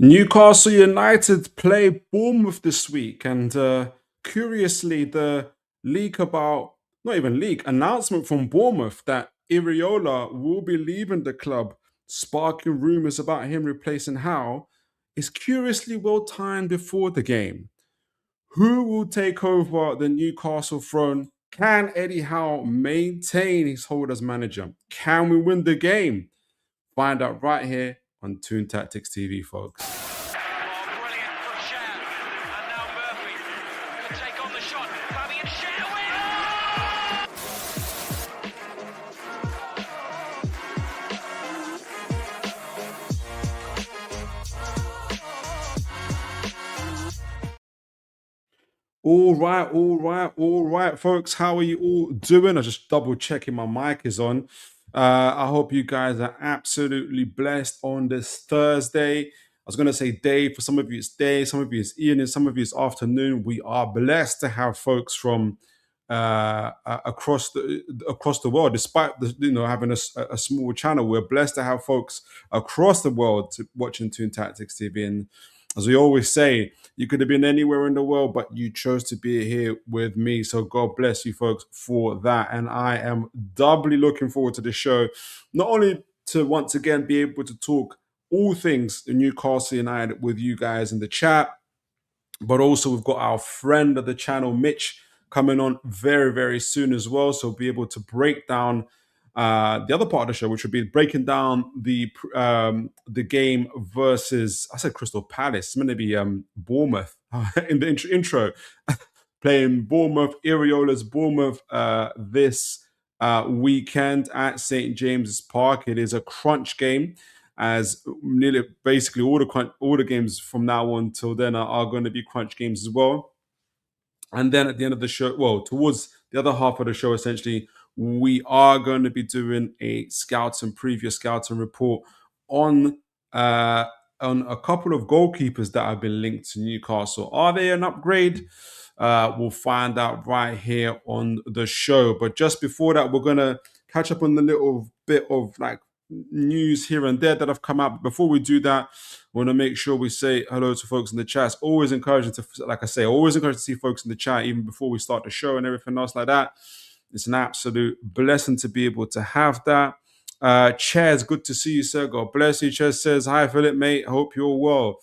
Newcastle United play Bournemouth this week, and curiously, the leak about not even leak announcement from Bournemouth that Iraola will be leaving the club, sparking rumours about him replacing Howe, is curiously well timed before the game. Who will take over the Newcastle throne? Can Eddie Howe maintain his hold as manager? Can we win the game? Find out right here on Toon Tactics TV, folks. Oh, brilliant from Shea. And now Murphy could take on the shot. Fabian Shea All right, folks. How are you all doing? I'm just double checking my mic is on. I hope you guys are absolutely blessed on this Thursday. I was going to say day. For some of you, it's day. Some of you, it's evening. Some of you, it's afternoon. We are blessed to have folks from across the world. Despite having a small channel, we're blessed to have folks across the world watching Toon Tactics TV. And as we always say, you could have been anywhere in the world, but you chose to be here with me. So God bless you folks for that. And I am doubly looking forward to the show, not only to once again be able to talk all things Newcastle United with you guys in the chat, but also we've got our friend of the channel, Mitch, coming on very, very soon as well. So be able to break down the other part of the show, which would be breaking down the game versus, I said Crystal Palace. It's going to be Bournemouth in the intro. Playing Bournemouth, Iraola's Bournemouth this weekend at St. James's Park. It is a crunch game, as nearly basically all the games from now on till then are going to be crunch games as well. And then at the end of the show, well, towards the other half of the show, essentially, we are going to be doing a previous scouting report on a couple of goalkeepers that have been linked to Newcastle. Are they an upgrade? We'll find out right here on the show. But just before that, we're going to catch up on the little bit of like news here and there that have come out. But before we do that, we want to make sure we say hello to folks in the chat. It's always encouraging to, like I say, always encouraging to see folks in the chat even before we start the show and everything else like that. It's an absolute blessing to be able to have that. Chaz, good to see you, sir. God bless you. Chaz says, hi, Philip, mate. Hope you're well.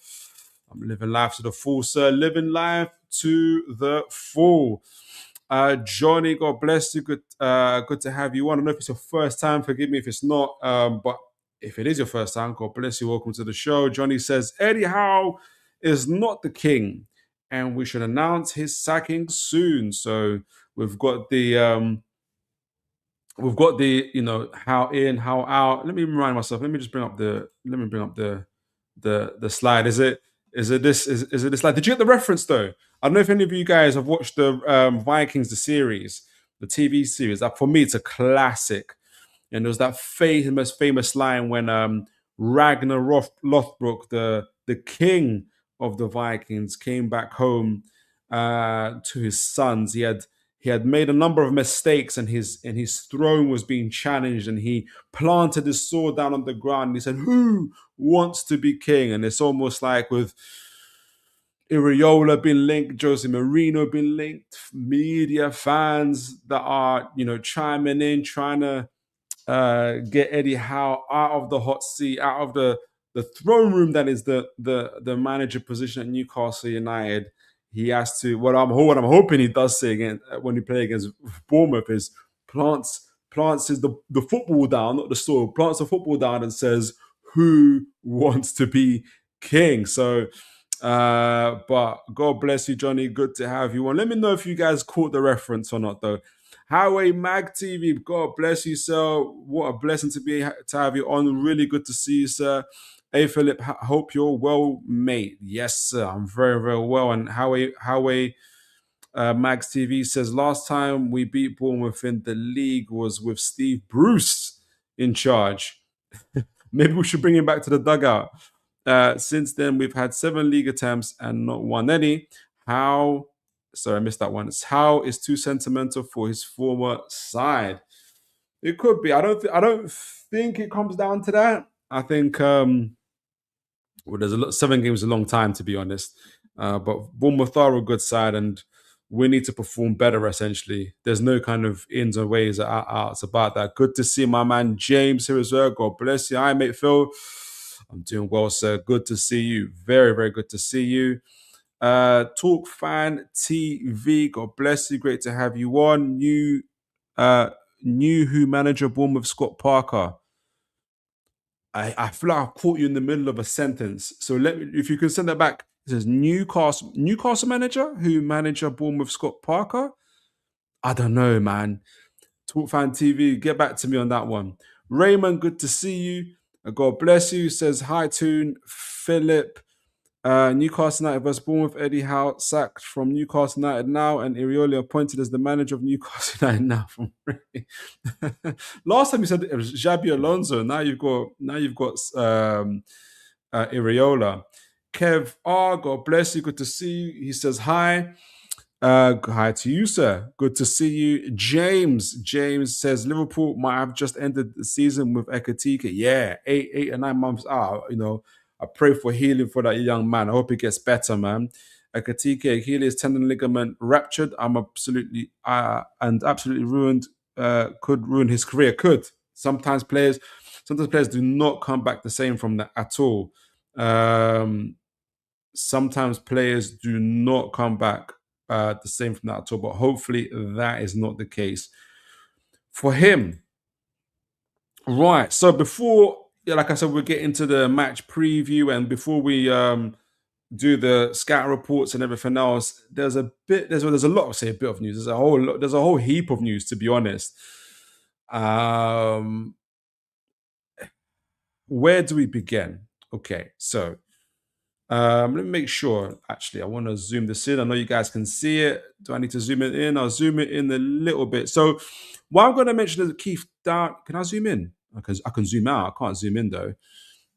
I'm living life to the full, sir. Living life to the full. Johnny, God bless you. Good to have you on. I don't know if it's your first time. Forgive me if it's not. But if it is your first time, God bless you. Welcome to the show. Johnny says, Eddie Howe is not the king, and we should announce his sacking soon. So we've got the how in, how out. Let me remind myself. Let me bring up the slide. Is it this slide? Did you get the reference though? I don't know if any of you guys have watched the Vikings, the series, the TV series. For me, it's a classic. And there was that famous line when Ragnar Lothbrok, the king of the Vikings, came back home to his sons. He had made a number of mistakes, and his throne was being challenged, and he planted his sword down on the ground and he said, who wants to be king? And it's almost like with Iraola being linked, Jose Mourinho being linked, media fans that are, chiming in, trying to get Eddie Howe out of the hot seat, out of the throne room that is the manager position at Newcastle United. He has to. What I'm hoping he does say again when he play against Bournemouth is plants is the football down, not the soil. Plants the football down and says, "Who wants to be king?" So. But God bless you, Johnny. Good to have you on. Let me know if you guys caught the reference or not, though. Highway Mag TV, God bless you, sir. What a blessing to have you on. Really good to see you, sir. Hey, Philip, hope you're well, mate. Yes, sir. I'm very, very well. And Highway Mags TV says, last time we beat Bournemouth in the league was with Steve Bruce in charge. Maybe we should bring him back to the dugout. Since then, we've had 7 league attempts and not one. Eddie, sorry, I missed that one. It's Howe is too sentimental for his former side. It could be. I don't think it comes down to that. I think Well, there's a lot. 7 games is a long time, to be honest. But Bournemouth are a good side, and we need to perform better. Essentially, there's no kind of ins or ways or outs about that. Good to see my man James here as well. God bless you. Hi, mate Phil. I'm doing well, sir. Good to see you. Very, very good to see you. Talk Fan TV. God bless you. Great to have you on. Uh, new who manager Bournemouth Scott Parker. I feel like I've caught you in the middle of a sentence. So let me, if you can send that back. It says Newcastle manager who manager Bournemouth Scott Parker. I don't know, man. Talk Fan TV, get back to me on that one. Raymond, good to see you. God bless you. Says hi, Toon. Philip. Newcastle United versus Bournemouth. Eddie Howe sacked from Newcastle United now, and Iraola appointed as the manager of Newcastle United now. From last time you said it was Xabi Alonso. Now you've got Iraola. Kev R, God bless you. Good to see you. He says hi. Hi to you, sir. Good to see you. James says Liverpool might have just ended the season with Ekatike. Yeah, 8 or 9 months out. I pray for healing for that young man. I hope he gets better, man. Ekatike, Achilles tendon ligament ruptured. I'm absolutely ruined. Could ruin his career. Could sometimes players do not come back the same from that at all. Sometimes players do not come back the same from that at all. But hopefully that is not the case for him. Right. So before, like I said, we'll get into the match preview, and before we do the scout reports and everything else, there's a lot of a bit of news. There's a whole heap of news, to be honest. Where do we begin? Okay, so let me make sure. Actually, I want to zoom this in. I know you guys can see it. Do I need to zoom it in? I'll zoom it in a little bit. So what I'm going to mention is Keith Down. Can I zoom in? I can zoom out. I can't zoom in though.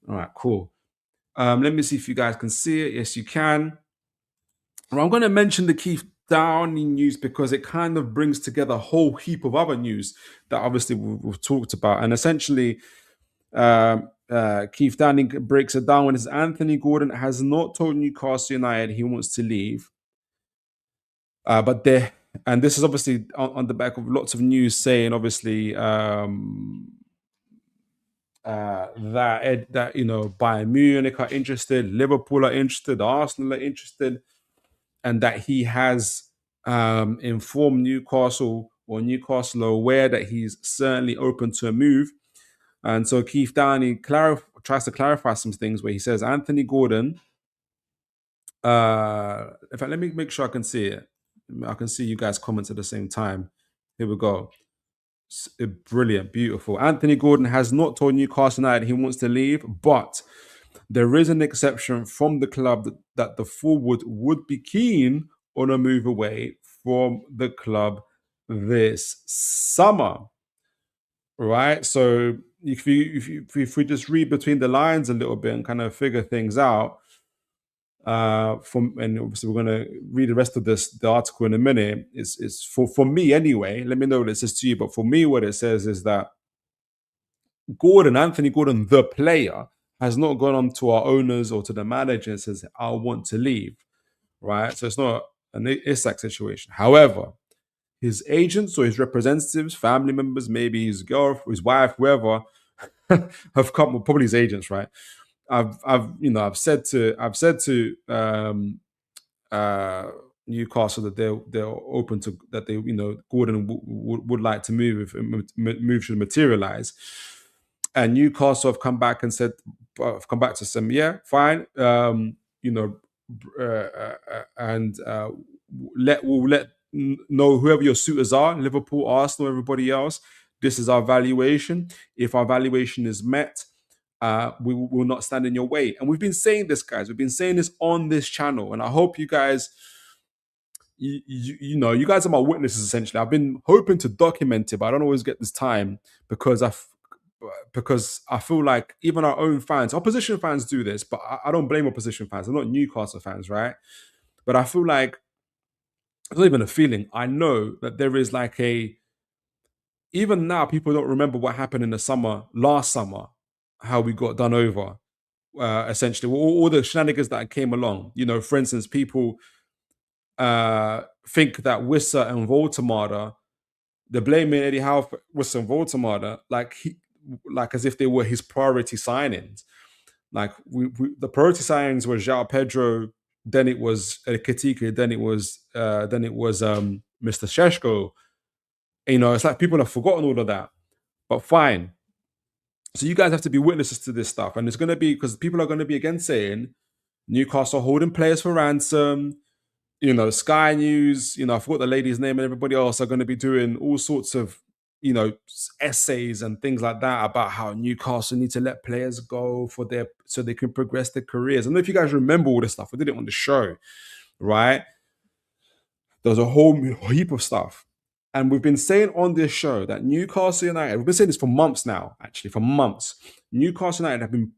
All right, cool. Let me see if you guys can see it. Yes, you can. Well, I'm going to mention the Keith Downing news because it kind of brings together a whole heap of other news that obviously we've talked about. And essentially, Keith Downing breaks it down when it says Anthony Gordon has not told Newcastle United he wants to leave. But this is obviously on the back of lots of news saying, obviously, that Bayern Munich are interested, Liverpool are interested, Arsenal are interested, and that he has informed Newcastle, or Newcastle are aware that he's certainly open to a move. And so Keith Downing tries to clarify some things where he says Anthony Gordon. In fact, let me make sure I can see it. I can see you guys comments at the same time. Here we go. Brilliant, beautiful. Anthony Gordon has not told Newcastle United he wants to leave, but there is an exception from the club that the forward would be keen on a move away from the club this summer. Right? So if we just read between the lines a little bit and kind of figure things out, and obviously we're going to read the rest of the article in a minute. It's for me anyway. Let me know what it says to you, but for me, what it says is that Anthony Gordon, the player, has not gone on to our owners or to the manager and says, "I want to leave." Right? So it's not an Isak situation. However, his agents or his representatives, family members, maybe his girl, his wife, whoever, have come. Well, probably his agents, right? I've said to Newcastle that they're open to that. Gordon would like to move if move should materialize, and Newcastle have come back and said, to some, yeah, fine, and we'll let know whoever your suitors are, Liverpool, Arsenal, everybody else. This is our valuation. If our valuation is met, we will not stand in your way. And we've been saying this, guys. We've been saying this on this channel, and I hope you guys, you guys are my witnesses. Essentially, I've been hoping to document it, but I don't always get this time because I feel like even our own fans, opposition fans, do this, but I don't blame opposition fans. I'm not Newcastle fans, right? But I feel like it's not even a feeling. I know that there is like even now people don't remember what happened in the summer, last summer, how we got done over. essentially all the shenanigans that came along. You know, for instance, people think that Wissa and Voltemada, they're blaming Eddie Howe for Wissa and Voltemada like as if they were his priority signings. Like the priority signings were João Pedro, then it was Katika, then it was Mr. Sheshko. You know, it's like people have forgotten all of that. But fine. So you guys have to be witnesses to this stuff, and it's going to be because people are going to be again saying Newcastle holding players for ransom. You know, Sky News. You know, I forgot the lady's name, and everybody else are going to be doing all sorts of essays and things like that about how Newcastle need to let players go so they can progress their careers. I don't know if you guys remember all this stuff. We did it on the show, right? There was a whole heap of stuff. And we've been saying on this show that Newcastle United, we've been saying this for months now, actually, for months. Newcastle United have been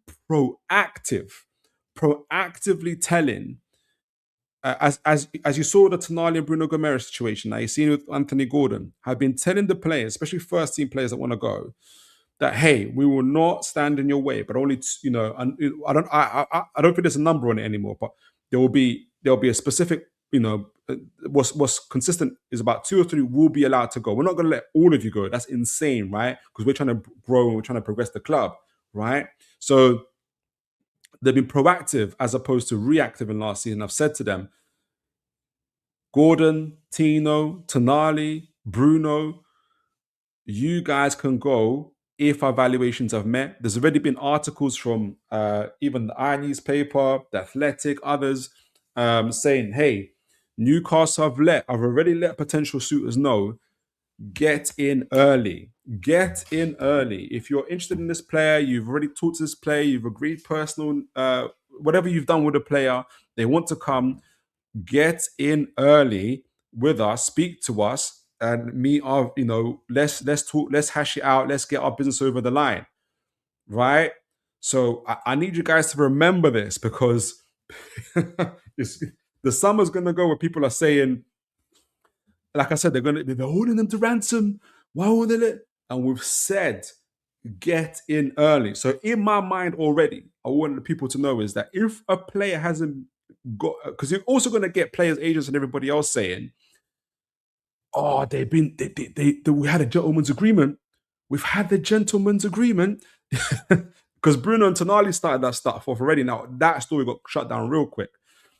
proactively telling, as you saw the Tonali and Bruno Gomes situation, now you're seeing with Anthony Gordon, have been telling the players, especially first team players that want to go, that hey, we will not stand in your way, but only I don't think there's a number on it anymore, but there'll be a specific, what's consistent is about 2 or 3 will be allowed to go. We're not going to let all of you go. That's insane, right? Because we're trying to grow and we're trying to progress the club, right? So they've been proactive as opposed to reactive in last season. I've said to them, Gordon, Tino, Tonali, Bruno, you guys can go if our valuations have met. There's already been articles from even the I newspaper, the Athletic, others saying, hey, Newcastle have already let potential suitors know, get in early. Get in early. If you're interested in this player, you've already talked to this player, you've agreed personal, whatever you've done with the player, they want to come, get in early with us, speak to us, and meet our, let's talk, let's hash it out, let's get our business over the line. Right? So I need you guys to remember this because the summer's gonna go where people are saying, like I said, they're holding them to ransom. Why won't they let? And we've said, get in early. So in my mind already, I want the people to know is that if a player hasn't got, because you're also going to get players, agents, and everybody else saying, "Oh, we had a gentleman's agreement. We've had the gentleman's agreement." Because Bruno and Tonali started that stuff off already. Now that story got shut down real quick.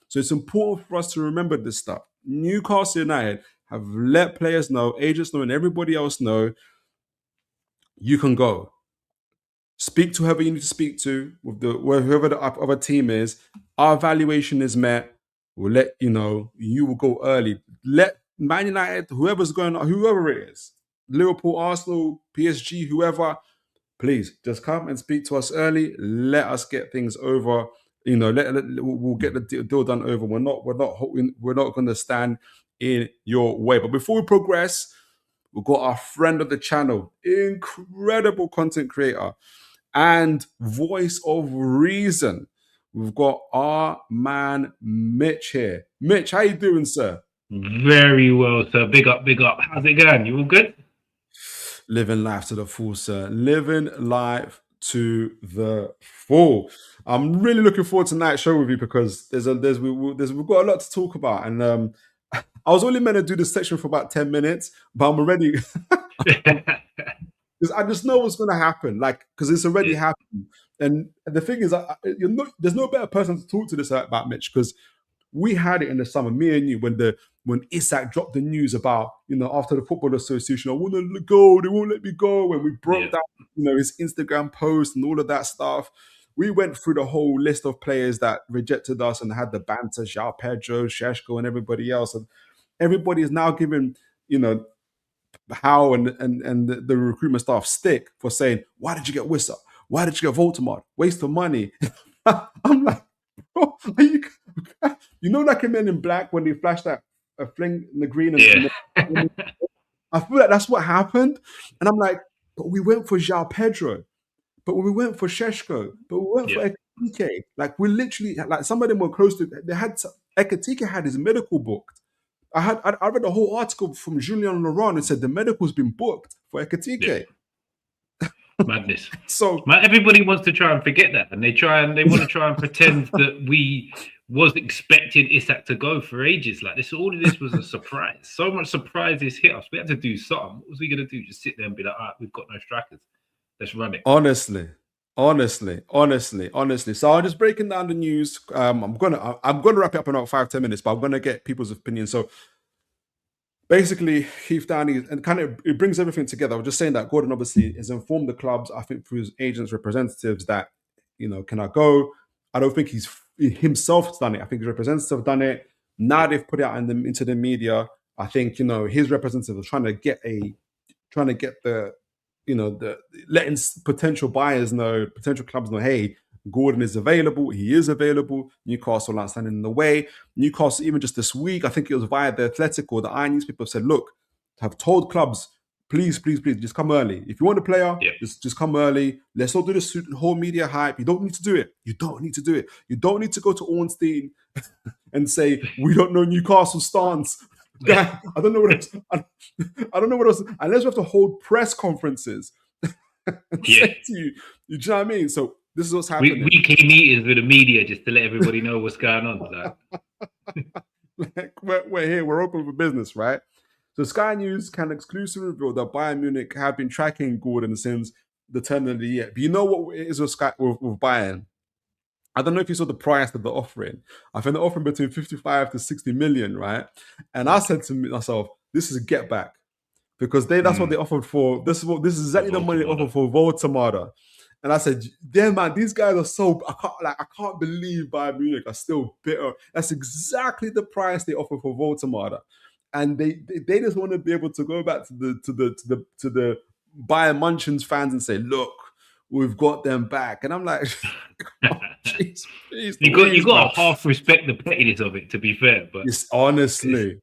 So it's important for us to remember this stuff. Newcastle United have let players know, agents know, and everybody else know, you can go. Speak to whoever you need to speak to, with whoever the other team is. Our valuation is met. We'll let you know. You will go early. Let Man United, whoever's going on, whoever it is, Liverpool, Arsenal, PSG, whoever, please just come and speak to us early. Let us get things over. We'll get the deal done over. We're not going to stand in your way. But before we progress, we've got our friend of the channel, incredible content creator and voice of reason. We've got our man Mitch here. Mitch, how you doing, sir? Very well, sir. Big up, big up. How's it going? You all good? Living life to the full, sir. Living life to the full. I'm really looking forward to tonight's show with you because we've got a lot to talk about. And I was only meant to do this section for about 10 minutes, but I'm already because I just know what's going to happen. Like, because it's already happened. And the thing is, there's no better person to talk to this about, Mitch, because we had it in the summer, me and you, when Isak dropped the news about, after the Football Association, I want to go, they won't let me go. When we broke down, his Instagram post and all of that stuff, we went through the whole list of players that rejected us and had the banter, João Pedro, Sheshko, and everybody else. And everybody is now giving, Howe and the recruitment staff stick for saying, why did you get Wissa? Why did you get Voldemort? Waste of money. I'm like, bro, like a Men in Black when they flashed that fling in the green. And I feel like that's what happened. And I'm like, but we went for João Pedro. But we went for Sheshko. But we went for Ekatike. Like, we literally, like, some of them were close to, Ekatike had his medical booked. I read a whole article from Julien Laurent and said the medical's been booked for Ekatike. Madness. So Man, everybody wants to try and forget that, and they want to try and pretend that we was expecting Isak to go for ages. Like this, all of this was a surprise. So much surprises hit us. We had to do something. What was we gonna do? Just sit there and be like, "All right, we've got no strikers. Let's run it." honestly. So I'm just breaking down the news. I'm gonna wrap it up in about 5-10 minutes, but I'm gonna get people's opinion. So basically, Heath Downey, and kind of it brings everything together. I was just saying that Gordon obviously has informed the clubs, I think through his agents, representatives, that can I go? I don't think he's himself done it. I think his representatives have done it. Now they've put it out into the media. I think his representative was trying to get the letting potential buyers know, potential clubs know, hey, Gordon is available. He is available. Newcastle aren't standing in the way. Newcastle, even just this week, I think it was via the Athletic or the Iron newspaper, said, look, have told clubs, please, just come early. If you want a player, just come early. Let's not do this whole media hype. You don't need to do it. You don't need to go to Ornstein and say, we don't know Newcastle's stance. Guy, I don't know what else. I don't know what else. Unless we have to hold press conferences and say to you, do you know what I mean? So this is what's happening. Weekly meetings with the media just to let everybody know what's going on. Like, we're here. We're open for business, right? So Sky News can exclusively reveal that Bayern Munich have been tracking Gordon since the turn of the year. But you know what it is with Bayern? I don't know if you saw the price that they're offering. I think they're offering between 55 to 60 million, right? And I said to myself, this is a get back. Because that's what they offered for. This is exactly the money they offered for Voltamada. And I said, yeah, man, these guys are so I can't believe Bayern Munich are still bitter. That's exactly the price they offer for Voltamada. And they just want to be able to go back to the Bayern Munchens fans and say, look, we've got them back. And I'm like, oh, geez, you got to half respect the pettiness of it, to be fair. But it's honestly.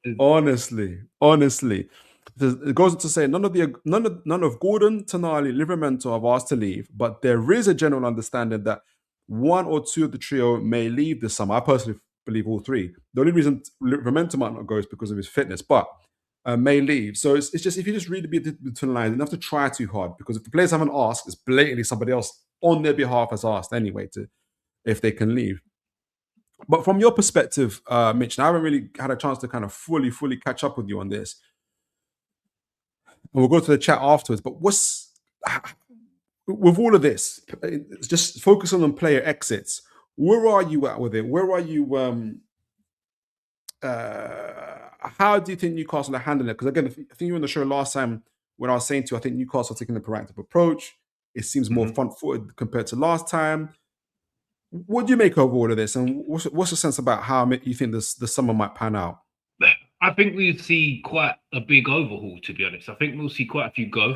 It goes on to say none of Gordon, Tonali, Livramento have asked to leave, but there is a general understanding that one or two of the trio may leave this summer. I personally believe all three. The only reason Livramento might not go is because of his fitness, but may leave. So it's just, if you just read between the lines, you don't have to try too hard, because if the players haven't asked, it's blatantly somebody else on their behalf has asked anyway if they can leave. But from your perspective, Mitch, and I haven't really had a chance to kind of fully catch up with you on this. And we'll go to the chat afterwards. But what's with all of this? Just focusing on player exits. Where are you at with it? Where are you? How do you think Newcastle are handling it? Because again, I think you were on the show last time when I was saying to you, I think Newcastle are taking a proactive approach. It seems more front-footed compared to last time. What do you make of all of this, and what's the sense about how you think the summer might pan out? I think we'll see quite a big overhaul, to be honest. I think we'll see quite a few go.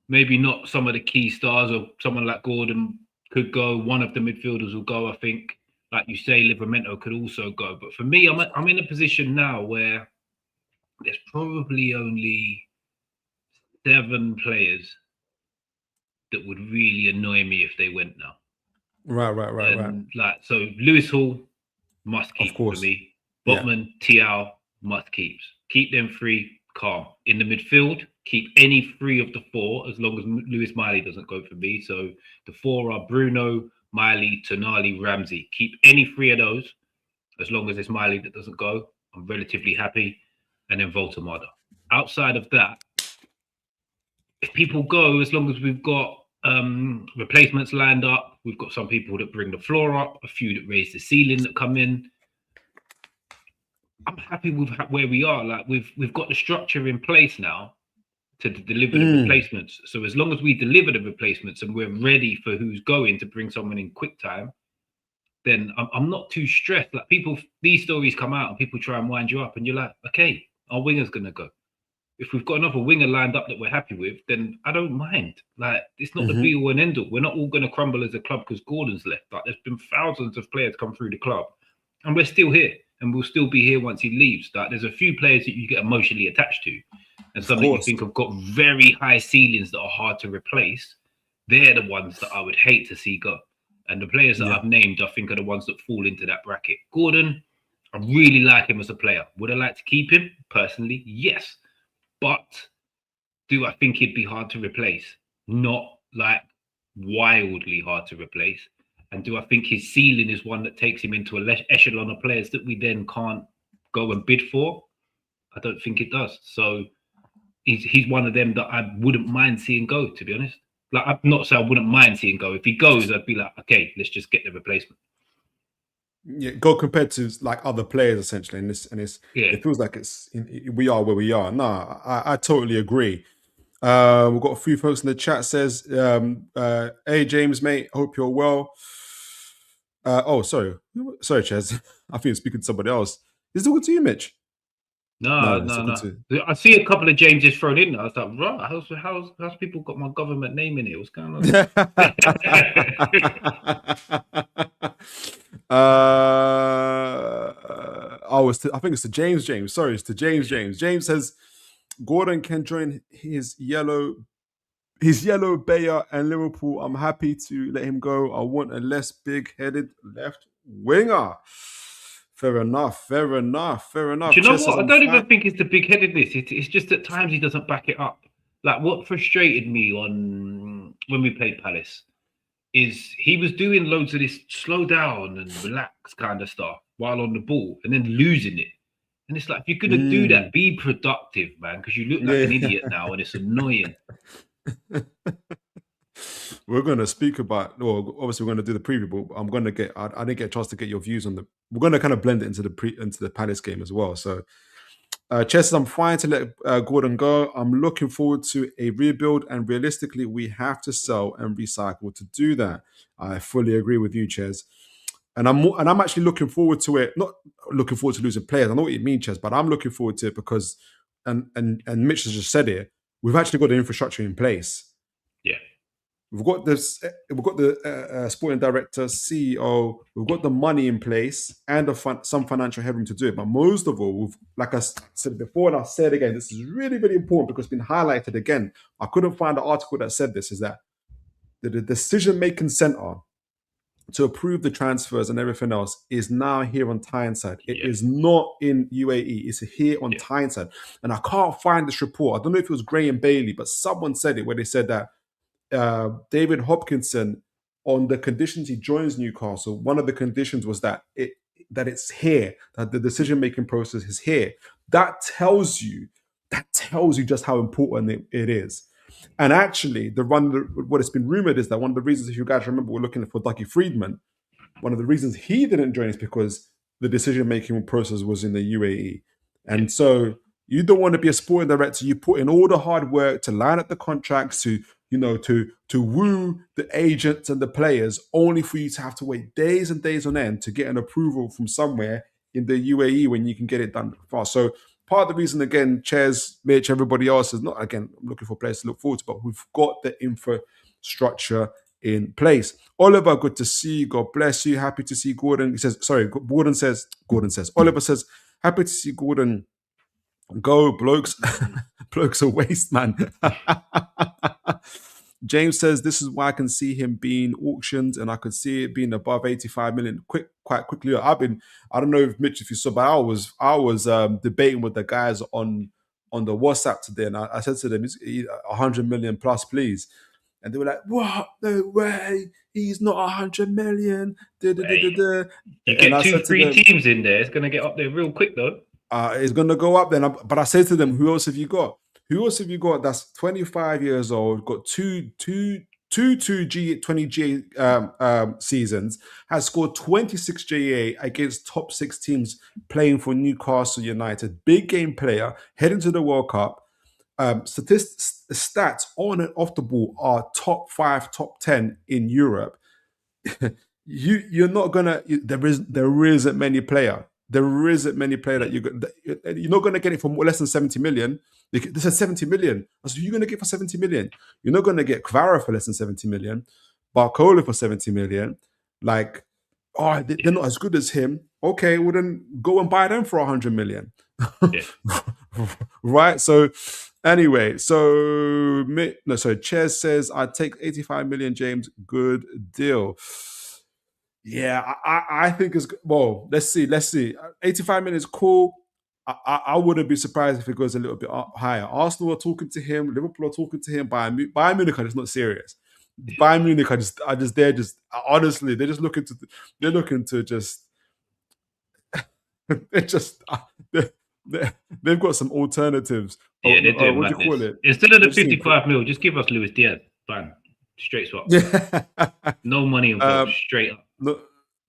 Maybe not some of the key stars, or someone like Gordon could go. One of the midfielders will go. I think, like you say, Livramento could also go. But for me, I'm in a position now where there's probably only 7 players that would really annoy me if they went now. Right. Like, so Lewis Hall must keep for me. Botman, Tiao must keep. Keep them 3, calm. In the midfield, keep any 3 of the 4, as long as Lewis Miley doesn't go for me. So the 4 are Bruno, Miley, Tonali, Ramsey. Keep any 3 of those, as long as it's Miley that doesn't go. I'm relatively happy. And then Voltamada. Outside of that, if people go, as long as we've got replacements lined up, we've got some people that bring the floor up, a few that raise the ceiling that come in. I'm happy with where we are. Like, we've got the structure in place now to deliver the replacements. So as long as we deliver the replacements and we're ready for who's going to bring someone in quick time, then I'm not too stressed. Like, these stories come out and people try and wind you up, and you're like, okay, our winger's gonna go. If we've got another winger lined up that we're happy with, then I don't mind. Like, it's not the be all and end all. We're not all going to crumble as a club because Gordon's left. Like, there's been thousands of players come through the club, and we're still here, and we'll still be here once he leaves. Like, there's a few players that you get emotionally attached to, and some that you think have got very high ceilings that are hard to replace. They're the ones that I would hate to see go. And the players that I've named, I think, are the ones that fall into that bracket. Gordon, I really like him as a player. Would I like to keep him? Personally, yes. But do I think he'd be hard to replace? Not like wildly hard to replace? And do I think his ceiling is one that takes him into a echelon of players that we then can't go and bid for? I don't think it does. So he's one of them that I wouldn't mind seeing go, to be honest. Like, I'm not saying I wouldn't mind seeing go. If he goes, I'd be like, okay, let's just get the replacement. Yeah, go compared to like other players essentially, and it feels like we are where we are. No, I totally agree. We've got a few folks in the chat says, "Hey James, mate, hope you're well." Sorry, Ches. I think you're speaking to somebody else. Is it talking to you, Mitch? No. I see a couple of Jameses thrown in. I was like, right, how's people got my government name in it? What's going on? I think it's to James. Sorry, it's to James. James says Gordon can join his yellow Bayer and Liverpool. I'm happy to let him go. I want a less big-headed left winger. Fair enough. Do you know what? I don't even think it's the big-headedness. It's just at times he doesn't back it up. Like, what frustrated me on when we played Palace is he was doing loads of this slow down and relax kind of stuff while on the ball and then losing it. And it's like, if you're going to do that, be productive, man, because you look like an idiot now and it's annoying. We're going to speak about, well, obviously we're going to do the preview, but I'm going to get, I didn't get a chance to get your views on we're going to kind of blend it into the Palace game as well. So, Chess, I'm fine to let Gordon go. I'm looking forward to a rebuild, and realistically, we have to sell and recycle to do that. I fully agree with you, Ches. And I'm actually looking forward to it. Not looking forward to losing players. I know what you mean, Ches, but I'm looking forward to it because, and Mitch has just said it, we've actually got the infrastructure in place. Yeah. We've got the sporting director, CEO. We've got the money in place and some financial headroom to do it. But most of all, like I said before, and I'll say it again, this is really, really important because it's been highlighted again. I couldn't find the article that said this, is that the decision-making center to approve the transfers and everything else is now here on Tyneside. It is not in UAE. It's here on Tyneside. And I can't find this report. I don't know if it was Graham Bailey, but someone said it where they said that David Hopkinson, on the conditions he joins Newcastle, one of the conditions was that it's here, that the decision-making process is here. That tells you just how important it is. And actually, what has been rumored is that one of the reasons, if you guys remember, we're looking for Dougie Freedman, one of the reasons he didn't join is because the decision-making process was in the UAE. And so you don't want to be a sporting director. You put in all the hard work to line up the contracts, to woo the agents and the players, only for you to have to wait days and days on end to get an approval from somewhere in the UAE when you can get it done fast. So part of the reason, again, Ches, Mitch, everybody else is not, again, I'm looking for players to look forward to, but we've got the infrastructure in place. Oliver, good to see you. God bless you. Happy to see Gordon. Gordon says, Oliver says, happy to see Gordon go. Blokes a waste, man. James says, this is why I can see him being auctioned, and I could see it being above 85 million quite quickly. I don't know if Mitch, if you saw, but I was debating with the guys on the WhatsApp today, and I said to them, 100 million plus, please. And they were like, what? No way. He's not 100 million. You get 2-3 teams in there, it's going to get up there real quick, though. It's going to go up then. But I said to them, who else have you got? Who else have you got that's 25 years old, got two G20 GA seasons, has scored 26 GA against top 6 teams playing for Newcastle United, big game player, heading to the World Cup. Stats on and off the ball are top 5, top 10 in Europe. You're not gonna. There isn't many player. There isn't many player that you're not going to get it for less than 70 million. This is 70 million. So you're going to get for 70 million. You're not going to get Kvara for less than 70 million. Barcola for 70 million. Like, they're not as good as him. Okay, well then go and buy them for 100 million. Right? So anyway, Ches says, I'd take 85 million, James. Good deal. Yeah, I think it's, well, let's see. 85 million is cool. I wouldn't be surprised if it goes a little bit higher. Arsenal are talking to him. Liverpool are talking to him. Bayern Munich is not serious. Bayern Munich, honestly, they're looking to just, they've got some alternatives. Yeah, they're doing What do you madness. call it? Instead of the 55 mil, just give us Luis Diaz. Bang. Straight swap. Yeah. No money involved. Straight up.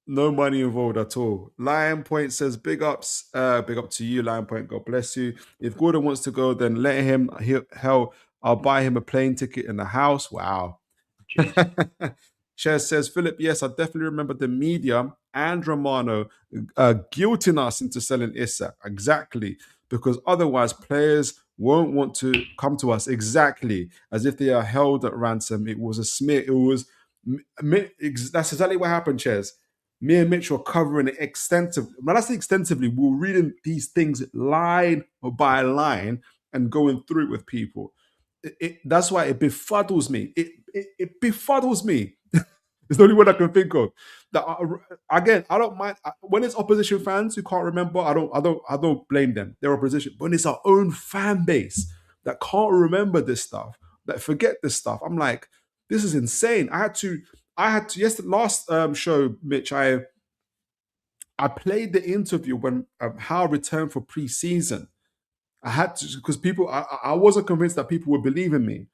No money involved at all. Lion Point says, big ups. Big up to you, Lion Point. God bless you. If Gordon wants to go, then let him. Hell, I'll buy him a plane ticket in the house. Wow. Cher says, Philip, yes, I definitely remember the media and Romano guilting us into selling Issa. Exactly. Because otherwise players won't want to come to us, exactly, as if they are held at ransom. It was a smear. It was, that's exactly what happened, Ches. Me and Mitch were covering it extensively. When I say extensively, we were reading these things line by line and going through it with people. That's why it befuddles me. It befuddles me. It's the only word I can think of. That again, I don't mind when it's opposition fans who can't remember. I don't blame them. They're opposition. But when it's our own fan base that can't remember this stuff, that forget this stuff, I'm like, this is insane. I had to. Yesterday, last show, Mitch. I played the interview when Howe returned for pre-season. I had to, because people. I wasn't convinced that people would believe in me.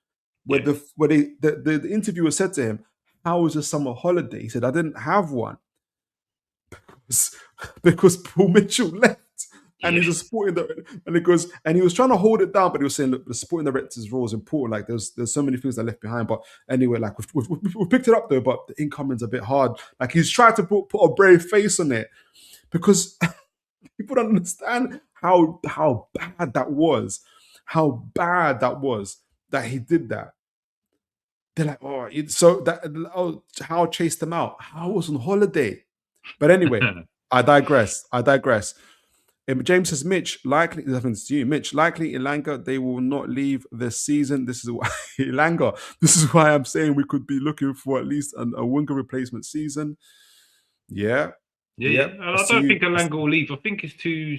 Where the interviewer said to him, "How was your summer holiday?" He said, "I didn't have one because Paul Mitchell left, and he's a sporting and it goes, and he was trying to hold it down, but he was saying, look, the sporting director's role is important. Like there's so many things that are left behind. But anyway, like we've picked it up though, but the incoming's a bit hard. Like he's tried to put a brave face on it because people don't understand how bad that was, that he did that. They're like, Howe chased them out. Howe was on holiday. But anyway, I digress. James says, Mitch, likely, to you, Mitch, likely Ilanga, they will not leave this season. This is why, Ilanga, this is why I'm saying we could be looking for at least a winger replacement season. Yeah. I don't think Ilanga will leave. I think it's too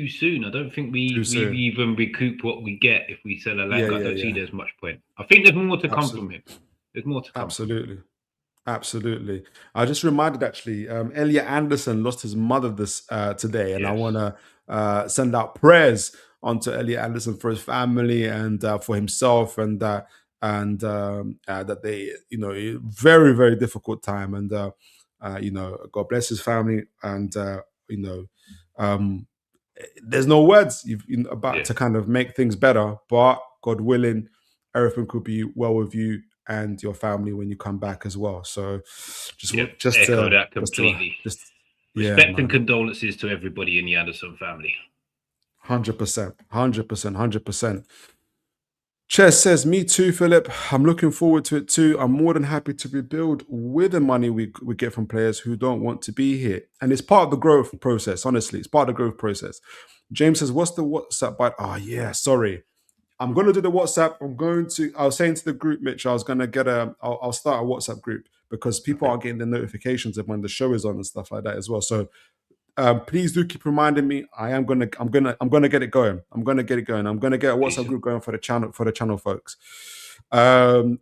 soon. I don't think we even recoup what we get if we sell Ilanga. I don't see there's much point. I think there's more to come from him. There's more to come. Absolutely. I just reminded actually, Elliot Anderson lost his mother today, and I want to send out prayers onto Elliot Anderson for his family and for himself, and that they, very, very difficult time, and God bless his family, and there's no words to kind of make things better, but God willing, everything could be well with you and your family when you come back as well. So just echo that completely. Respect and condolences to everybody in the Anderson family. 100%. Ches says, me too, Philip. I'm looking forward to it too. I'm more than happy to rebuild with the money we get from players who don't want to be here. And it's part of the growth process, honestly. It's part of the growth process. James says, what's the WhatsApp? Sorry. I'm going to do the WhatsApp. I was saying to the group, Mitch, I'll start a WhatsApp group because people are getting the notifications of when the show is on and stuff like that as well. So please do keep reminding me. I'm gonna get it going. I'm gonna get a WhatsApp group going for the channel folks.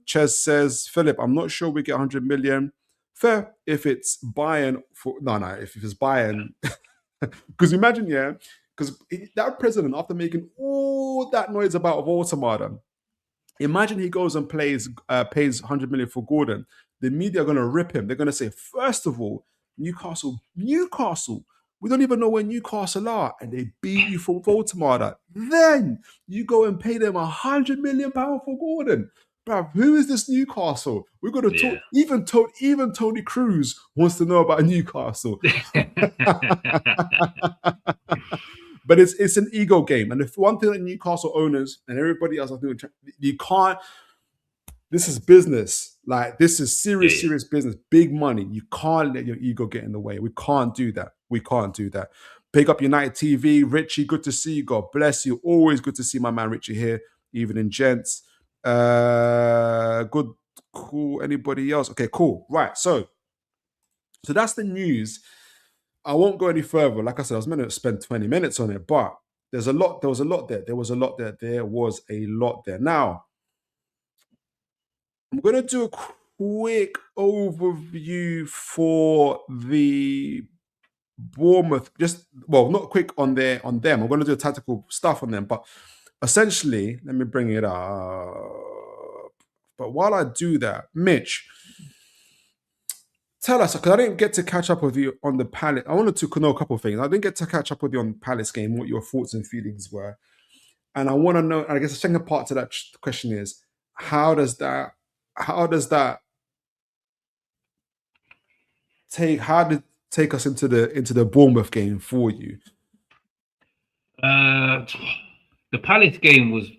Ches says, Philip, I'm not sure we get 100 million. Fair if it's Bayern if it's Bayern. Because imagine, because that president, after making all that noise about Voltamada, imagine he goes and pays 100 million for Gordon. The media are going to rip him. They're going to say, first of all, Newcastle, we don't even know where Newcastle are, and they beat you for Voltamada. Then you go and pay them 100 million pounds for Gordon. Bruv, who is this Newcastle? We've got to talk. Even Tony Cruz wants to know about Newcastle. But it's an ego game. And if one thing that Newcastle owners and everybody else, I think you can't. This is business. Like, this is serious business. Big money. You can't let your ego get in the way. We can't do that. Pick up United TV. Richie, good to see you. God bless you. Always good to see my man Richie here, even in gents. Good, cool. Anybody else? Okay, cool. Right. So that's the news. I won't go any further. Like I said, I was meant to spend 20 minutes on it, but there was a lot there. Now, I'm going to do a quick overview for the Bournemouth. Not quick on them. I'm going to do tactical stuff on them, but essentially, let me bring it up. But while I do that, Mitch, tell us, because I didn't get to catch up with you on the Palace. I wanted to know a couple of things. I didn't get to catch up with you on the Palace game, what your thoughts and feelings were. And I want to know, I guess the second part to that question is, how does that take us into the Bournemouth game for you? The Palace game was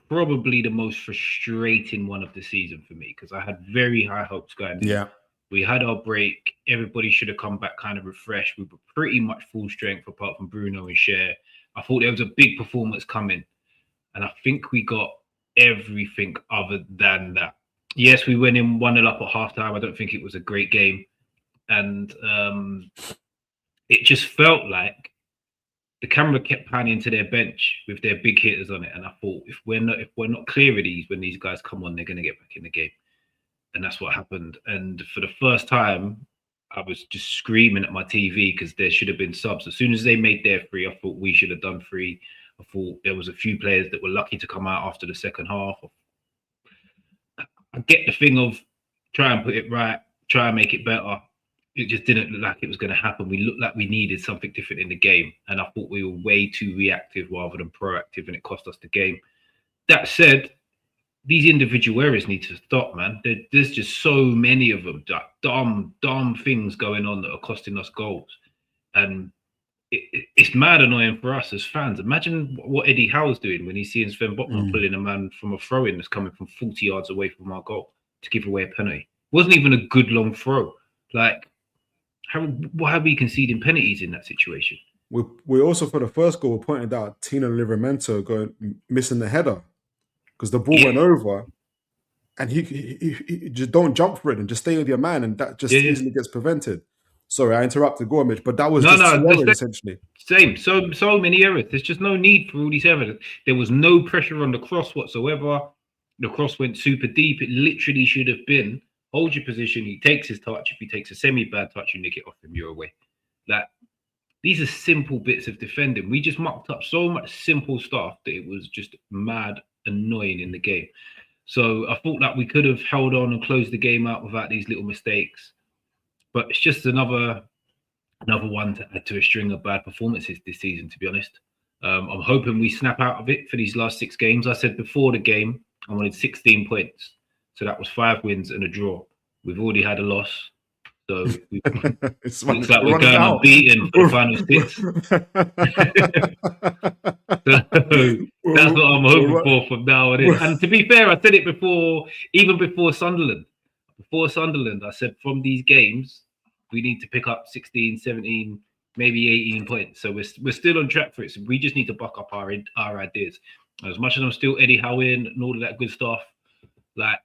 probably the most frustrating one of the season for me, because I had very high hopes going in. Yeah. We had our break. Everybody should have come back kind of refreshed. We were pretty much full strength apart from Bruno and Cher. I thought there was a big performance coming. And I think we got everything other than that. Yes, we went in 1-0 up at halftime. I don't think it was a great game. And it just felt like the camera kept panning to their bench with their big hitters on it. And I thought, if we're not clear of these, when these guys come on, they're going to get back in the game. And that's what happened. And for the first time, I was just screaming at my TV because there should have been subs. As soon as they made their 3, I thought we should have done 3. I thought there was a few players that were lucky to come out after the second half. I get the thing of try and put it right, try and make it better. It just didn't look like it was going to happen. We looked like we needed something different in the game. And I thought we were way too reactive rather than proactive, and it cost us the game. That said, these individual errors need to stop, man. There's just so many of them, dumb things going on that are costing us goals. And it's mad annoying for us as fans. Imagine what Eddie Howe's doing when he's seeing Sven Botman pulling a man from a throw-in that's coming from 40 yards away from our goal to give away a penalty. It wasn't even a good long throw. Like, why are we conceding penalties in that situation? We also, for the first goal, pointed out Tino Livramento missing the header because the ball went over, and he just don't jump for it and just stay with your man, and that just easily gets prevented. Sorry, I interrupted. Go on, Mitch, but that was essentially. Same. So many errors. There's just no need for all these errors. There was no pressure on the cross whatsoever. The cross went super deep. It literally should have been hold your position. He takes his touch. If he takes a semi-bad touch, you nick it off him, you're away. Like, these are simple bits of defending. We just mucked up so much simple stuff that it was just mad annoying in the game. So I thought that we could have held on and closed the game out without these little mistakes. But it's just another one to add to a string of bad performances this season, to be honest. I'm hoping we snap out of it for these last 6 games. I said before the game, I wanted 16 points. So that was 5 wins and a draw. We've already had a loss. So it looks like we're going unbeaten for the final 6. So that's what I'm hoping for from now on in. And to be fair, I said it before, even before Sunderland. Before Sunderland, I said from these games, we need to pick up 16, 17, maybe 18 points. So we're still on track for it. So we just need to buck up our ideas. As much as I'm still Eddie Howe and all of that good stuff, like,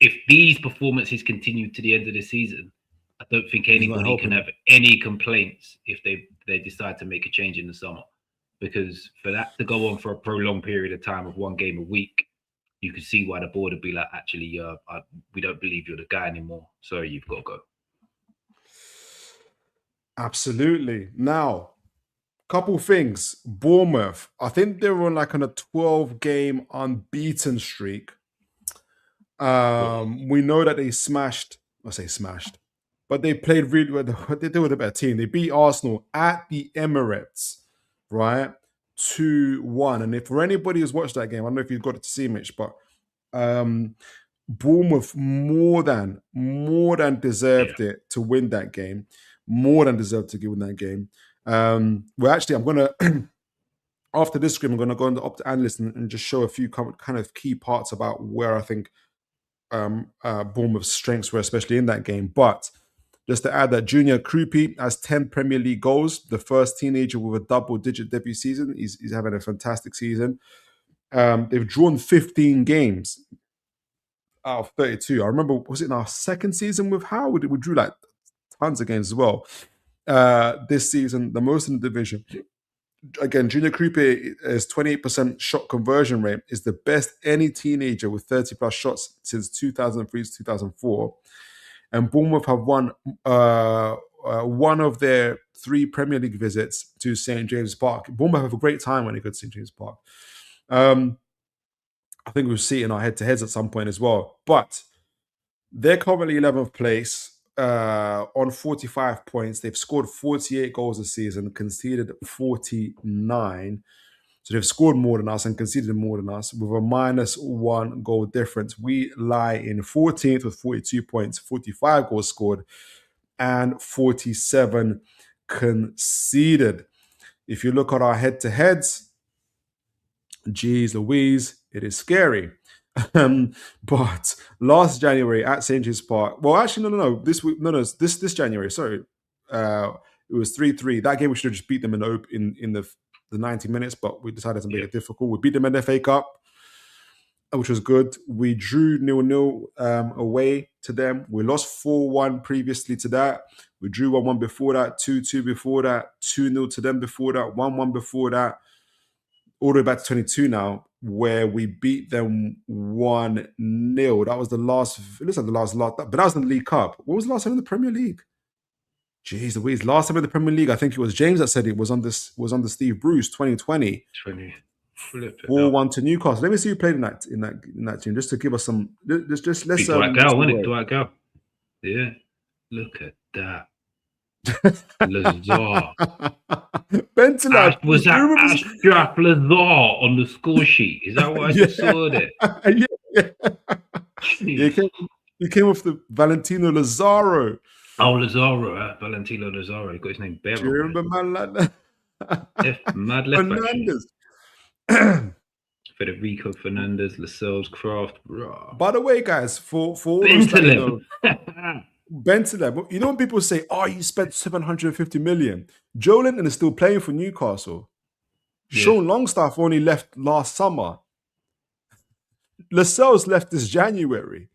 if these performances continue to the end of the season, I don't think anybody can have any complaints if they decide to make a change in the summer. Because for that to go on for a prolonged period of time of 1 game a week, you can see why the board would be like, actually, we don't believe you're the guy anymore. So you've got to go. Absolutely. Now, couple things. Bournemouth, I think they were on a 12-game unbeaten streak. We know that they smashed, but they played really well. They were the better team. They beat Arsenal at the Emirates, right? 2-1. And if for anybody who's watched that game, I don't know if you've got it to see, Mitch, but Bournemouth more than deserved it to win that game. More than deserved to win that game. I'm gonna after this screen, I'm gonna go on the Opta Analyst and just show a few kind of key parts about where I think Bournemouth's strengths were, especially in that game. But just to add that Junior Krupi has 10 Premier League goals, the first teenager with a double-digit debut season. He's having a fantastic season. They've drawn 15 games out of 32. I remember, was it in our second season with Howe? We drew tons of games as well. This season, the most in the division. again, Junior Krupe 28% shot conversion rate is the best any teenager with 30 plus shots since 2003 to 2004. And Bournemouth have won one of their 3 Premier League visits to St. James Park. Bournemouth have a great time when they go to St. James Park. I think we'll see it in our head-to-heads at some point as well. But they're currently 11th place on 45 points. They've scored 48 goals this season, conceded 49. So they've scored more than us and conceded more than us with a -1 goal difference. We lie in 14th with 42 points, 45 goals scored, and 47 conceded. If you look at our head-to-heads, geez Louise, it is scary. But last January at St. James Park, well, actually, no. This January, sorry, it was 3-3. That game we should have just beat them in the 90 minutes, but we decided to make it difficult. We beat them in the FA Cup, which was good. We drew 0-0 away to them. We lost 4-1 previously to that. We drew 1-1 before that, 2-2 before that, 2-0 to them before that, 1-1 before that, all the way back to 22 now, where we beat them 1-0. That was the last, it looks like the last, but that was in the League Cup. What was the last time in the Premier League? Jeez Louise, last time in the Premier League, I think it was James that said it was under Steve Bruce, 2020. 4-1 to Newcastle. Let me see who played in that team, just to give us some. Let's Dwight Gow, wasn't it? Dwight Gow. Yeah, look at that. Lazar. Bentaleb. Was that Ashraf Lazar on the score sheet? Is that what I just saw there? He came off the Valentino Lazaro. Oh, Lazaro, Valentino Lazaro. He got his name better. Do you remember man like that? Mad left Fernandez. Federico Fernandez, Lascelles, Kraft. By the way, guys, for all Bentaleb. Bentaleb, you know when people say, "Oh, you spent 750 million." Joe Linton is still playing for Newcastle. Yeah. Sean Longstaff only left last summer. Lascelles left this January.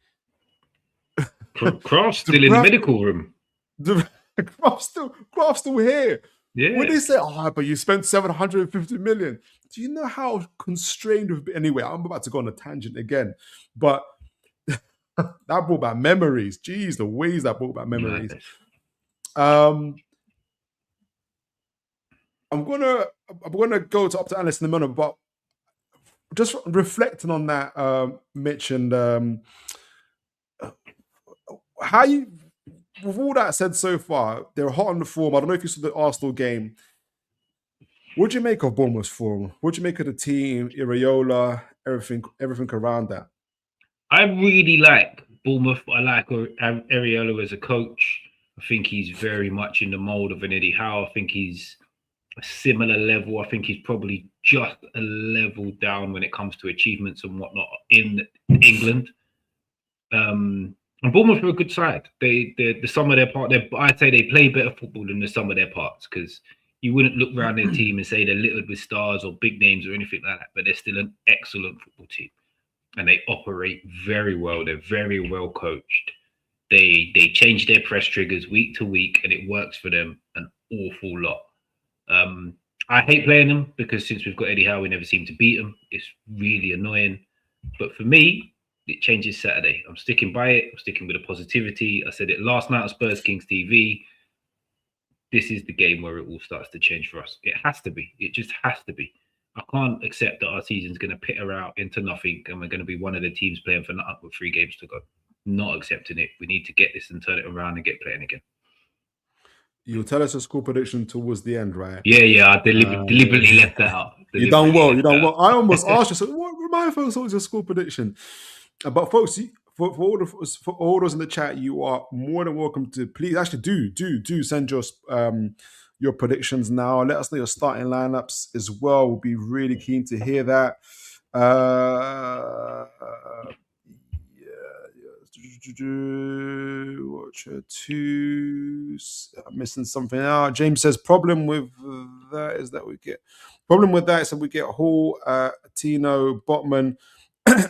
Kraft's still in the medical room. Kraft's still here. Yeah. When they say, "Oh, but you spent 750 million," do you know how constrained we've been? Anyway, I'm about to go on a tangent again, but that brought back memories. Jeez, the ways that brought back memories. I'm gonna go to up to Alice in a minute, but just reflecting on that, Mitch, and how you, with all that said so far, they're hot on the form. I don't know if you saw the Arsenal game. What do you make of Bournemouth's form? What do you make of the team, Iraola, everything around that? I really like Bournemouth. I like Iraola as a coach. I think he's very much in the mold of an Eddie Howe. I think he's a similar level. I think he's probably just a level down when it comes to achievements and whatnot in England. And Bournemouth are a good side. The sum of their part. I'd say they play better football than the sum of their parts, because you wouldn't look around their team and say they're littered with stars or big names or anything like that. But they're still an excellent football team. And they operate very well. They're very well coached. They change their press triggers week to week, and it works for them an awful lot. I hate playing them because since we've got Eddie Howe, we never seem to beat them. It's really annoying. But for me, it changes Saturday. I'm sticking by it. I'm sticking with the positivity. I said it last night on Spurs Kings TV. This is the game where it all starts to change for us. It has to be. It just has to be. I can't accept that our season's going to peter out into nothing and we're going to be one of the teams playing for nothing with 3 games to go. Not accepting it. We need to get this and turn it around and get playing again. You'll tell us a score prediction towards the end, right? Yeah. I deliberately left that out. You done well. I almost asked you, so what remind folks what was your score prediction? But folks, for all those in the chat, you are more than welcome to please actually do send your predictions now. Let us know your starting lineups as well. We'll be really keen to hear that. Watcher 2. I'm missing something out. James says problem with that is that we get Hall, Tino, Botman,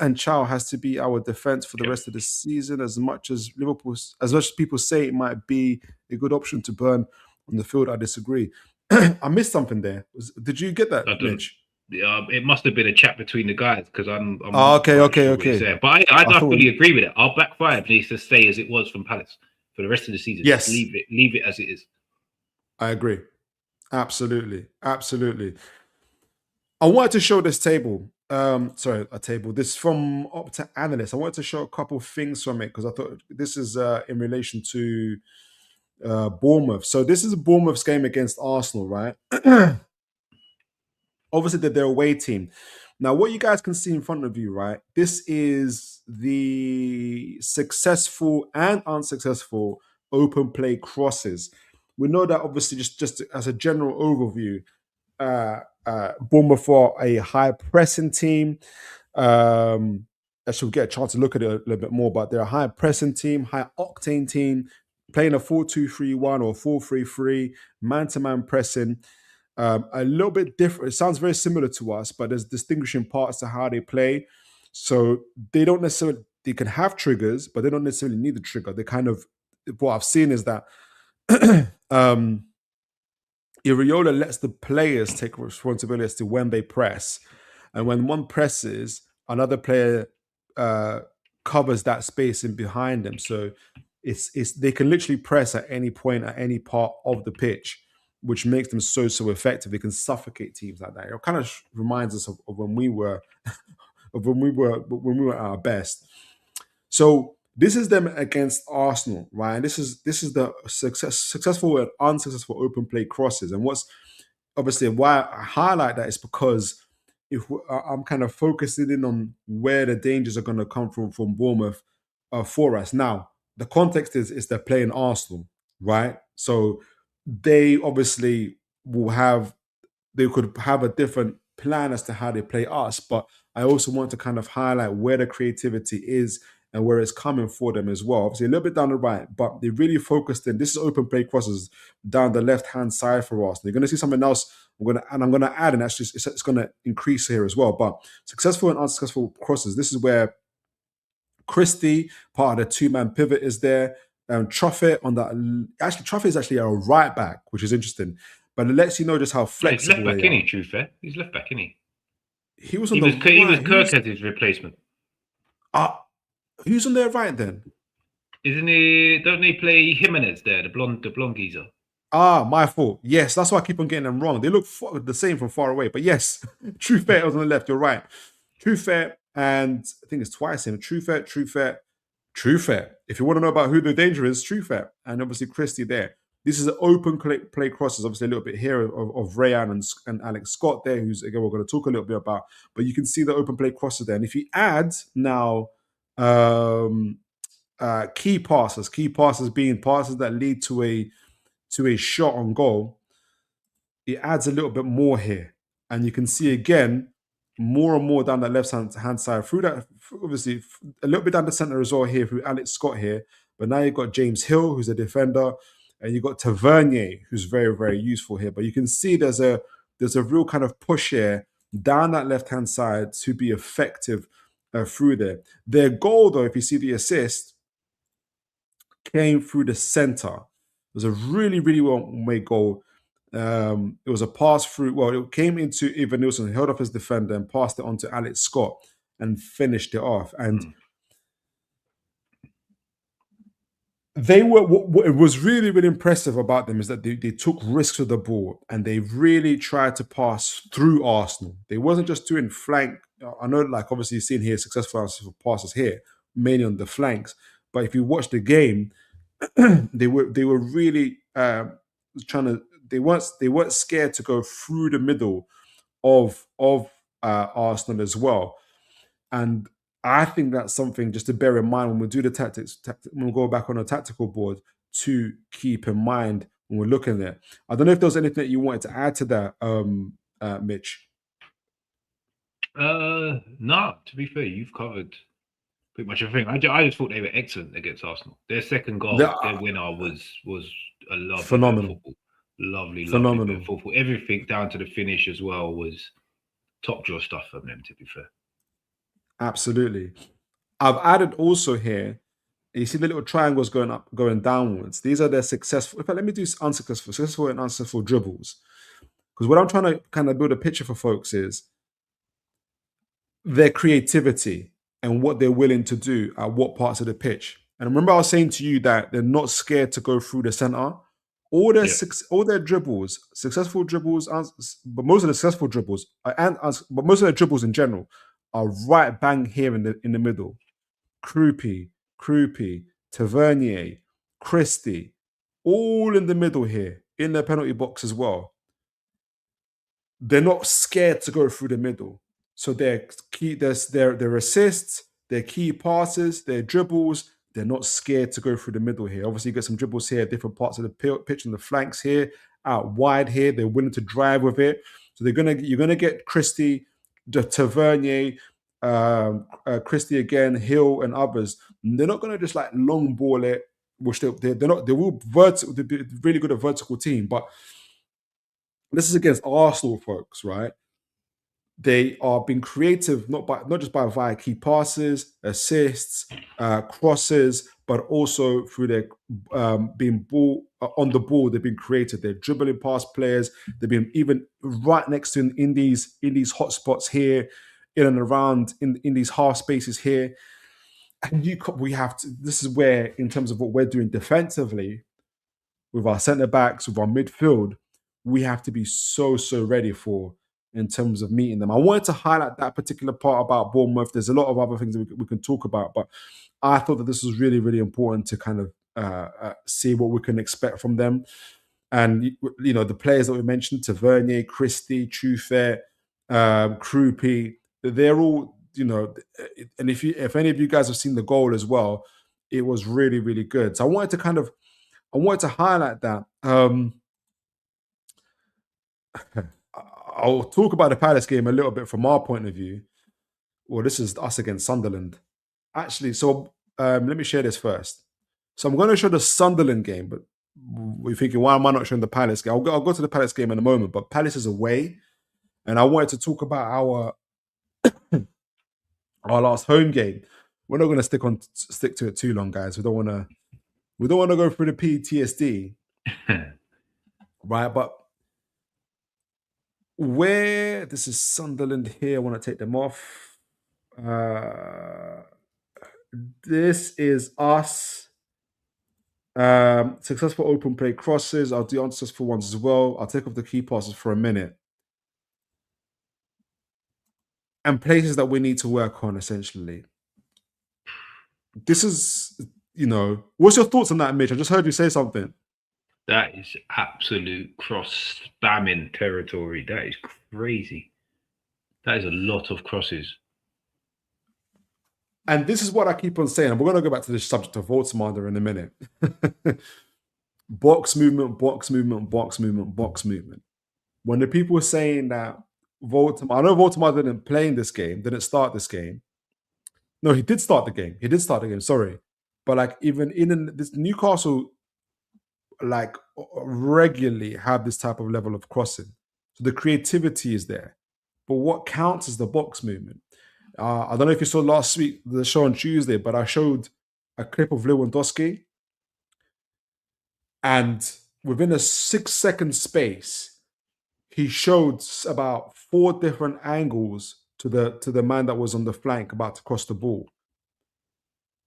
and Chow has to be our defense for the rest of the season. As much as people say it might be a good option to burn on the field, I disagree. I missed something there. Did you get that, Mitch? It must have been a chat between the guys because I'm okay. But I fully agree with it. Our back five needs to stay as it was from Palace for the rest of the season. Yes, just leave it as it is. I agree. Absolutely. I wanted to show this table. A table. This is from Opta Analyst. I wanted to show a couple of things from it because I thought this is in relation to Bournemouth. So this is Bournemouth's game against Arsenal, right? Obviously, they're their away team. Now, what you guys can see in front of you, right? This is the successful and unsuccessful open play crosses. We know that obviously, just as a general overview, Bournemouth are a high pressing team. I should get a chance to look at it a little bit more, but they're a high pressing team, high octane team, playing a 4-2-3-1 or 4-3-3, man to man pressing. A little bit different. It sounds very similar to us, but there's distinguishing parts to how they play. So they don't necessarily, they can have triggers, but they don't necessarily need the trigger. They kind of, what I've seen is that Iraola lets the players take responsibility as to when they press. And when one presses, another player covers that space in behind them. So it's they can literally press at any point, at any part of the pitch, which makes them so effective. They can suffocate teams like that. It kind of reminds us of when we were when we were at our best. So this is them against Arsenal, right? And this is the successful and unsuccessful open play crosses. And what's obviously why I highlight that is because I'm kind of focusing in on where the dangers are going to come from Bournemouth for us. Now, the context is they're playing Arsenal, right? So they obviously they could have a different plan as to how they play us, but I also want to kind of highlight where the creativity is and where it's coming for them as well. Obviously, a little bit down the right, but they really focused in. This is open play crosses down the left-hand side for us. You're going to see something else. I'm going to add, and actually, it's going to increase here as well. But successful and unsuccessful crosses. This is where Christie, part of the two-man pivot, is there. Truffet on that. Actually, Truffet is actually a right back, which is interesting. But it lets you know just how flexible he's left back, isn't he? Truffet. He's left back, isn't he? He was on the right. He was Kirkhead's replacement. Who's on their right then? Isn't he? Don't they play Jimenez there, the blonde geezer? My fault. Yes, that's why I keep on getting them wrong. They look the same from far away. But yes, Truffet was on the left. You're right. Truffet, and I think it's twice him. Truffet. If you want to know about who the danger is, Truffet, and obviously Christie there. This is an open play crosses, obviously a little bit here of Rayan and Alex Scott there, who's, again, we're going to talk a little bit about. But you can see the open play crosses there. And if you add now key passes being passes that lead to a shot on goal, it adds a little bit more here. And you can see, again, more and more down that left-hand side, through that, obviously, a little bit down the centre as well here, through Alex Scott here. But now you've got James Hill, who's a defender, and you've got Tavernier, who's very, very useful here. But you can see there's a real kind of push here down that left-hand side to be effective through there. Their goal, though, if you see the assist, came through the centre. It was a really, really well-made goal. It was a pass through. Well, it came into Ivan Nilsson, held off his defender, and passed it on to Alex Scott and finished it off. And they were. What was really, really impressive about them is that they took risks with the ball and they really tried to pass through Arsenal. They wasn't just doing flank. I know, like, obviously, you've seen here successful passes here, mainly on the flanks. But if you watch the game, they were really trying to. They weren't scared to go through the middle of Arsenal as well, and I think that's something just to bear in mind when we do the tactics. When we go back on a tactical board, to keep in mind when we're looking there. I don't know if there was anything that you wanted to add to that, Mitch. No. To be fair, you've covered pretty much everything. I just thought they were excellent against Arsenal. Their second goal, their winner, was a lovely phenomenal. Lovely football. Everything down to the finish as well was top drawer stuff from them, to be fair. Absolutely. I've added also here, you see the little triangles going up, going downwards. These are their successful. In fact, let me do successful and unsuccessful dribbles. Because what I'm trying to kind of build a picture for folks is their creativity and what they're willing to do at what parts of the pitch. And remember, I was saying to you that they're not scared to go through the center. All their dribbles, successful dribbles, but most of the successful dribbles, but most of the dribbles in general, are right bang here in the middle. Krupi, Tavernier, Christie, all in the middle here, in the penalty box as well. They're not scared to go through the middle. So their assists, their key passes, their dribbles, they're not scared to go through the middle here. Obviously, you get some dribbles here, different parts of the pitch, on the flanks here, out wide here. They're willing to drive with it. So you're gonna get Christie, the Tavernier, Christie again, Hill, and others. They're not gonna just like long ball it, which they're not. They will they'll be really good at vertical team, but this is against Arsenal, folks, right? They are being creative, not just via key passes, assists, crosses, but also through their being on the ball. They've been creative. They're dribbling past players. They've been even right next to in these hot spots here, in and around in these half spaces here. And we have to. This is where, in terms of what we're doing defensively, with our centre backs, with our midfield, we have to be so ready for, in terms of meeting them. I wanted to highlight that particular part about Bournemouth. There's a lot of other things that we can talk about, but I thought that this was really, really important to kind of see what we can expect from them. And, the players that we mentioned, Tavernier, Christie, Truffet, Krupi, they're all, and if any of you guys have seen the goal as well, it was really, really good. So I wanted to highlight that. I'll talk about the Palace game a little bit from our point of view. Well, this is us against Sunderland. Actually, so let me share this first. So I'm going to show the Sunderland game, but we're thinking, why am I not showing the Palace game? I'll go to the Palace game in a moment, but Palace is away. And I wanted to talk about our last home game. We're not going to stick to it too long, guys. We don't want to go through the PTSD. Right, but where this is Sunderland here, I want to take them off. This is us. Successful open play crosses. I'll do unsuccessful ones as well. I'll take off the key passes for a minute. And places that we need to work on, essentially. This is, what's your thoughts on that, Mitch? I just heard you say something. That is absolute cross spamming territory. That is crazy. That is a lot of crosses. And this is what I keep on saying. And we're going to go back to this subject of Voltemander in a minute. Box movement, box movement, box movement, box movement. When the people are saying that I know Voltemander didn't play in this game, didn't start this game. No, he did start the game. Sorry. But like, even in this Newcastle, like, regularly have this type of level of crossing. So the creativity is there. But what counts is the box movement. I don't know if you saw last week, the show on Tuesday, but I showed a clip of Lewandowski. And within a 6-second space, he showed about 4 different angles to the man that was on the flank about to cross the ball.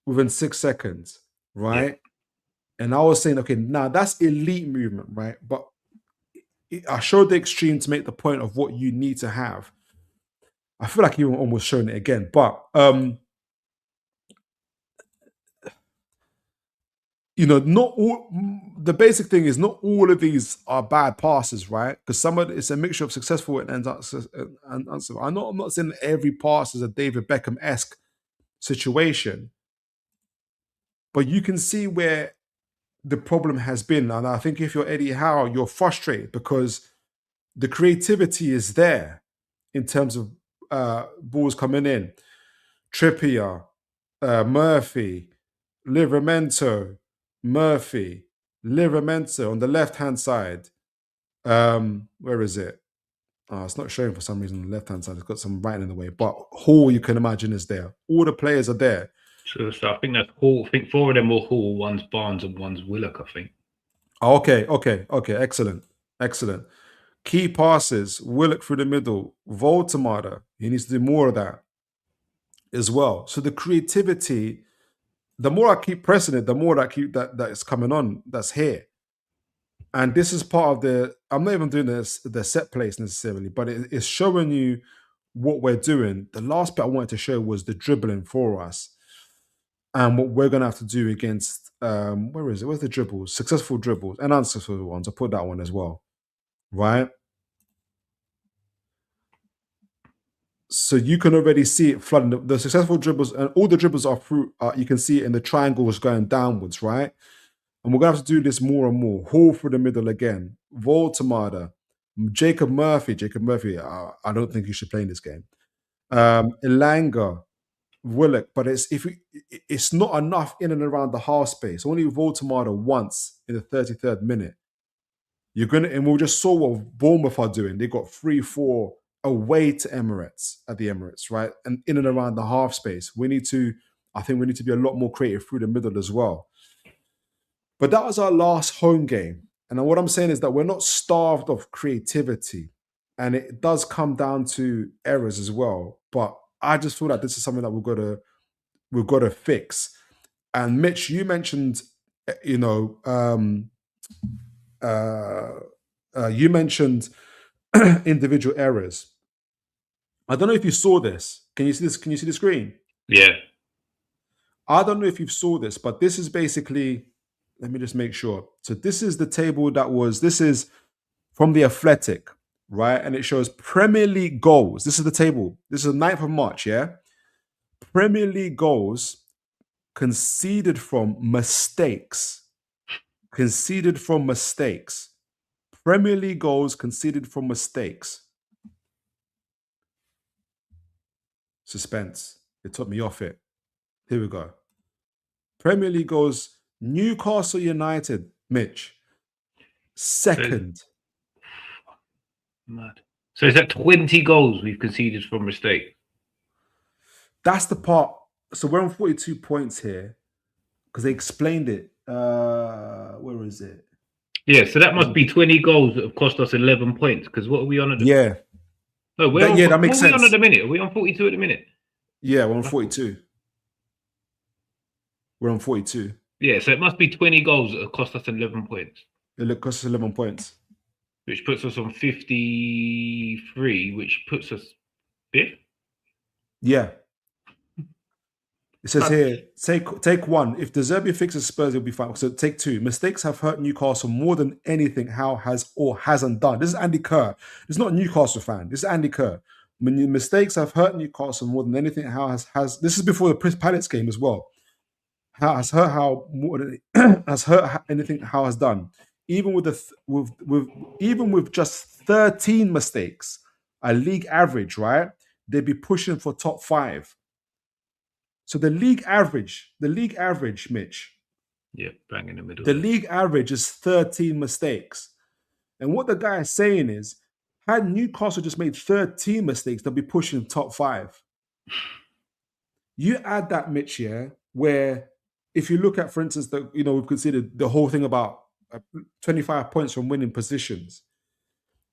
Within 6 seconds, right? Yeah. And I was saying, okay, now that's elite movement, right? But I showed the extreme to make the point of what you need to have. I feel like you've almost shown it again, but not all. The basic thing is not all of these are bad passes, right? Because it's a mixture of successful and unsuccessful. I'm not saying that every pass is a David Beckham-esque situation, but you can see where the problem has been. And I think if you're Eddie Howe, you're frustrated because the creativity is there in terms of balls coming in. Trippier, Murphy, Livramento, Murphy, Livramento on the left-hand side. Where is it? Oh, it's not showing for some reason on the left-hand side. It's got some writing in the way. But Hall, you can imagine, is there. All the players are there. So I think that's Hall. I think 4 of them were Hall, one's Barnes and one's Willock, I think. Okay. Excellent. Key passes, Willock through the middle, Voltemada, he needs to do more of that as well. So the creativity, the more I keep pressing it, the more that is coming on, that's here. And this is part of the, I'm not even doing this the set place necessarily, but it's showing you what we're doing. The last bit I wanted to show was the dribbling for us. And what we're going to have to do against, where is it? Where's the dribbles? Successful dribbles and unsuccessful ones. I'll put that one as well. Right? So you can already see it flooding. The successful dribbles, and all the dribbles are through, you can see it in the triangles going downwards, right? And we're going to have to do this more and more. Hall through the middle again. Voltemada. Jacob Murphy, I don't think you should play in this game. Elanga. Willock, but it's not enough in and around the half space. Only Voltemada once in the 33rd minute. And we just saw what Bournemouth are doing. They got 3-4 away to Emirates at the Emirates, right? And in and around the half space. I think we need to be a lot more creative through the middle as well. But that was our last home game. And what I'm saying is that we're not starved of creativity. And it does come down to errors as well. But I just feel like this is something that we've got to fix. And Mitch, you mentioned, you mentioned individual errors. I don't know if you saw this. Can you see this? Can you see the screen? Yeah. I don't know if you saw this, but this is basically. Let me just make sure. So this is the table this is from the Athletic. Right, and it shows Premier League goals. This is the table. This is the 9th of March, yeah? Premier League goals conceded from mistakes. Conceded from mistakes. Premier League goals conceded from mistakes. Suspense. It took me off it. Here we go. Premier League goals, Newcastle United, Mitch. Second. Mad. So is that 20 goals we've conceded from mistake? That's the part. So we're on 42 points here because they explained it. Where is it? Yeah, so that must be 20 goals that have cost us 11 points. Because what are we on at the minute? No, that makes sense. What are we on at the minute? Are we on 42 at the minute? Yeah, we're on 42. We're on 42. Yeah, so it must be 20 goals that have cost us 11 points. It cost us 11 points. Which puts us on 53, which puts us 5th? Yeah. It says here, take one. If De Zerbi fixes Spurs, it'll be fine. So take two. Mistakes have hurt Newcastle more than anything Howe has or hasn't done. This is Andy Kerr. This is not a Newcastle fan. This is Andy Kerr. When mistakes have hurt Newcastle more than anything Howe has. This is before the Palace game as well. Howe has hurt Howe more than has hurt anything Howe has done. Even with just 13 mistakes, a league average, right? They'd be pushing for top 5. So the league average, Mitch. Yeah, bang in the middle. The league average is 13 mistakes. And what the guy is saying is, had Newcastle just made 13 mistakes, they'll be pushing top 5. You add that, Mitch, yeah, where if you look at, for instance, we've considered the whole thing about 25 points from winning positions.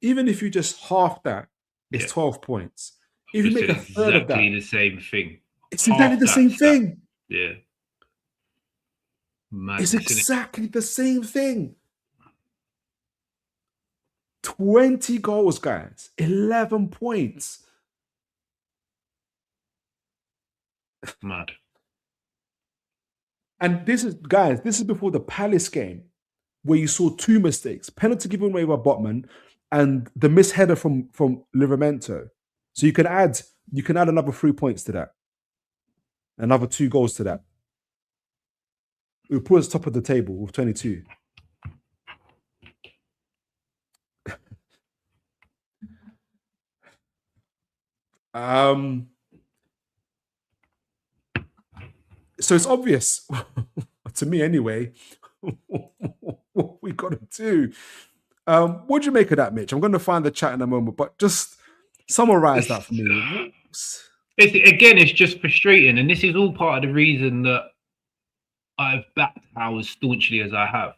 Even if you just half that, it's 12 points. If you make a third of that, exactly the same thing. It's exactly the same thing. Yeah. It's exactly the same thing. 20 goals, guys. 11 points. Mad. And this is before the Palace game, where you saw 2 mistakes. Penalty given away by Botman and the misheader from Livramento. So you can add another 3 points to that. Another 2 goals to that. It put us top of the table with 22. So it's obvious to me anyway what we got to do. What do you make of that, Mitch? I'm going to find the chat in a moment, but just summarize that for me. It's just frustrating, and this is all part of the reason that I've backed Howe as staunchly as I have,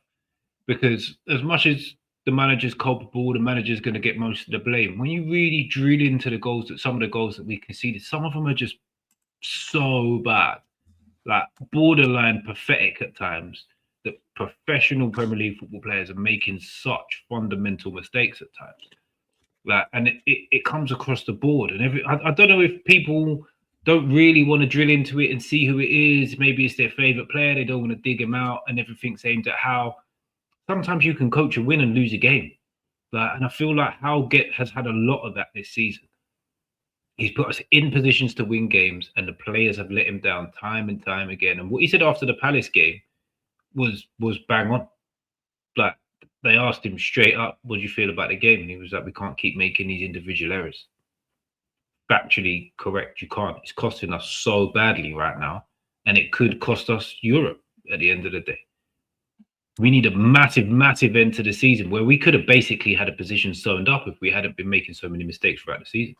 because as much as the manager's culpable, the manager's going to get most of the blame. When you really drill into the goals, that some of the goals that we conceded, some of them are just so bad, like borderline pathetic at times, that professional Premier League football players are making such fundamental mistakes at times. Like, and it comes across the board. And I don't know if people don't really want to drill into it and see who it is. Maybe it's their favourite player. They don't want to dig him out, and everything's aimed at how. Sometimes you can coach a win and lose a game. And I feel like Howe has had a lot of that this season. He's put us in positions to win games, and the players have let him down time and time again. And what he said after the Palace game was bang on. Like, they asked him straight up, what do you feel about the game? And he was like, we can't keep making these individual errors. Factually correct, you can't. It's costing us so badly right now, and it could cost us Europe at the end of the day. We need a massive, massive end to the season where we could have basically had a position sewn up if we hadn't been making so many mistakes throughout the season.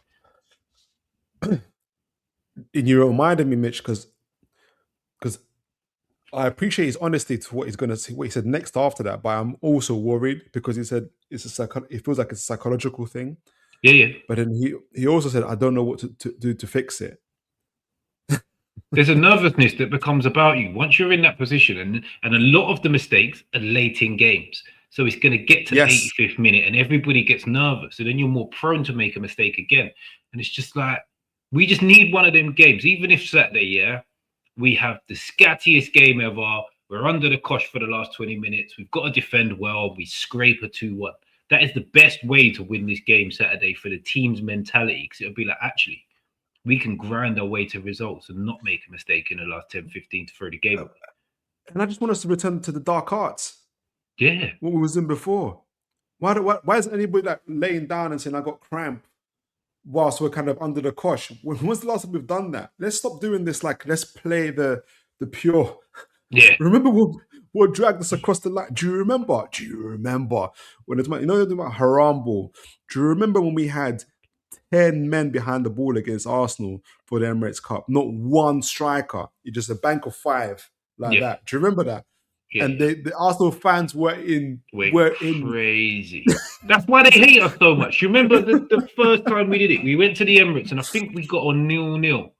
And you reminded me, Mitch, because I appreciate his honesty to what he's going to say, what he said next after that, but I'm also worried because he said it feels like it's a psychological thing. Yeah. But then he also said, I don't know what to do to fix it. There's a nervousness that becomes about you once you're in that position, and a lot of the mistakes are late in games. So it's going to get to the 85th minute and everybody gets nervous. So then you're more prone to make a mistake again. And it's just like, we just need one of them games. Even if Saturday, we have the scattiest game ever. We're under the cosh for the last 20 minutes. We've got to defend well. We scrape a 2-1. That is the best way to win this game Saturday for the team's mentality. Because it'll be like, actually, we can grind our way to results and not make a mistake in the last 10, 15 to throw the game away. And I just want us to return to the dark arts. Yeah. What we was in before. Why isn't anybody like laying down and saying, I got cramp whilst we're kind of under the cosh? When's the last time we've done that? Let's stop doing this. Like, let's play the pure. Yeah. Remember what dragged us across the line? Do you remember when it's, you know, they're about haram ball? Do you remember when we had 10 men behind the ball against Arsenal for the Emirates Cup? Not one striker. You just a bank of 5 like that. Do you remember that? Yeah. And the Arsenal fans were crazy. That's why they hate us so much. You remember the first time we did it? We went to the Emirates and I think we got a 0-0.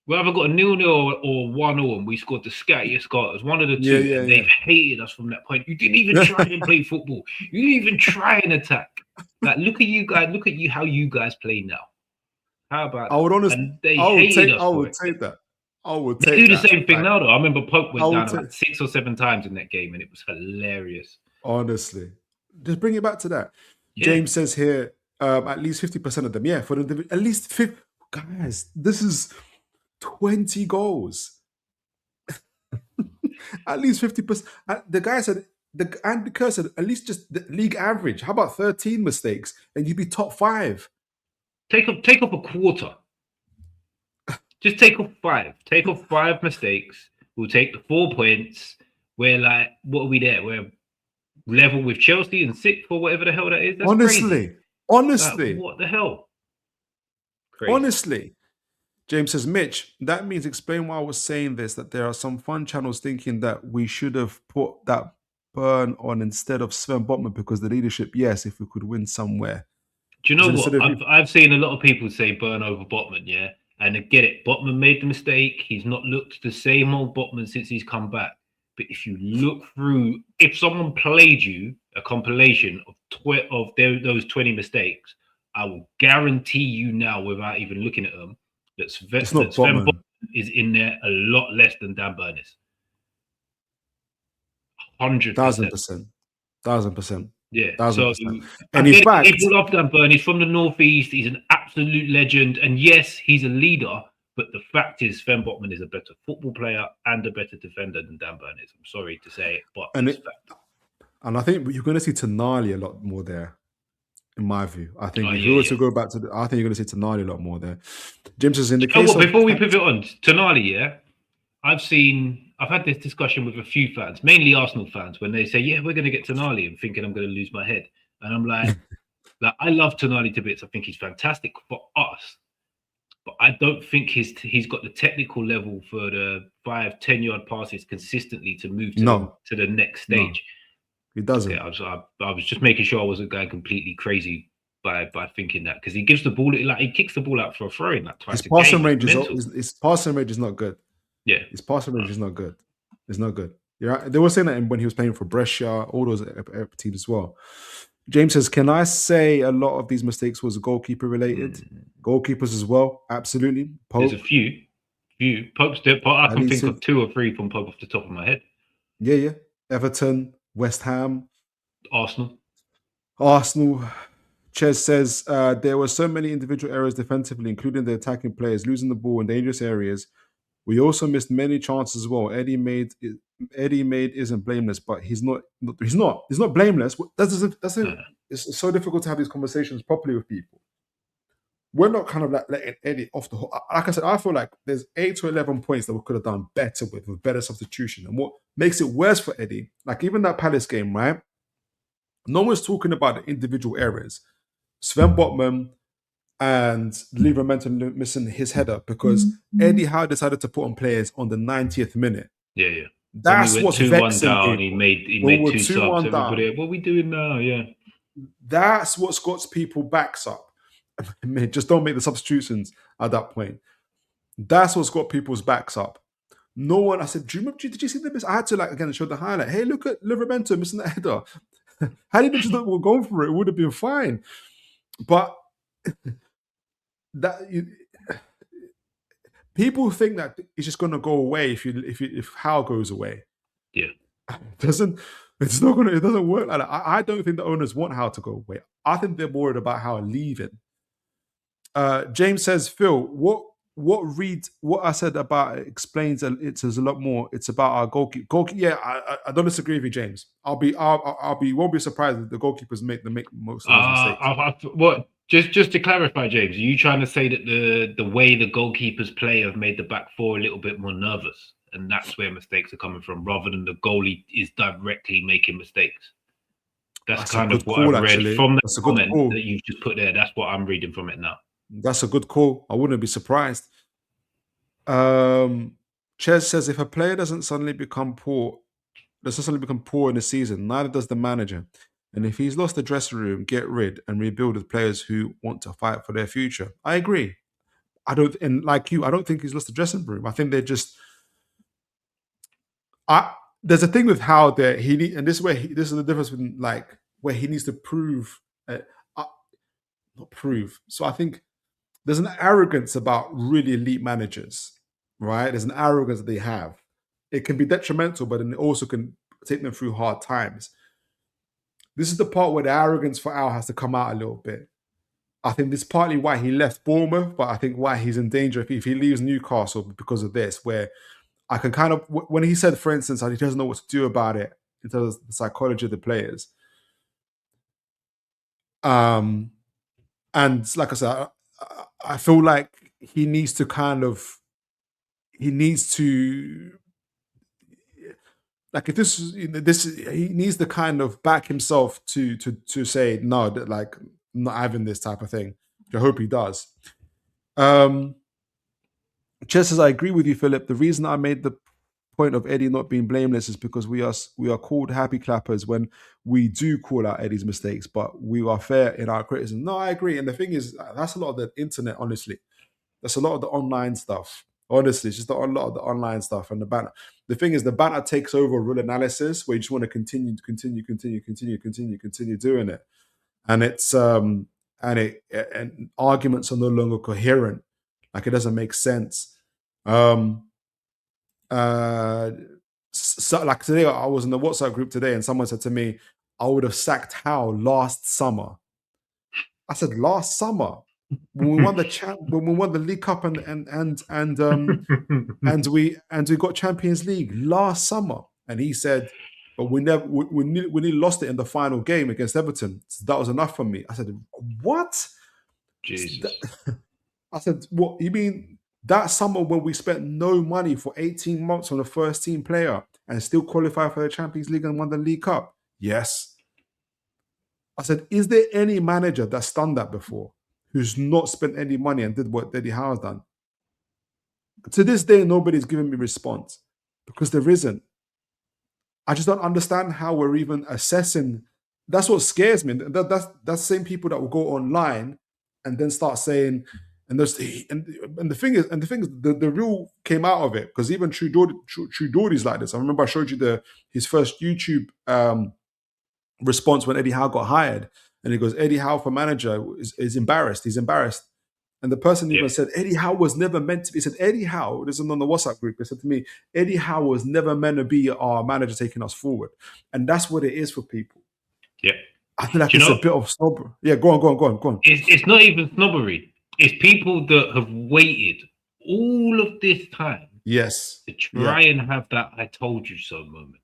We either got a 0-0 or 1-0, and we scored the scattiest goal. It was one of the two. Yeah. They've hated us from that point. You didn't even try and play football. You didn't even try and attack. Like, look at you guys. Look at you, how you guys play now. How about that? I would honestly, I would take that. They do the same thing now, though. I remember Pope went down about 6 or 7 times in that game, and it was hilarious. Honestly, just bring it back to that. Yeah. James says here, at least 50% of them. Yeah, for the at least 50 guys. This is 20 goals. At least 50%. The guy said, Andy Kerr said, at least just the league average. How about 13 mistakes and you'd be top 5? Take off a quarter. Just take off 5. Take off 5 mistakes. We'll take the 4 points. We're like, what are we there? We're level with Chelsea and 6th or whatever the hell that is. That's crazy. Honestly. Like, what the hell? Crazy. Honestly. James says, Mitch, that means explain why I was saying this, that there are some fun channels thinking that we should have put that burn on instead of Sven Botman because the leadership, yes, if we could win somewhere. Do you know what? I've seen a lot of people say burn over Botman, yeah? And I get it. Botman made the mistake. He's not looked the same old Botman since he's come back. But if you look through, if someone played you a compilation of those 20 mistakes, I will guarantee you now, without even looking at them, that Sven Botman is in there a lot less than Dan Burn is. 100%. 1,000%. Yeah. 1,000%. And in fact, people love Dan Burn. He's from the Northeast. He's an absolute legend. And yes, he's a leader. But the fact is, Sven Botman is a better football player and a better defender than Dan Burn is. I'm sorry to say it, but it's fact. And I think you're going to see Tonali a lot more there. In my view, I think if you were to go back to I think you're going to see Tonali a lot more there. James is in the case. Before we pivot on, Tonali, yeah, I've had this discussion with a few fans, mainly Arsenal fans, when they say, "Yeah, we're going to get Tonali," and thinking I'm going to lose my head, and I'm like, I love Tonali to bits. I think he's fantastic for us, but I don't think he's got the technical level for the 5-10 yard passes consistently to move to the next stage. He doesn't. Okay, I was just making sure I wasn't going completely crazy by thinking that, because he gives the ball, like he kicks the ball out for a throw in, like twice His a game. his passing range is not good. Yeah, his passing range is not good. It's not good. Yeah, they were saying that when he was playing for Brescia, all those teams as well. James says, "Can I say a lot of these mistakes was goalkeeper related? Goalkeepers as well, absolutely. Pope, there's a few. Pope's there, but I can think of 2 or 3 from Pope off the top of my head. Yeah. Everton, West Ham, Arsenal. Ches says there were so many individual errors defensively, including the attacking players losing the ball in dangerous areas. We also missed many chances as well. Eddie made isn't blameless, but he's not blameless. It's so difficult to have these conversations properly with people. We're not kind of like letting Eddie off the hook. Like I said, I feel like there's 8 to 11 points that we could have done better with better substitution. And what makes it worse for Eddie, like even that Palace game, right? No one's talking about the individual errors. Sven Botman and Livramento missing his header because Eddie Howe decided to put on players on the 90th minute. Yeah. That's what's vexing down. He made 2 subs. Everybody, what are we doing now? Yeah. That's what's got people backs up. Just don't make the substitutions at that point. That's what's got people's backs up. No one, I said, did you see the miss? I had to again show the highlight. Hey, look at Livramento missing that header. How did they just not go for it? It would have been fine. But people think that it's just going to go away if Howe goes away. Yeah, it doesn't work like that. I don't think the owners want Howe to go away. I think they're worried about Howe leaving. James says, Phil, what I said about it explains it says a lot more. It's about our goalkeeper. Yeah, I don't disagree with you, James. Won't be surprised if the goalkeepers make most of those mistakes. Just to clarify, James, are you trying to say that the way the goalkeepers play have made the back four a little bit more nervous, and that's where mistakes are coming from, rather than the goalie is directly making mistakes? That's kind of what I read from the comment that you've just put there. That's what I'm reading from it now. That's a good call. I wouldn't be surprised. Ches says if a player doesn't suddenly become poor in the season, neither does the manager. And if he's lost the dressing room, get rid and rebuild with players who want to fight for their future. I agree. I don't think he's lost the dressing room. I think they're just. There's a thing with how this is the difference between where he needs to prove, not prove. So I think there's an arrogance about really elite managers, right? There's an arrogance that they have. It can be detrimental, but it also can take them through hard times. This is the part where the arrogance for Al has to come out a little bit. I think this is partly why he left Bournemouth, but I think why he's in danger if he leaves Newcastle because of this, where I can kind of, when he said, for instance, he doesn't know what to do about it in terms of the psychology of the players. And like I said, I feel like he needs to he needs to kind of back himself to say no, that I'm not having this type of thing. I hope he does. Chess says, I agree with you, Philip. The reason I made the point of Eddie not being blameless is because we are called happy clappers when we do call out Eddie's mistakes, but we are fair in our criticism. No, I agree. And the thing is, that's a lot of the internet, honestly. That's a lot of the online stuff. Honestly, it's just a lot of the online stuff and the banter. The thing is, the banter takes over real analysis where you just want to continue doing it. And it's and arguments are no longer coherent. Like, it doesn't make sense. So like today, I was in the WhatsApp group today, and someone said to me, "I would have sacked Howe last summer." I said, "Last summer, when we won the League Cup and we got Champions League last summer." And he said, "But we nearly lost it in the final game against Everton. So that was enough for me." I said, "What?" Jesus. I said, "What you mean?" That summer when we spent no money for 18 months on a first team player and still qualified for the Champions League and won the League Cup? Yes. I said, is there any manager that's done that before who's not spent any money and did what Eddie Howe has done? To this day, nobody's given me response because there isn't. I just don't understand how we're even assessing. That's what scares me. That's the same people that will go online and then start saying, and the thing is, the real came out of it, because even True Dawdy's like this. I remember I showed you his first YouTube response when Eddie Howe got hired, and he goes, Eddie Howe for manager is embarrassed. He's embarrassed. And the person even said, Eddie Howe was never meant to be. He said, Eddie Howe, this is on the WhatsApp group, he said to me, Eddie Howe was never meant to be our manager taking us forward. And that's what it is for people. Yeah. I feel like it's a bit of snobbery. Yeah, go on. It's not even snobbery. It's people that have waited all of this time to try and have that I told you so moment.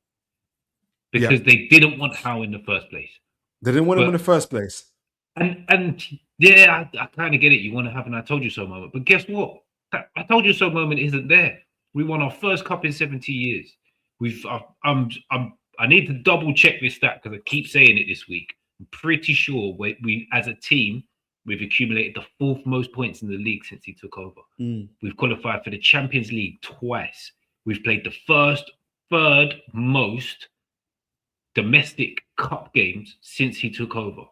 Because they didn't want Howe in the first place. They didn't want him in the first place. And yeah, I kind of get it. You want to have an I told you so moment. But guess what? That I told you so moment isn't there. We won our first cup in 70 years. I need to double check this stat because I keep saying it this week. I'm pretty sure we as a team, we've accumulated the 4th most points in the league since he took over. We've qualified for the Champions League twice. We've played the third most domestic cup games since he took over.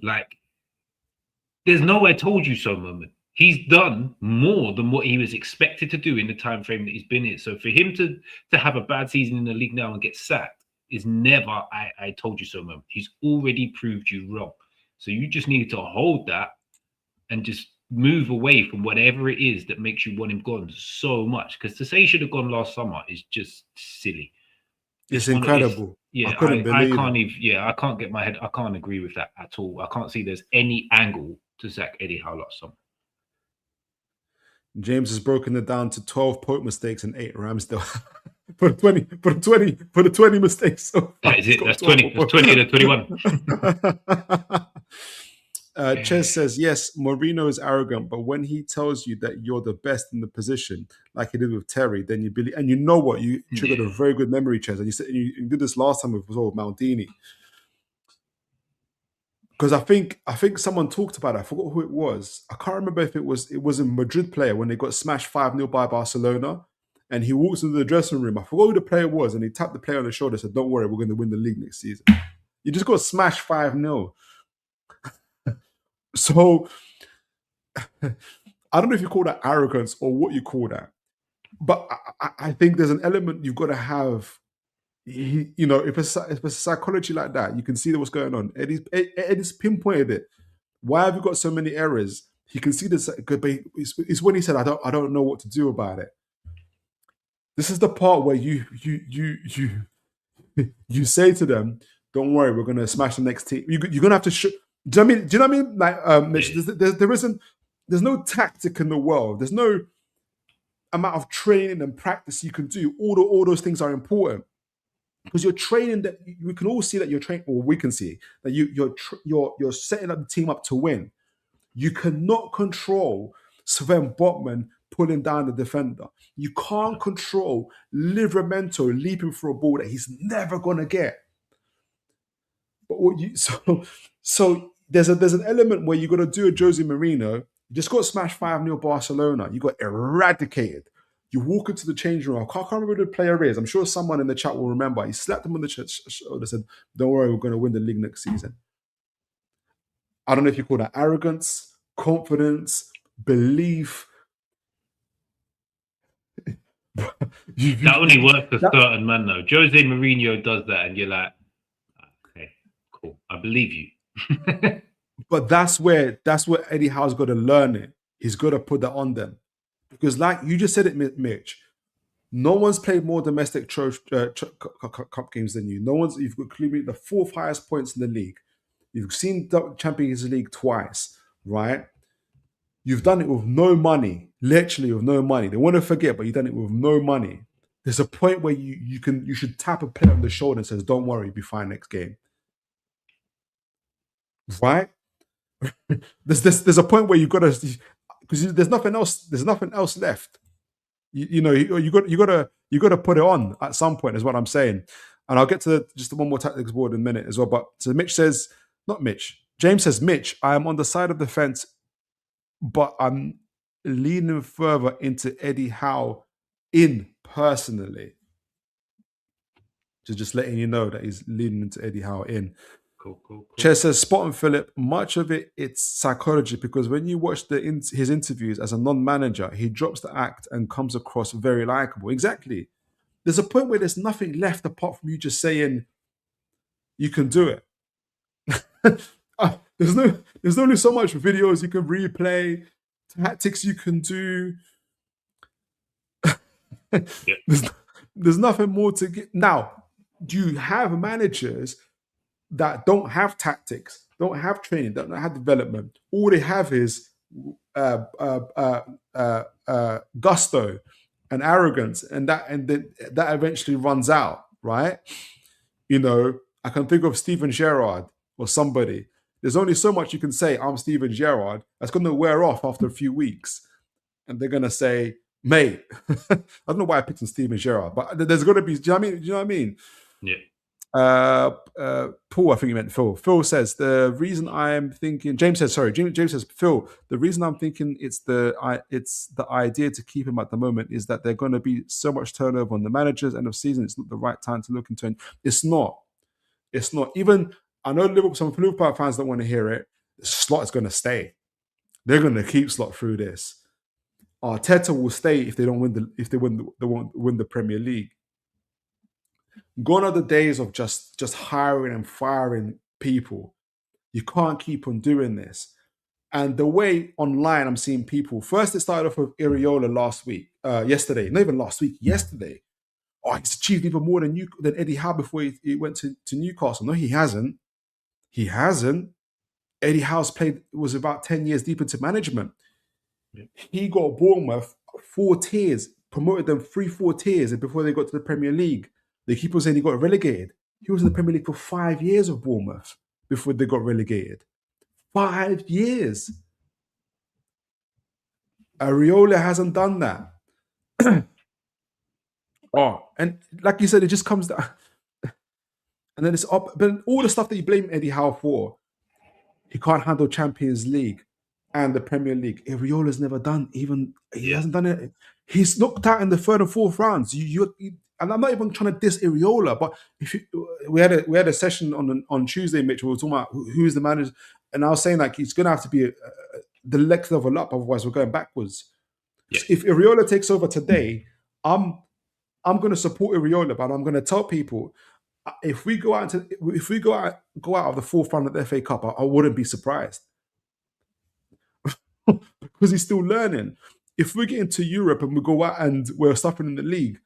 Like, there's no I told you so moment. He's done more than what he was expected to do in the time frame that he's been in. So for him to have a bad season in the league now and get sacked is never I told you so moment. He's already proved you wrong. So you just need to hold that and just move away from whatever it is that makes you want him gone so much. Because to say he should have gone last summer is just silly. It's incredible. I can't even. Yeah, I can't get my head. I can't agree with that at all. I can't see there's any angle to sack Eddie Howe last summer. James has broken it down to 12 point mistakes and 8 Ramsdale. for the 20 mistakes. So that is it. That's 20. That's 20 to 21. Ches says, yes, Mourinho is arrogant, but when he tells you that you're the best in the position, like he did with Terry, then you believe. And you know what? You triggered a very good memory, Ches. And you said you did this last time with Maldini. Because I think someone talked about it. I forgot who it was. I can't remember if it was a Madrid player when they got smashed 5-0 by Barcelona. And he walks into the dressing room. I forgot who the player was. And he tapped the player on the shoulder and said, don't worry, we're going to win the league next season. You just got smashed 5-0. So I don't know if you call that arrogance or what you call that. But I think there's an element you've got to have. If it's a psychology like that, you can see what's going on. Eddie's pinpointed it. Why have you got so many errors? He can see this. It's when he said, "I don't know what to do about it." This is the part where you say to them, "Don't worry, we're going to smash the next team." You're going to have to. Do you know what I mean? Like, Mitch, there's no tactic in the world. There's no amount of training and practice you can do. All those things are important. Because you're training, that we can all see that you're training, or we can see that you're setting up the team up to win. You cannot control Sven Botman pulling down the defender. You can't control Livramento leaping for a ball that he's never gonna get. But so there's an element where you got to do a Jose Mourinho. You just got smashed 5-0 Barcelona. You got eradicated. You walk into the changing room. I can't remember who the player is. I'm sure someone in the chat will remember. He slapped him on the shoulder and said, don't worry, we're going to win the league next season. I don't know if you call that arrogance, confidence, belief. That only works for certain men, though. Jose Mourinho does that, and you're like, okay, cool. I believe you. But that's where Eddie Howe's got to learn it. He's got to put that on them. Because like you just said it, Mitch, no one's played more domestic cup games than you. You've got the 4th highest points in the league. You've seen the Champions League twice, right? You've done it with no money, literally with no money. They want to forget, but you've done it with no money. There's a point where you should tap a player on the shoulder and says, don't worry, you'll be fine next game. Right? There's a point where you've got to, because there's nothing else left. You got to put it on at some point, is what I'm saying. And I'll get to just one more tactics board in a minute as well. But so James says, Mitch, I am on the side of the fence, but I'm leaning further into Eddie Howe personally. Just letting you know that he's leaning into Eddie Howe in. Cool. Ches says, spot on, Philip. Much of it's psychology because when you watch his interviews as a non-manager, he drops the act and comes across very likable. Exactly. There's a point where there's nothing left apart from you just saying you can do it. There's only so much videos you can replay, tactics you can do. There's nothing more to get. Now, do you have managers that don't have tactics, don't have training, don't have development? All they have is gusto and arrogance, and that eventually runs out, right? You know, I can think of Steven Gerrard or somebody. There's only so much you can say, I'm Steven Gerrard. That's going to wear off after a few weeks. And they're going to say, mate, I don't know why I picked on Steven Gerrard, but there's going to be, do you know what I mean? Yeah. Paul, I think you meant Phil. Phil says, the reason I'm thinking, James says, Phil, the reason I'm thinking it's the idea to keep him at the moment is that there's going to be so much turnover on the managers end of season. It's not the right time to look into it. It's not. Even, I know some Liverpool fans don't want to hear it. Slot is going to stay. They're going to keep Slot through this. Arteta will stay if they won't win the Premier League. Gone are the days of just hiring and firing people. You can't keep on doing this. And the way online I'm seeing people, first it started off with Iraola yesterday. Not even last week, yesterday. He's achieved even more than Eddie Howe before he went to Newcastle. No, he hasn't. Eddie Howe's was about 10 years deep into management. He got Bournemouth 4 tiers, promoted them 3-4 tiers before they got to the Premier League. They keep on saying he got relegated. He was in the Premier League for 5 years of Bournemouth before they got relegated. 5 years. Iraola hasn't done that. And like you said, it just comes down. And then it's up. But all the stuff that you blame Eddie Howe for, he can't handle Champions League and the Premier League. Iraola's never done he hasn't done it. He's knocked out in the 3rd and 4th rounds. And I'm not even trying to diss Iraola, but we had a session on Tuesday, Mitch, where we were talking about who's the manager, and I was saying like he's going to have to be the next level up, otherwise we're going backwards. Yeah. If Iraola takes over today, I'm going to support Iraola, but I'm going to tell people if we go out of the 4th round of the FA Cup, I wouldn't be surprised because he's still learning. If we get into Europe and we go out and we're suffering in the league,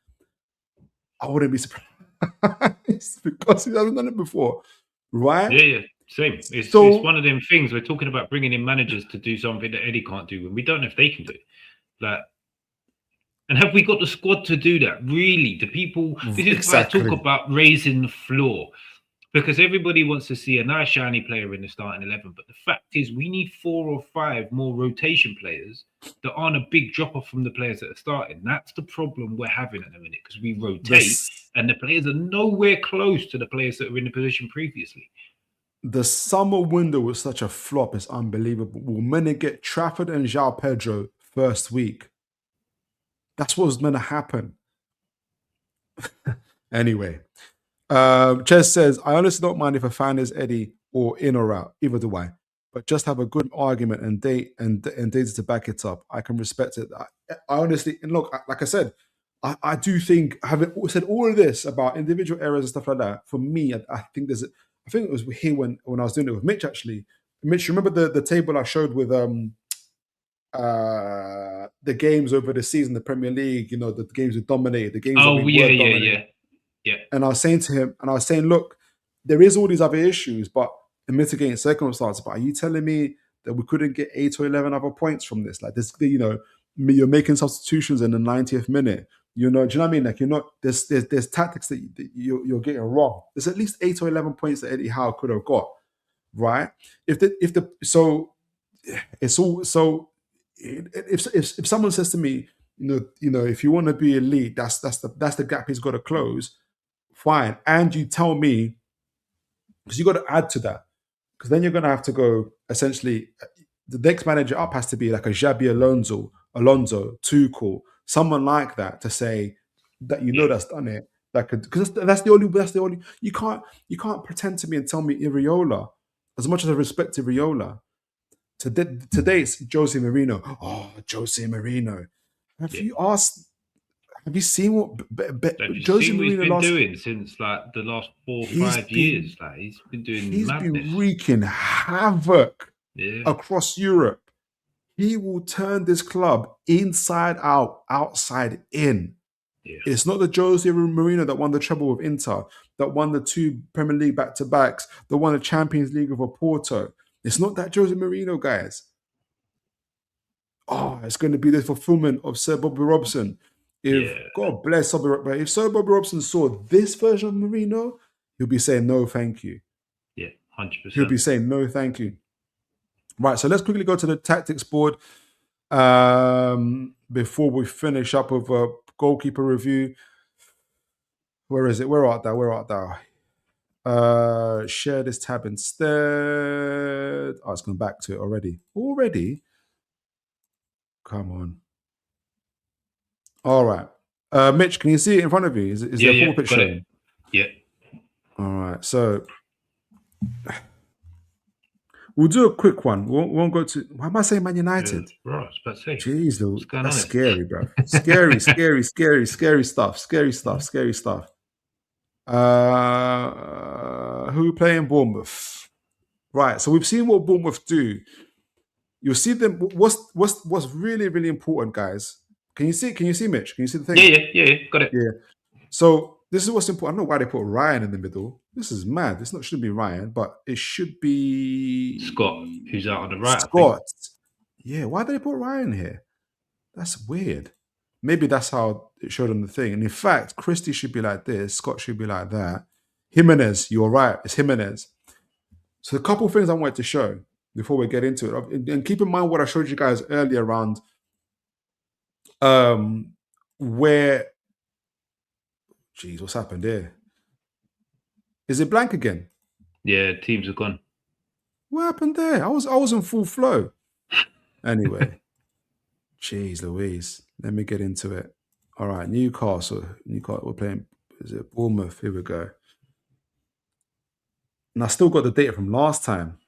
I wouldn't be surprised because he hasn't done it before, right? Yeah, same. It's one of them things. We're talking about bringing in managers to do something that Eddie can't do, and we don't know if they can do it. And have we got the squad to do that? Really? The people, this is why I talk about raising the floor. Because everybody wants to see a nice shiny player in the starting 11. But the fact is we need 4 or 5 more rotation players that aren't a big drop-off from the players that are starting. That's the problem we're having at the minute because we rotate and the players are nowhere close to the players that were in the position previously. The summer window was such a flop. It's unbelievable. We're meant to get Trafford and João Pedro first week. That's what was meant to happen. Anyway. Ches says, I honestly don't mind if a fan is Eddie or in or out, either do I. But just have a good argument and data to back it up. I can respect it. I honestly, and look, like I said, I do think, having said all of this about individual errors and stuff like that, for me, I think I think it was here when I was doing it with Mitch, actually. Mitch, remember the table I showed with the games over the season, the Premier League, the games we dominated, the games that we were dominated. Yeah. And I was saying to him, look, there is all these other issues, but in mitigating circumstances. But are you telling me that we couldn't get 8 or 11 other points from this? Like this, you're making substitutions in the 90th minute. Do you know what I mean? Like there's tactics that you're getting wrong. There's at least 8 or 11 points that Eddie Howe could have got, right? If someone says to me, if you want to be elite, that's the gap he's got to close. Fine, and you tell me, because you got to add to that, because then you're going to have to go. Essentially, the next manager up has to be like a Xabi Alonso, Tuchel, someone like that, to say that that's done it. that could, because that's the only you can't pretend to me and tell me Iraola, as much as I respect Iraola. Today it's Jose Mourinho. Oh, Jose Mourinho. Have you seen what Jose Mourinho been doing since like the last 4 or 5 years? Like he's been doing madness. Been wreaking havoc across Europe. He will turn this club inside out, outside in. Yeah. It's not the Jose Mourinho that won the treble with Inter, that won the 2 Premier League back-to-backs, that won the Champions League with Porto. It's not that Jose Mourinho, guys. Oh, it's going to be the fulfillment of Sir Bobby Robson. God bless Bobby Robson, but if Sir Bobby Robson saw this version of Mourinho, he'll be saying no, thank you. Yeah, 100%. He'll be saying no, thank you. Right, so let's quickly go to the tactics board before we finish up with a goalkeeper review. Where is it? Where art thou? Share this tab instead. Oh, it's gone back to it already. Come on. All right. Mitch, can you see it in front of you? Is there a full picture? Yeah. All right. So we'll do a quick one. We won't go to. Why am I saying Man United? Right, I was about to say. Jeez, that's scary, bro. Scary stuff. Who playing Bournemouth? Right. So we've seen what Bournemouth do. You'll see them. What's really, really important, guys? Can you see, Mitch? Can you see the thing? Yeah. Got it. Yeah. So this is what's important. I don't know why they put Ryan in the middle. This is mad. This shouldn't be Ryan, but it should be Scott, who's out on the right. Scott. Yeah. Why did they put Ryan here? That's weird. Maybe that's how it showed on the thing. And in fact, Christie should be like this. Scott should be like that. Jimenez, you're right. It's Jimenez. So a couple of things I wanted to show before we get into it. And keep in mind what I showed you guys earlier around where... Jeez, what's happened there? Is it blank again? Yeah, teams are gone. What happened there? I was in full flow. Anyway. Jeez Louise. Let me get into it. All right, Newcastle. We're playing, is it Bournemouth? Here we go. And I still got the data from last time.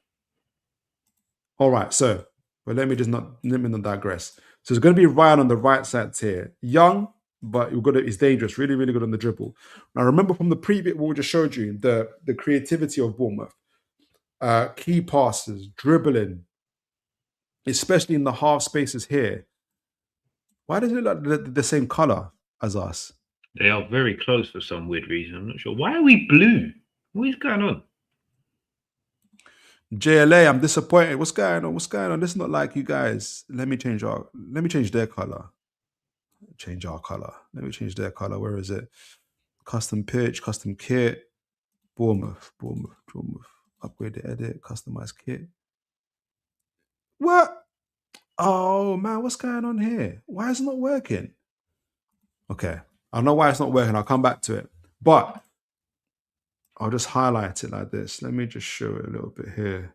All right, so, but let me not digress. So it's going to be Ryan on the right side here. Young, but he's dangerous. Really, really good on the dribble. Now, remember from the preview, what we just showed you, the creativity of Bournemouth. Key passes, dribbling, especially in the half spaces here. Why does it look like the same color as us? They are very close for some weird reason. I'm not sure. Why are we blue? What is going on? JLA, I'm disappointed. What's going on? This is not like you guys. Let me change their color. Change our color. Let me change their color. Where is it? Custom pitch, custom kit. Bournemouth. Upgrade the edit, customize kit. What? Oh man, what's going on here? Why is it not working? Okay, I know why it's not working. I'll come back to it, but I'll just highlight it like this. Let me just show it a little bit here.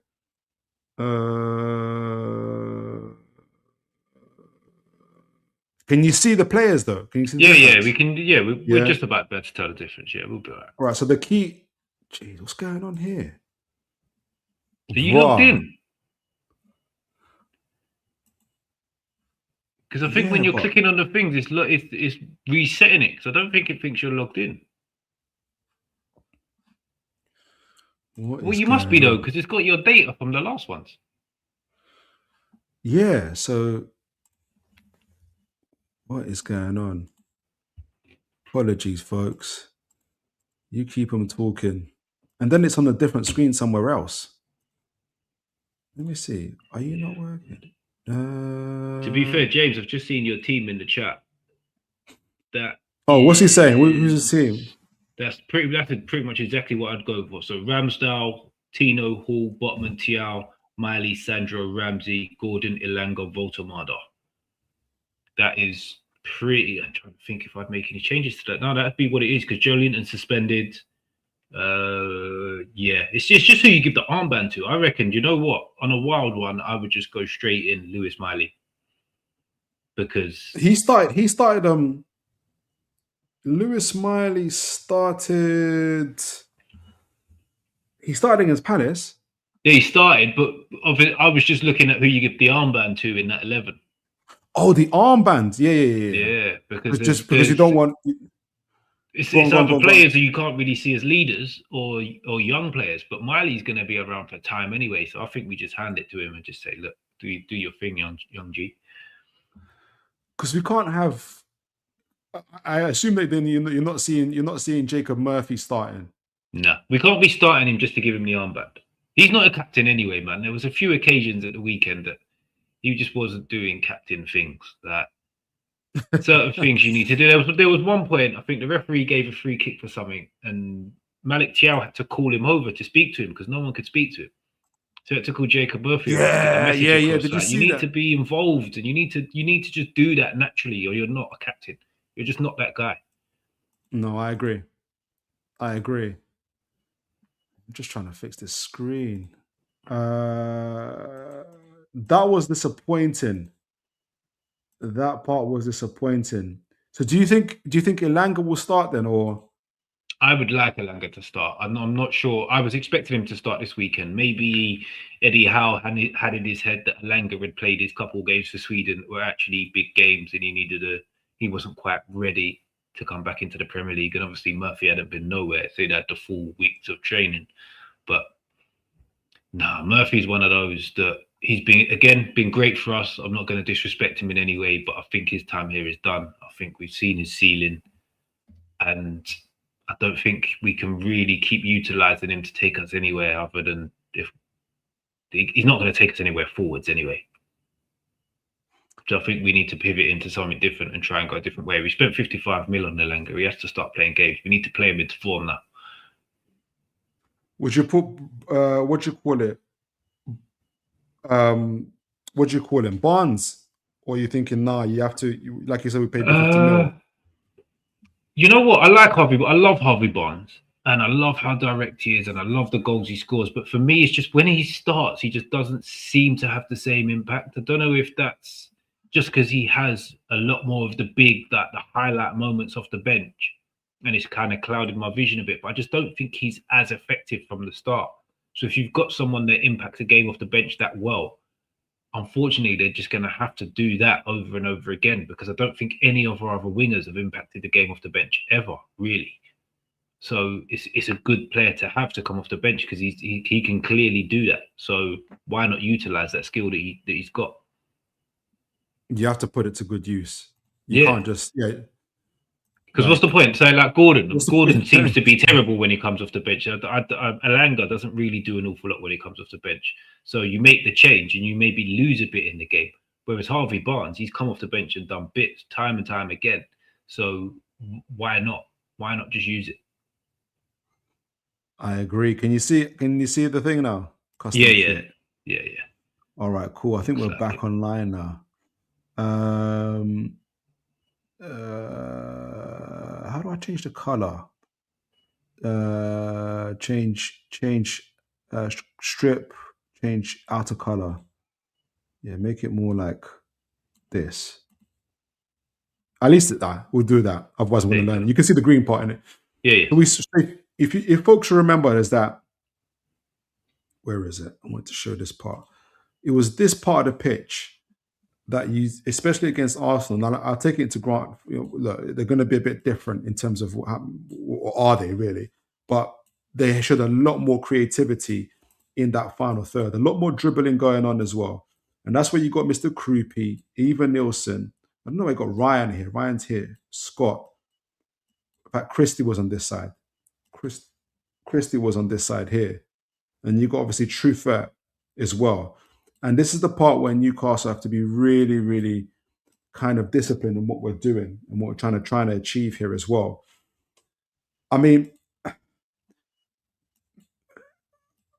Can you see the players though? Can you see? We can. Yeah, we're just about to tell the difference. Yeah, we'll be all right. All right. So the key. Jeez, what's going on here? Are you logged in? Because I think when you're clicking on the things, it's resetting it. So I don't think it thinks you're logged in. Well, you must be though, because it's got your data from the last ones. Yeah. So what is going on? Apologies, folks. You keep them talking, and then it's on a different screen somewhere else. Let me see. Are you not working? To be fair, James, I've just seen your team in the chat. What's he saying? Who's his team? That's pretty much exactly what I'd go for. So Ramsdale, Tino, Hall, Botman, Tiao, Miley, Sandro, Ramsey, Gordon, Ilanga, Voltamada. That is pretty... I'm trying to think if I'd make any changes to that. No, that'd be what it is, because Joelinton suspended. It's just who you give the armband to. I reckon, you know what? On a wild one, I would just go straight in Lewis Miley. Because... He started Lewis Miley started. He started against Palace. Yeah, he started, but I was just looking at who you give the armband to in that 11. Oh, the armband. Yeah. Yeah, because you don't want. It's either players who you can't really see as leaders or young players, but Miley's going to be around for time anyway. So I think we just hand it to him and just say, look, do your thing, young G. Because we can't have. I assume that then you're not seeing Jacob Murphy starting. No, we can't be starting him just to give him the armband. He's not a captain anyway, man. There was a few occasions at the weekend that he just wasn't doing captain things. That certain things you need to do. There was one point, I think the referee gave a free kick for something, and Malik Thiaw had to call him over to speak to him because no one could speak to him. So it had to call Jacob Murphy. Yeah. Did you see you need to be involved, and you need to just do that naturally, or you're not a captain. You're just not that guy. No, I agree. I'm just trying to fix this screen. That was disappointing. That part was disappointing. So do you think Elanga will start then, or? I would like Elanga to start. I'm not sure. I was expecting him to start this weekend. Maybe Eddie Howe had in his head that Elanga had played his couple of games for Sweden that were actually big games, and he wasn't quite ready to come back into the Premier League. And obviously Murphy hadn't been nowhere, so he'd had the full weeks of training. But no, Murphy's one of those that he's been great for us. I'm not going to disrespect him in any way, but I think his time here is done. I think we've seen his ceiling, and I don't think we can really keep utilising him to take us anywhere other than if he's not going to take us anywhere forwards anyway. So I think we need to pivot into something different and try and go a different way. We spent 55 mil on Elanga. He has to start playing games. We need to play him into form now. Would you put what do you call it? What do you call him? Barnes? Or are you thinking, nah, you have to, like you said, we paid 50 mil? You know what? I love Harvey Barnes, and I love how direct he is, and I love the goals he scores. But for me, it's just when he starts, he just doesn't seem to have the same impact. I don't know if that's just because he has a lot more of the highlight moments off the bench, and it's kind of clouded my vision a bit. But I just don't think he's as effective from the start. So if you've got someone that impacts a game off the bench that well, unfortunately, they're just going to have to do that over and over again, because I don't think any of our other wingers have impacted the game off the bench ever, really. So it's a good player to have to come off the bench because he can clearly do that. So why not utilize that skill that he's got? You have to put it to good use. You can't just Because what's the point? So like Gordon seems to be terrible when he comes off the bench. Elanga doesn't really do an awful lot when he comes off the bench. So you make the change and you maybe lose a bit in the game. Whereas Harvey Barnes, he's come off the bench and done bits time and time again. So why not? Why not just use it? I agree. Can you see the thing now? Yeah. All right, cool. I think we're back online now. How do I change the color? Change strip, change outer color. Yeah, make it more like this. At least we'll do that. Otherwise, I'm going to learn. You can see the green part in it. Yeah. So if folks remember, there's that. Where is it? I want to show this part. It was this part of the pitch that you, especially against Arsenal. Now, I'll take it to grant. Look, they're going to be a bit different in terms of what happened, or are they really? But they showed a lot more creativity in that final third. A lot more dribbling going on as well, and that's where you got Mr. Krupi, Eva Nielsen. I don't know. I got Ryan here. Ryan's here. Scott. In fact, Christie was on this side. Christie was on this side here. And you got obviously Truffert as well. And this is the part where Newcastle have to be really, really kind of disciplined in what we're doing and what we're trying to achieve here as well. I mean,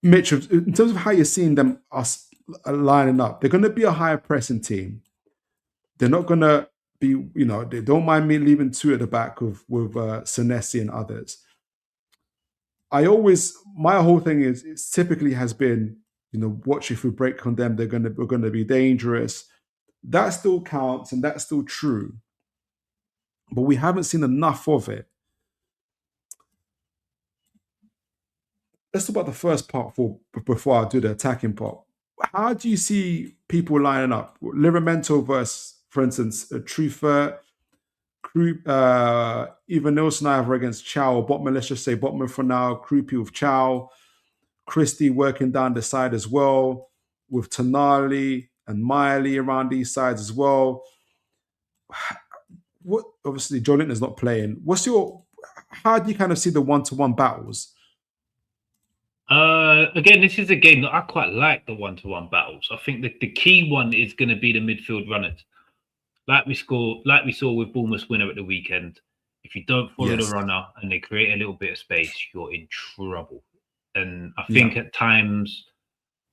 Mitch, in terms of how you're seeing them us lining up, they're going to be a higher pressing team. They're not going to be, they don't mind me leaving two at the back with Senesi and others. My whole thing is, it typically has been, watch if we break on them, we're going to be dangerous. That still counts and that's still true. but we haven't seen enough of it. Let's talk about the first part before I do the attacking part. How do you see people lining up? Livramento versus, for instance, Trufer, even Nilsson either against Chow or Botman. Let's just say Botman for now. Krupi with Chow. Christie working down the side as well, with Tonali and Miley around these sides as well. What, obviously, Joe Linton's not playing. How do you kind of see the one-to-one battles? Again, this is a game that I quite like, the one-to-one battles. I think that the key one is going to be the midfield runners. Like we saw with Bournemouth's winner at the weekend. If you don't follow the runner and they create a little bit of space, you're in trouble. And I think at times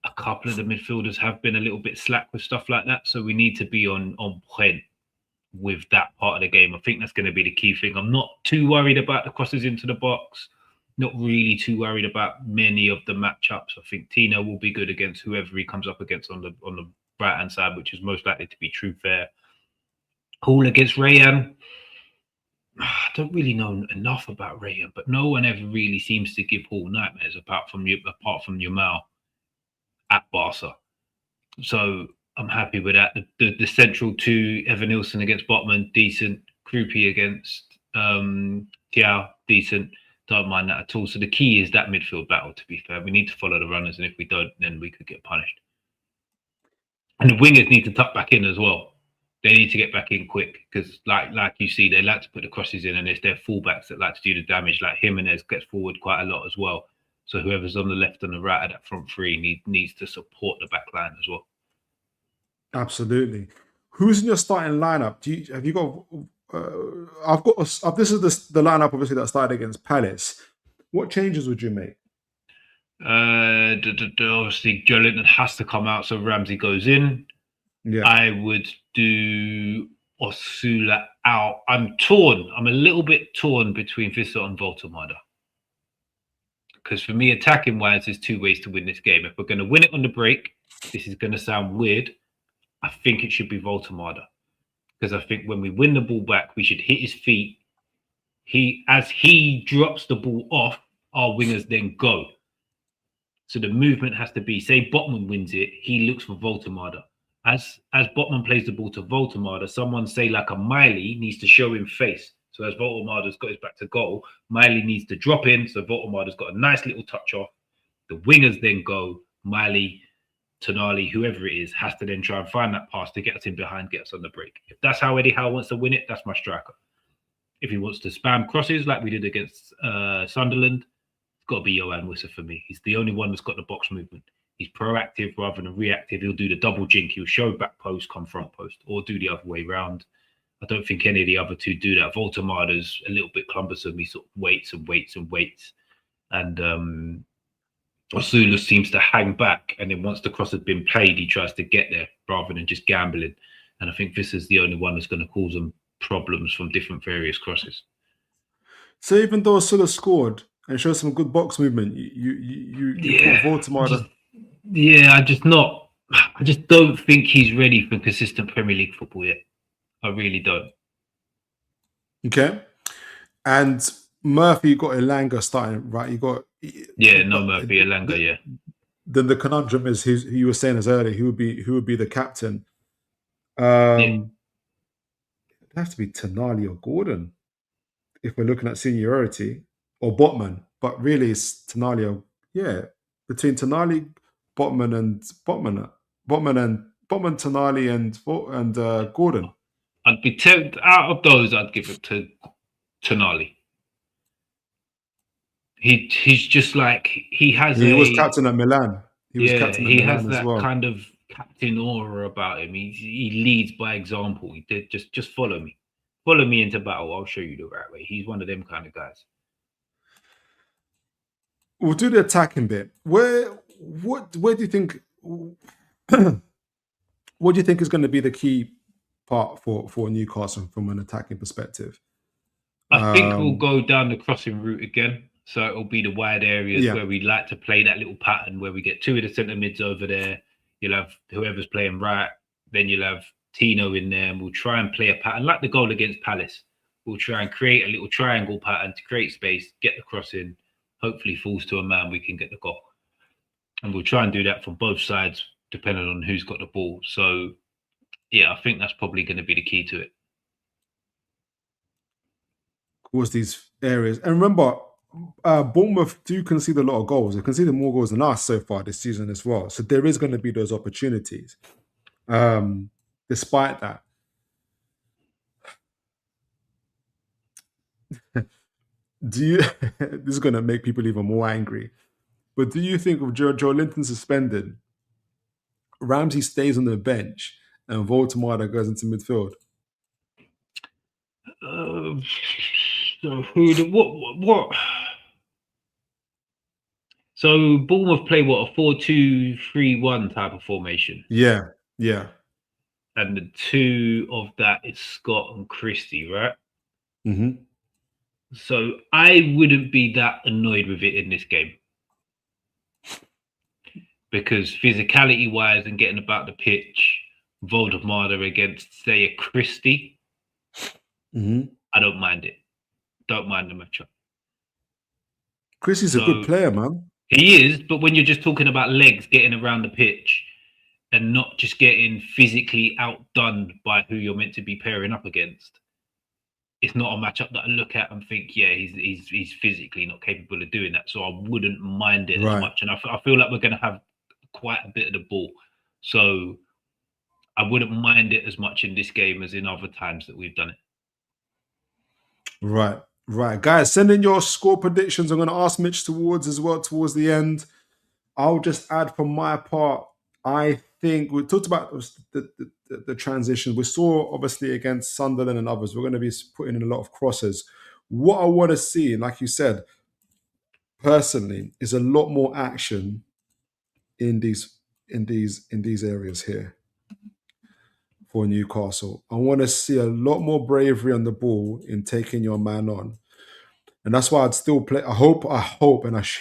a couple of the midfielders have been a little bit slack with stuff like that. So we need to be on point with that part of the game. I think that's going to be the key thing. I'm not too worried about the crosses into the box. Not really too worried about many of the matchups. I think Tino will be good against whoever he comes up against on the right hand side, which is most likely to be Trufair. Hall against Rayan. I don't really know enough about Rayan, but no one ever really seems to give Hall nightmares apart from Yamal at Barca. So I'm happy with that. The central two, Evan Nilsson against Botman, decent. Krupi against Tiao, decent. Don't mind that at all. So the key is that midfield battle, to be fair. We need to follow the runners, and if we don't, then we could get punished. And the wingers need to tuck back in as well. They need to get back in quick because, like you see, they like to put the crosses in, and it's their fullbacks that like to do the damage. Like Jimenez gets forward quite a lot as well. So whoever's on the left and the right of that front three needs to support the back line as well. Absolutely. Who's in your starting lineup? Have you got? This is the lineup obviously that started against Palace. What changes would you make? Obviously, Joe Linton has to come out, so Ramsey goes in. Yeah, I would do Osula out. I'm torn. I'm a little bit torn between Visser and Voltemada. Because for me, attacking wise, there's two ways to win this game. If we're going to win it on the break, this is going to sound weird. I think it should be Voltemada. Because I think when we win the ball back, we should hit his feet. As he drops the ball off, our wingers then go. So the movement has to be, say Botman wins it, he looks for Voltemada. As Botman plays the ball to Voltemada, someone say like a Miley needs to show him face. So as Voltemada's got his back to goal, Miley needs to drop in. So Voltemada's got a nice little touch off. The wingers then go, Miley, Tonali, whoever it is, has to then try and find that pass to get us in behind, get us on the break. If that's how Eddie Howe wants to win it, that's my striker. If he wants to spam crosses like we did against Sunderland, it's got to be Johan Wisser for me. He's the only one that's got the box movement. He's proactive rather than reactive. He'll do the double jink. He'll show back post, come front post, or do the other way round. I don't think any of the other two do that. Voltemada's a little bit cumbersome. He sort of waits and waits and waits. And Osula seems to hang back. And then once the cross has been played, he tries to get there rather than just gambling. And I think this is the only one that's going to cause them problems from different various crosses. So even though Osula scored and showed some good box movement, you put Voltemada. I just don't think he's ready for consistent Premier League football yet. I really don't. Okay. And Murphy, you got Elanga starting, right? Murphy, Elanga, yeah. Then the conundrum is who you were saying as earlier, who would be the captain? It'd have to be Tonali or Gordon if we're looking at seniority, or Botman. But really it's Tonali between Tonali, Botman, Tonali and Gordon. I'd be tempted out of those. I'd give it to Tonali. He's just like he was captain at Milan. He has that kind of captain aura about him. He leads by example. He did just follow me into battle. I'll show you the right way. He's one of them kind of guys. We'll do the attacking bit. Where do you think? What do you think is going to be the key part for Newcastle from an attacking perspective? I think we'll go down the crossing route again. So it'll be the wide areas where we like to play that little pattern where we get two of the centre mids over there. You'll have whoever's playing right. Then you'll have Tino in there, and we'll try and play a pattern like the goal against Palace, We'll try and create a little triangle pattern to create space, get the cross in, hopefully falls to a man, we can get the goal. And we'll try and do that from both sides, depending on who's got the ball. So, yeah, I think that's probably going to be the key to it. Of course, these areas. And remember, Bournemouth do concede a lot of goals. They've conceded more goals than us so far this season as well. So there is going to be those opportunities. Despite that, do you? This is going to make people even more angry. But do you think with Joe Linton suspended, Ramsey stays on the bench and Voldemort goes into midfield? So what? So Bournemouth play what, a 4-2-3-1 type of formation? Yeah. And the two of that is Scott and Christie, right? Mm-hmm. So I wouldn't be that annoyed with it in this game. Because physicality-wise and getting about the pitch, Voldemort against, say, a Christie, I don't mind it. Don't mind the matchup. Christie's a good player, man. He is, but when you're just talking about legs getting around the pitch and not just getting physically outdone by who you're meant to be pairing up against, it's not a matchup that I look at and think, yeah, he's physically not capable of doing that. So I wouldn't mind it as much. And I feel like we're going to have quite a bit of the ball. So I wouldn't mind it as much in this game as in other times that we've done it. Right. Guys, send in your score predictions. I'm going to ask Mitch towards the end. I'll just add from my part, I think we talked about the transition. We saw, obviously, against Sunderland and others, we're going to be putting in a lot of crosses. What I want to see, and like you said, personally, is a lot more action in these areas here for Newcastle. I want to see a lot more bravery on the ball in taking your man on. And that's why I'd still play. I hope,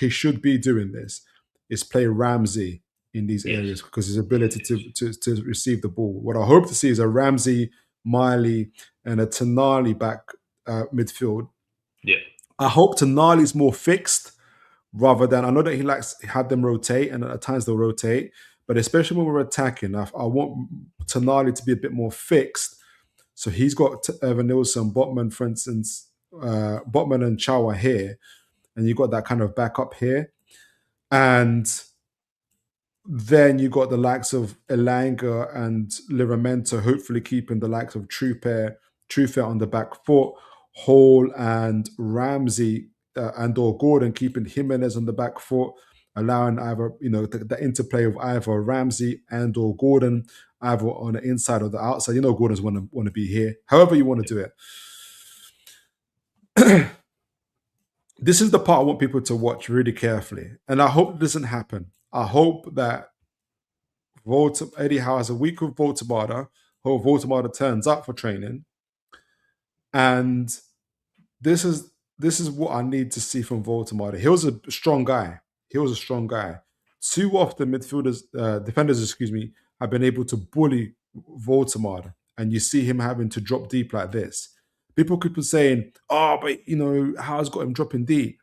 he should be doing this, is play Ramsey in these areas because his ability to receive the ball. What I hope to see is a Ramsey, Miley, and a Tonali back midfield. Yeah. I hope Tonali's more fixed rather than, I know that he likes had them rotate, and at times they'll rotate, but especially when we're attacking, I want Tonali to be a bit more fixed. So he's got Evan Nilsson, Botman, for instance, Botman and Chawa here, and you got that kind of backup here. And then you got the likes of Elanga and Livramento, hopefully keeping the likes of Truppier on the back foot, Hall and Ramsey and/or Gordon keeping Jimenez on the back foot, allowing either, the interplay of either Ramsey and/or Gordon, either on the inside or the outside. Gordon's want to be here. However you want to do it. This is the part I want people to watch really carefully. And I hope it doesn't happen. I hope that Eddie Howe has a week with Voldemort. Hope Voldemort turns up for training. And this is what I need to see from Voldemort. He was a strong guy. Too often defenders, have been able to bully Voldemort. And you see him having to drop deep like this. People could be saying, but Howe's got him dropping deep.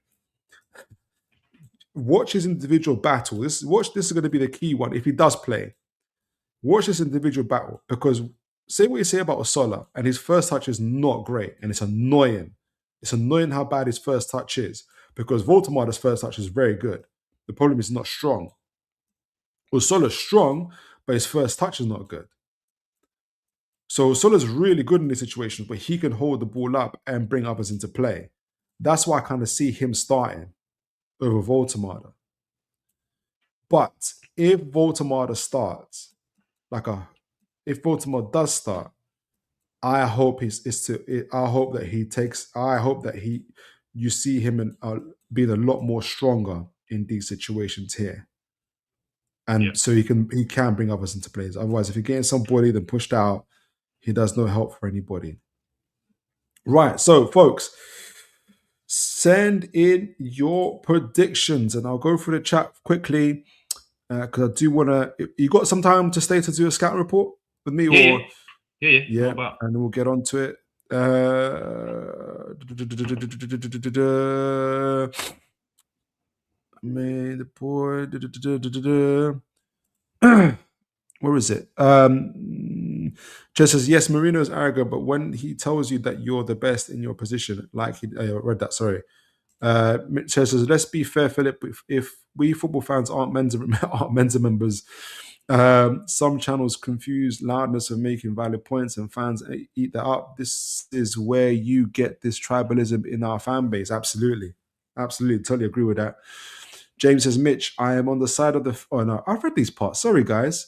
Watch his individual battle. This is going to be the key one if he does play. Watch this individual battle, because say what you say about Osola, and his first touch is not great, and it's annoying. It's annoying how bad his first touch is, because Voldemort's first touch is very good. The problem is not strong. Osola's strong, but his first touch is not good. So Osola's really good in these situations, but he can hold the ball up and bring others into play. That's why I kind of see him starting over Voldemort. But if Voldemort starts, if Voldemort does start, I hope you see him being a lot more stronger in these situations here. And so he can bring others into plays. Otherwise, if you're getting somebody then pushed out, he does no help for anybody. Right, so folks, send in your predictions, and I'll go through the chat quickly because I do want to. You got some time to stay to do a scout report with me, Yeah. and we'll get on to it. Made the boy. Where is it? Just says yes, Marino is arrogant, but when he tells you that you're the best in your position, like he read that. Sorry. Mitch says, let's be fair, Philip. If we football fans aren't Mensa members, some channels confuse loudness of making valid points, and fans eat that up. This is where you get this tribalism in our fan base. Absolutely, totally agree with that. James says, Mitch, I am on the side of the. Oh no, I've read these parts. Sorry, guys.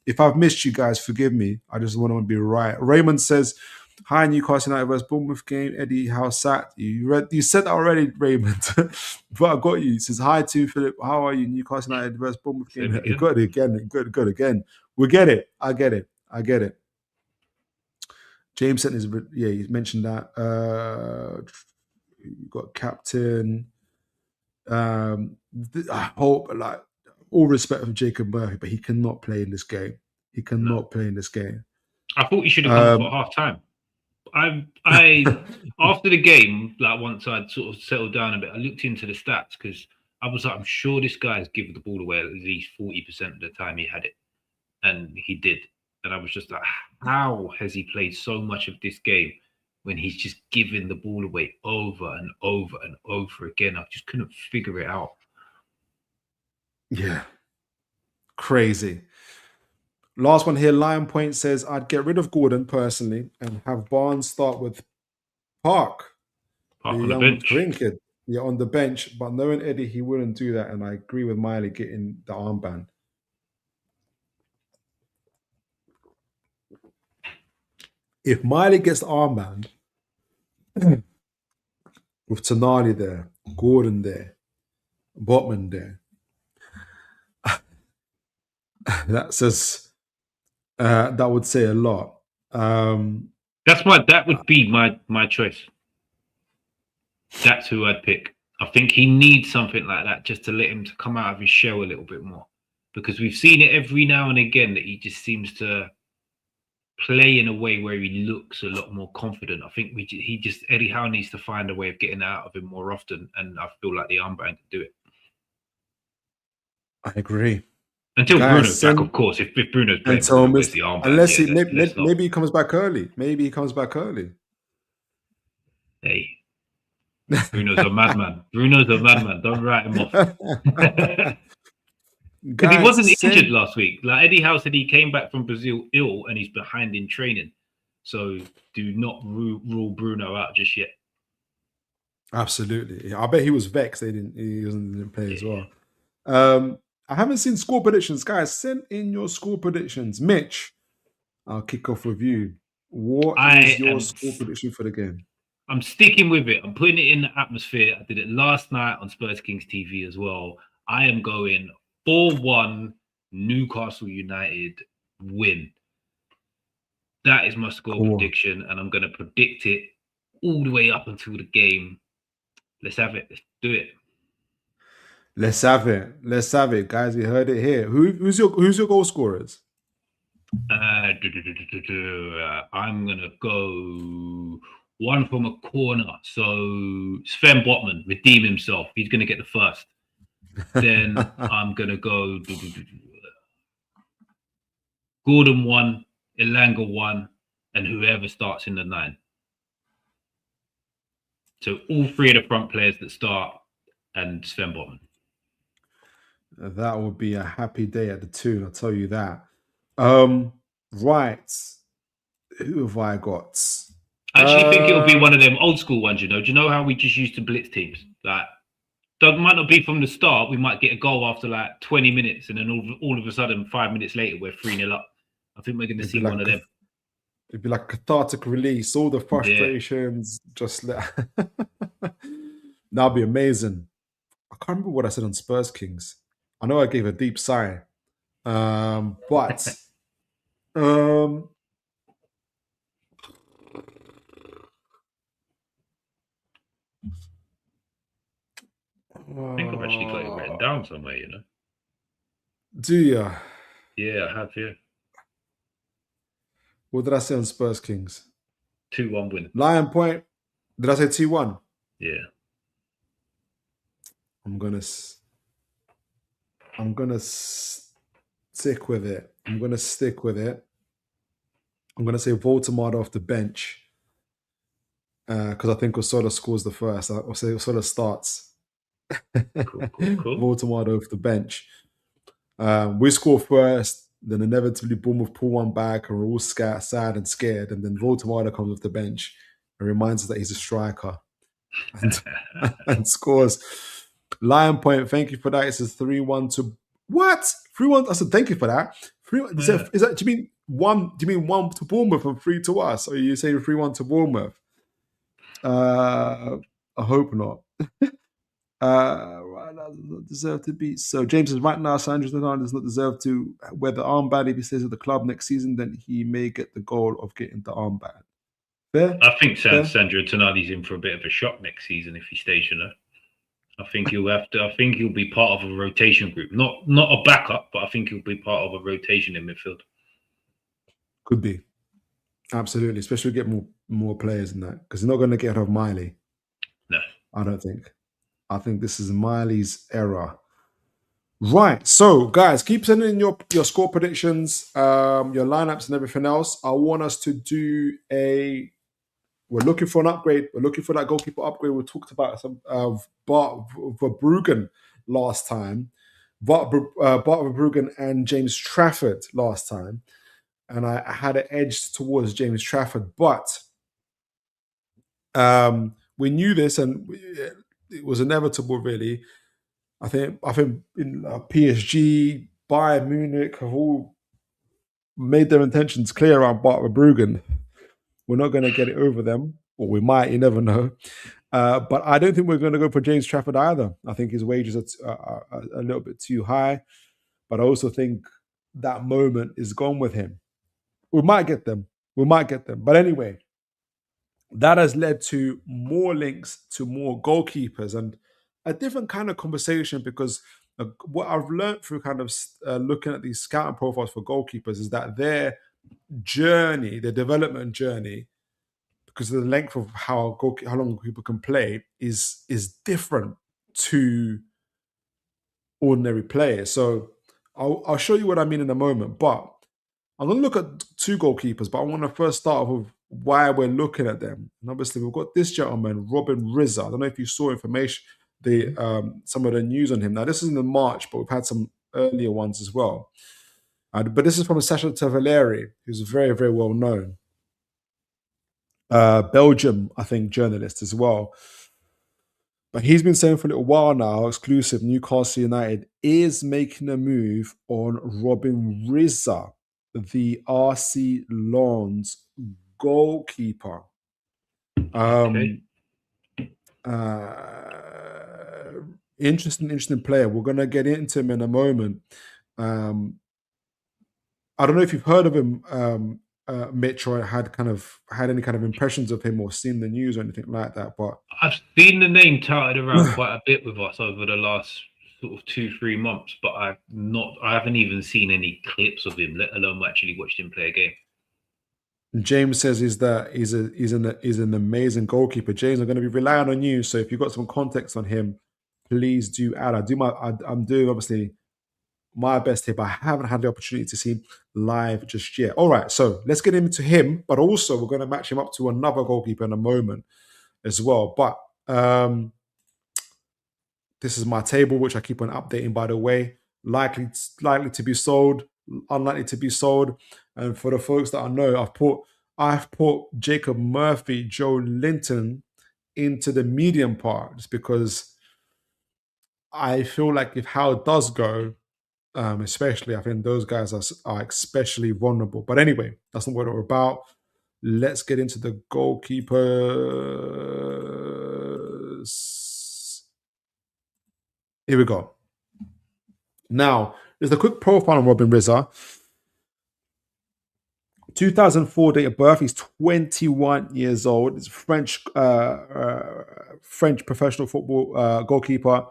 If I've missed you guys, forgive me. I just want to be right. Raymond says, hi, Newcastle United versus Bournemouth game. Eddie Howe sat. You said that already, Raymond. But I got you. He says, hi to Philip. How are you? Newcastle United versus Bournemouth game. You got it again. Good again. We get it. I get it. James sent his, he mentioned that. You got captain. I hope, like, all respect for Jacob Murphy, but he cannot play in this game. Play in this game. I thought he should have come for half time. I after the game, like once I'd sort of settled down a bit, I looked into the stats because I was like, I'm sure this guy's given the ball away at least 40% of the time he had it, and he did. And I was just like, how has he played so much of this game when he's just giving the ball away over and over and over again? I just couldn't figure it out. Yeah. Crazy. Last one here. Lion Point says, I'd get rid of Gordon personally and have Barnes start with Park the on young the bench. green kid. Yeah, on the bench. But knowing Eddie, he wouldn't do that. And I agree with Miley getting the armband. If Miley gets the armband, with Tonali there, Gordon there, Botman there, that says that would say a lot. That would be my choice. That's who I'd pick. I think he needs something like that just to let him to come out of his shell a little bit more, because we've seen it every now and again that he just seems to play in a way where he looks a lot more confident. I think Eddie Howe needs to find a way of getting out of him more often, and I feel like the armband can do it. I agree. Until Bruno's back, of course. If Bruno's playing, the armband. Unless maybe he comes back early. Hey, Bruno's a madman. Don't write him off. Because he wasn't injured last week. Like Eddie Howe said, he came back from Brazil ill and he's behind in training. So do not rule Bruno out just yet. Absolutely. I bet he was vexed he didn't play as well. I haven't seen score predictions. Guys, send in your score predictions. Mitch, I'll kick off with you. What is your score prediction for the game? I'm sticking with it. I'm putting it in the atmosphere. I did it last night on Spurs Kings TV as well. I am going 4-1 Newcastle United win. That is my score prediction, and I'm going to predict it all the way up until the game. Let's have it. Let's do it. Let's have it, guys. You heard it here. Who's your goal scorers? I'm gonna go one from a corner. So Sven Botman, redeem himself. He's gonna get the first. Then I'm gonna go Gordon 1, Elanga 1, and whoever starts in the 9. So all 3 of the front players that start and Sven Botman. That would be a happy day at the Toon, I'll tell you that. Right. Who have I got? I actually think it'll be one of them old school ones, you know. Do you know how we just used to blitz teams? Like, that might not be from the start. We might get a goal after like 20 minutes, and then all of a sudden, 5 minutes later, we're 3-0 up. I think we're going to see one of them. It'd be like cathartic release, all the frustrations, just that'd be amazing. I can't remember what I said on Spurs Kings. I know I gave a deep sigh. But I think I've actually got it written down somewhere, you know. Do you? Yeah, I have, yeah. What did I say on Spurs Kings? 2-1 win. Lion Point. Did I say 2-1? Yeah. I'm gonna stick with it. I'm gonna say Voldemort off the bench. Because I think Osola scores the first. I'll say Osola starts. Cool. Voldemort off the bench. We score first, then inevitably Bournemouth pull one back, and we're all sad and scared. And then Voldemort comes off the bench and reminds us that he's a striker and scores. Lion Point, thank you for that. It says 3-1 to what? 3-1. I said thank you for that. 3-1. Is that do you mean one? Do you mean 1 to Bournemouth and 3 to us, or you say 3-1 to Bournemouth? I hope not. Right now does not deserve to be. So James says right now Sandro does not deserve to wear the armband. If he stays at the club next season, then he may get the goal of getting the armband. Fair? I think Sandro Tonali's in for a bit of a shock next season if he stays, you know. I think he'll be part of a rotation group. Not a backup, but I think he'll be part of a rotation in midfield. Could be. Absolutely. Especially get more players in that. Because he's not going to get rid of Miley. No. I don't think. I think this is Miley's era. Right. So, guys, keep sending in your score predictions, your lineups and everything else. I want us to do we're looking for an upgrade. We're looking for that goalkeeper upgrade. We talked about some Bart Verbruggen last time. Bart Verbruggen and James Trafford last time. And I had it edged towards James Trafford. But we knew this, and it was inevitable, really. I think in PSG, Bayern Munich have all made their intentions clear around Bart Verbruggen. We're not going to get it over them, or we might. You never know. But I don't think we're going to go for James Trafford either. I think his wages are a little bit too high. But I also think that moment is gone with him. We might get them. But anyway, that has led to more links to more goalkeepers and a different kind of conversation, because what I've learned through kind of looking at these scouting profiles for goalkeepers is that their journey, their development journey, because of the length of how long people can play, is different to ordinary players. So I'll show you what I mean in a moment. But I'm going to look at 2 goalkeepers, but I want to first start with why we're looking at them. And obviously, we've got this gentleman, Robin Risser. I don't know if you saw information, some of the news on him. Now, this is in March, but we've had some earlier ones as well. But this is from Sasha Tavaleri, who's very, very well known. Belgium, I think, journalist as well. But he's been saying for a little while now, exclusive, Newcastle United is making a move on Robin Risser, the RC Lens goalkeeper. Interesting player. We're going to get into him in a moment. I don't know if you've heard of him, Mitch, or had any kind of impressions of him or seen the news or anything like that. But I've seen the name touted around quite a bit with us over the last sort of 2-3 months, but I haven't even seen any clips of him, let alone actually watched him play a game. James says he's an amazing goalkeeper. James, I'm going to be relying on you. So if you've got some context on him, please do add. I'm doing obviously my best here, but I haven't had the opportunity to see him live just yet. All right, so let's get into him, but also we're going to match him up to another goalkeeper in a moment as well. But this is my table, which I keep on updating, by the way. Likely to be sold, unlikely to be sold. And for the folks that I know, I've put Jacob Murphy, Joe Linton into the medium part, just because I feel like if Howe does go, especially, I think those guys are especially vulnerable. But anyway, that's not what we're about. Let's get into the goalkeepers. Here we go. Now, there's a quick profile on Robin Risser. 2004 date of birth. He's 21 years old. He's French professional football goalkeeper.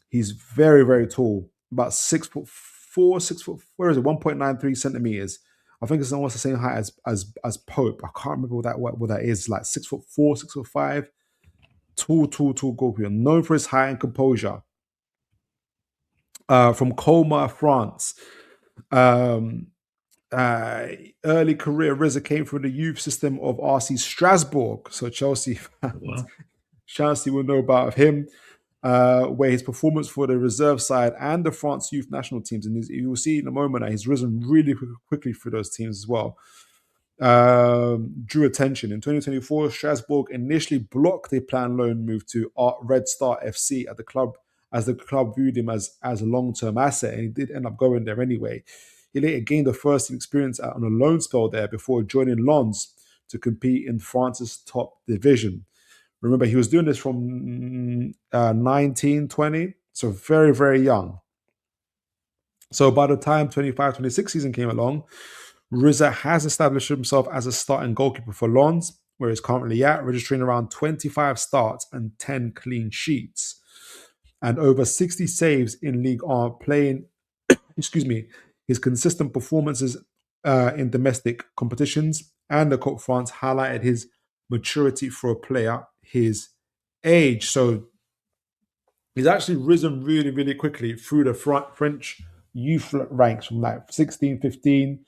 He's very, very tall, about 6'4", where is it? 1.93 centimeters. I think it's almost the same height as Pope. I can't remember what that is. Like 6'4", 6'5". Tall goalkeeper. Known for his height and composure. From Colmar, France. Early career, Risser came from the youth system of RC Strasbourg. So Chelsea fans, Chelsea will know about him. Where his performance for the reserve side and the France youth national teams, and you will see in a moment that he's risen really quickly through those teams as well. Drew attention. In 2024, Strasbourg initially blocked a planned loan move to Red Star FC at the club, as the club viewed him as a long-term asset, and he did end up going there anyway. He later gained the first experience on a loan spell there before joining Lens to compete in France's top division. Remember, he was doing this from 19, 20, so very, very young. So by the time 25-26 season came along, Risser has established himself as a starting goalkeeper for Lens, where he's currently at, registering around 25 starts and 10 clean sheets. And over 60 saves in League One, playing, his consistent performances in domestic competitions and the Coupe France highlighted his maturity for a player his age. So he's actually risen really, really quickly through the French youth ranks from like 16, 15.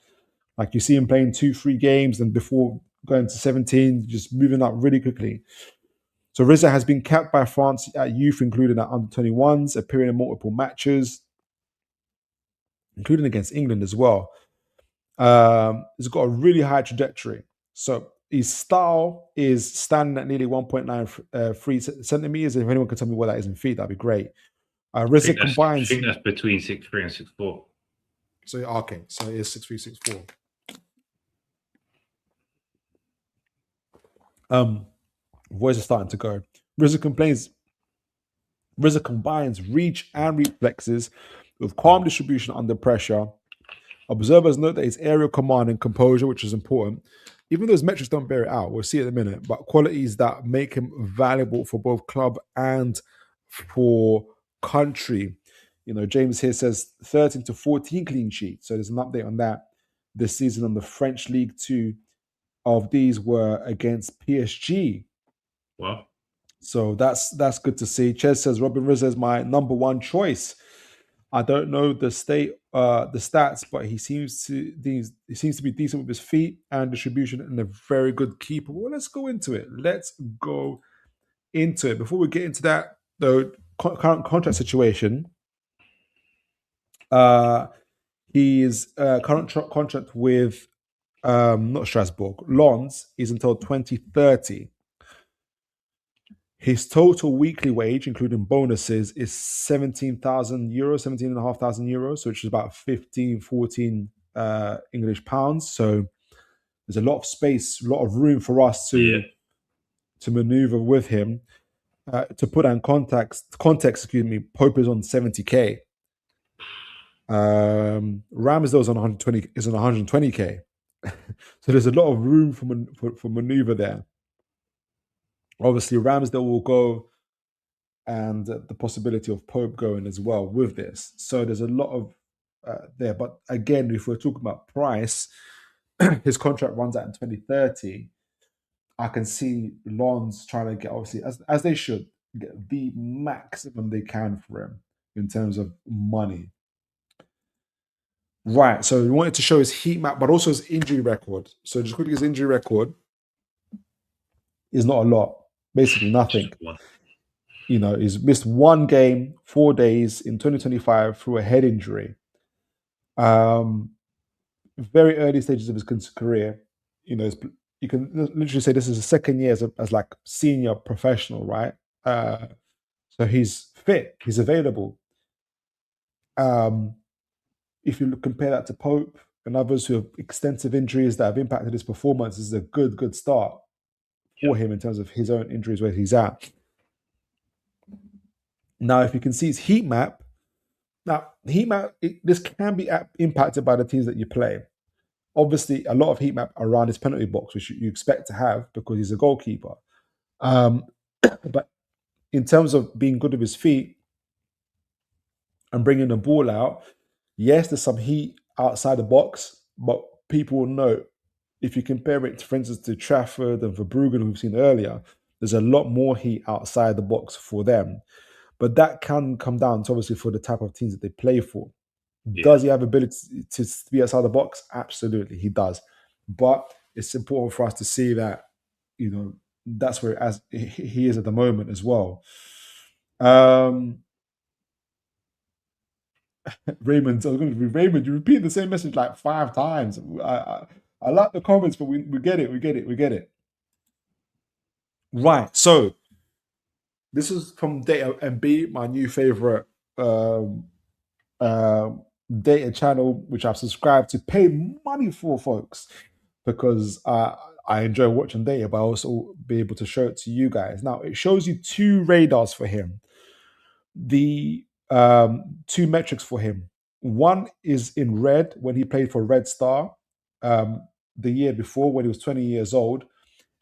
Like you see him playing 2-3 games, and before going to 17, just moving up really quickly. So Risser has been capped by France at youth, including at under-21s, appearing in multiple matches, including against England as well. He's got a really high trajectory. So his style is standing at nearly 1.93 centimeters. If anyone can tell me what that is in feet, that'd be great. Risser combines. I think that's between 6'3" and 6'4". So okay, so it is 6'3", 6'4". Voice is starting to go. Risser combines reach and reflexes with calm distribution under pressure. Observers note that his aerial command and composure, which is important, even though his metrics don't bear it out, we'll see it in a minute, but qualities that make him valuable for both club and for country. You know, James here says 13 to 14 clean sheets. So there's an update on that this season on the French League. 2 of these were against PSG. Wow. So that's good to see. Ches says Robin Risser is my number one choice. I don't know the stats, but he seems to be decent with his feet and distribution, and a very good keeper. Well, let's go into it. Before we get into that, though, current contract situation. His current contract with not Strasbourg, Lens, is until 2030. His total weekly wage, including bonuses, is 17,000 euros, 17,500 euros, which is about 14 English pounds. So there's a lot of space, a lot of room for us to maneuver with him. To put that in context, Pope is on 70k. Ramsdale is on 120k. So there's a lot of room for maneuver there. Obviously, Ramsdale will go, and the possibility of Pope going as well with this. So there's a lot of there. But again, if we're talking about price, his contract runs out in 2030. I can see Lens trying to get, obviously, as they should, get the maximum they can for him in terms of money. Right, so we wanted to show his heat map, but also his injury record. So just quickly, his injury record is not a lot. Basically nothing. You know, he's missed one game, 4 days in 2025 through a head injury. Very early stages of his career. You know, you can literally say this is his second year as like senior professional, right? So he's fit, he's available. If you compare that to Pope and others who have extensive injuries that have impacted his performance, this is a good start for him in terms of his own injuries where he's at. Now, if you can see his heat map, this can be impacted by the teams that you play. Obviously, a lot of heat map around his penalty box, which you expect to have because he's a goalkeeper. But in terms of being good with his feet and bringing the ball out, Yes, there's some heat outside the box, but people will know if you compare it, for instance, to Trafford and Verbruggen, we've seen earlier, there's a lot more heat outside the box for them. But that can come down to obviously for the type of teams that they play for. Does he have ability to be outside the box? Absolutely, he does. But it's important for us to see that, that's where as he is at the moment as well. Raymond, I was going to be Raymond. You repeat the same message like 5 times. I like the comments, but we get it. We get it. Right. So this is from Data MB, my new favorite data channel, which I've subscribed to, pay money for, folks, because I enjoy watching data, but I also be able to show it to you guys. Now, it shows you 2 radars for him. The 2 metrics for him. One is in red when he played for Red Star the year before when he was 20 years old.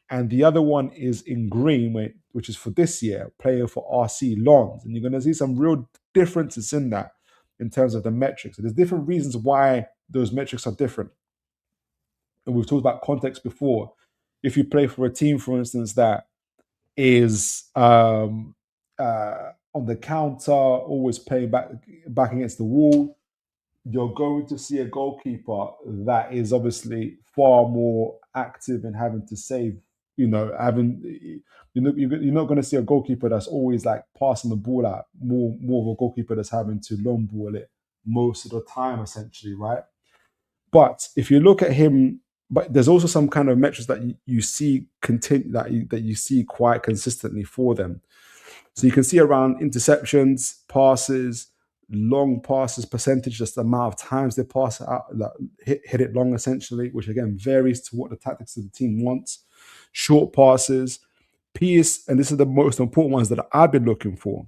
And the other one is in green, which is for this year, playing for RC Lens. And you're going to see some real differences in that in terms of the metrics. So there's different reasons why those metrics are different. And we've talked about context before. If you play for a team, for instance, that is on the counter, always playing back against the wall, you're going to see a goalkeeper that is obviously far more active in having to save. You're not going to see a goalkeeper that's always like passing the ball out. More of a goalkeeper that's having to long ball it most of the time, essentially, right? But if you look at him, but there's also some kind of metrics that you see that you see quite consistently for them. So you can see around interceptions, passes, long passes percentage, just the amount of times they pass it out, hit it long, essentially, which again varies to what the tactics of the team wants. Short passes, PS, and this is the most important ones that I've been looking for.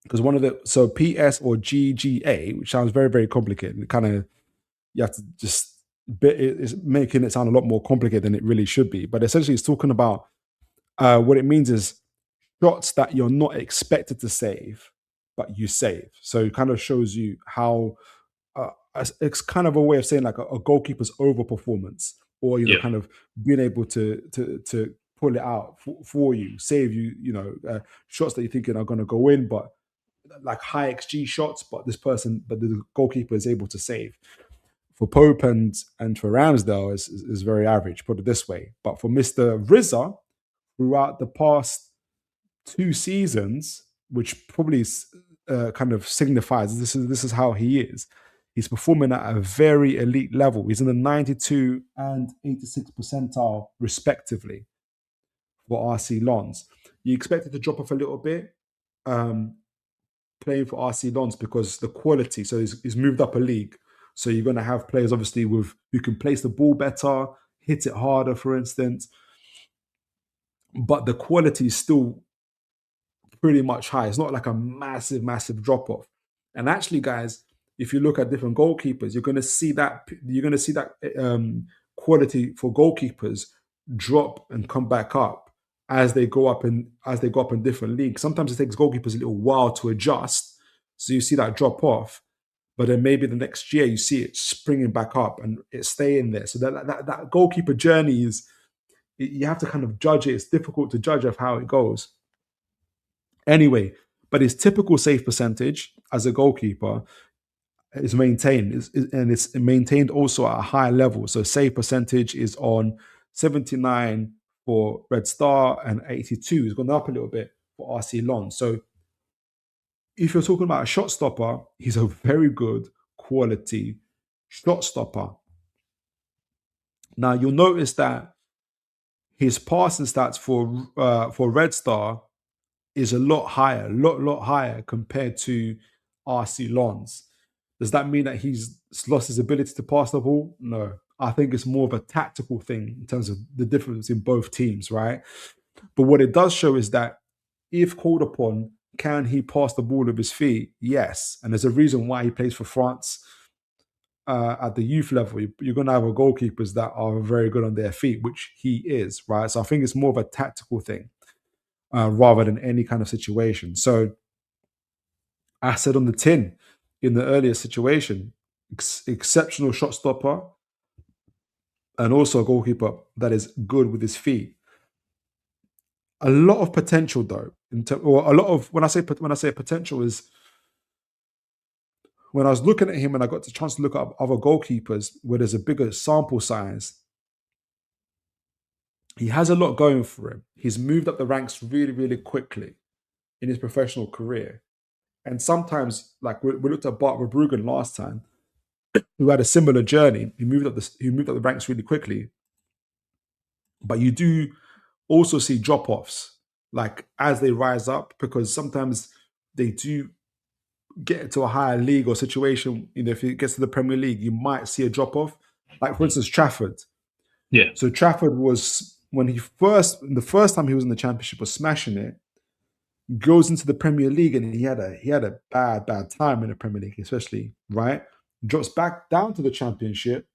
Because so PS or GGA, which sounds very, very complicated. It kind of, you have to just, it's making it sound a lot more complicated than it really should be. But essentially, it's talking about what it means is shots that you're not expected to save, but you save. So it kind of shows you how it's kind of a way of saying like a goalkeeper's overperformance, or kind of being able to pull it out for you, save you, shots that you're thinking are going to go in, but like high XG shots, but the goalkeeper is able to save. For Pope and for Ramsdale is very average, put it this way. But for Mr. Risser, throughout the past 2 seasons, which probably kind of signifies this is how he is. He's performing at a very elite level. He's in the 92 and 86 percentile, respectively, for RC Lens. You expect it to drop off a little bit playing for RC Lens because the quality. So he's moved up a league. So you're going to have players, obviously, who can place the ball better, hit it harder, for instance. But the quality is still pretty much high. It's not like a massive, massive drop off. And actually, guys, if you look at different goalkeepers, you're going to see that quality for goalkeepers drop and come back up as they go up in different leagues. Sometimes it takes goalkeepers a little while to adjust, so you see that drop off. But then maybe the next year you see it springing back up and it's staying there. So that goalkeeper journey is, you have to kind of judge it. It's difficult to judge of how it goes. Anyway, but his typical save percentage as a goalkeeper is maintained, and it's maintained also at a high level. So save percentage is on 79 for Red Star and 82. It's gone up a little bit for RC Lens. So if you're talking about a shot stopper, he's a very good quality shot stopper. Now you'll notice that his passing stats for Red Star is a lot higher compared to RC Lens. Does that mean that he's lost his ability to pass the ball? No. I think it's more of a tactical thing in terms of the difference in both teams, right? But what it does show is that if called upon, can he pass the ball with his feet? Yes. And there's a reason why he plays for France at the youth level. You're going to have goalkeepers that are very good on their feet, which he is, right? So I think it's more of a tactical thing rather than any kind of situation. So I said on the tin, in the earlier situation. Exceptional shot stopper, and also a goalkeeper that is good with his feet. A lot of potential, though, or a lot of when I say potential is when I was looking at him and I got the chance to look at other goalkeepers where there's a bigger sample size. He has a lot going for him. He's moved up the ranks really, really quickly in his professional career. And sometimes, like we looked at Bart Verbruggen last time, who had a similar journey. He moved up the ranks really quickly. But you do also see drop-offs, like as they rise up, because sometimes they do get to a higher league or situation. If it gets to the Premier League, you might see a drop-off. Like for instance, Trafford. Yeah. So Trafford was the first time he was in the Championship was smashing it. Goes into the Premier League and he had a bad time in the Premier League, especially, right? Drops back down to the Championship,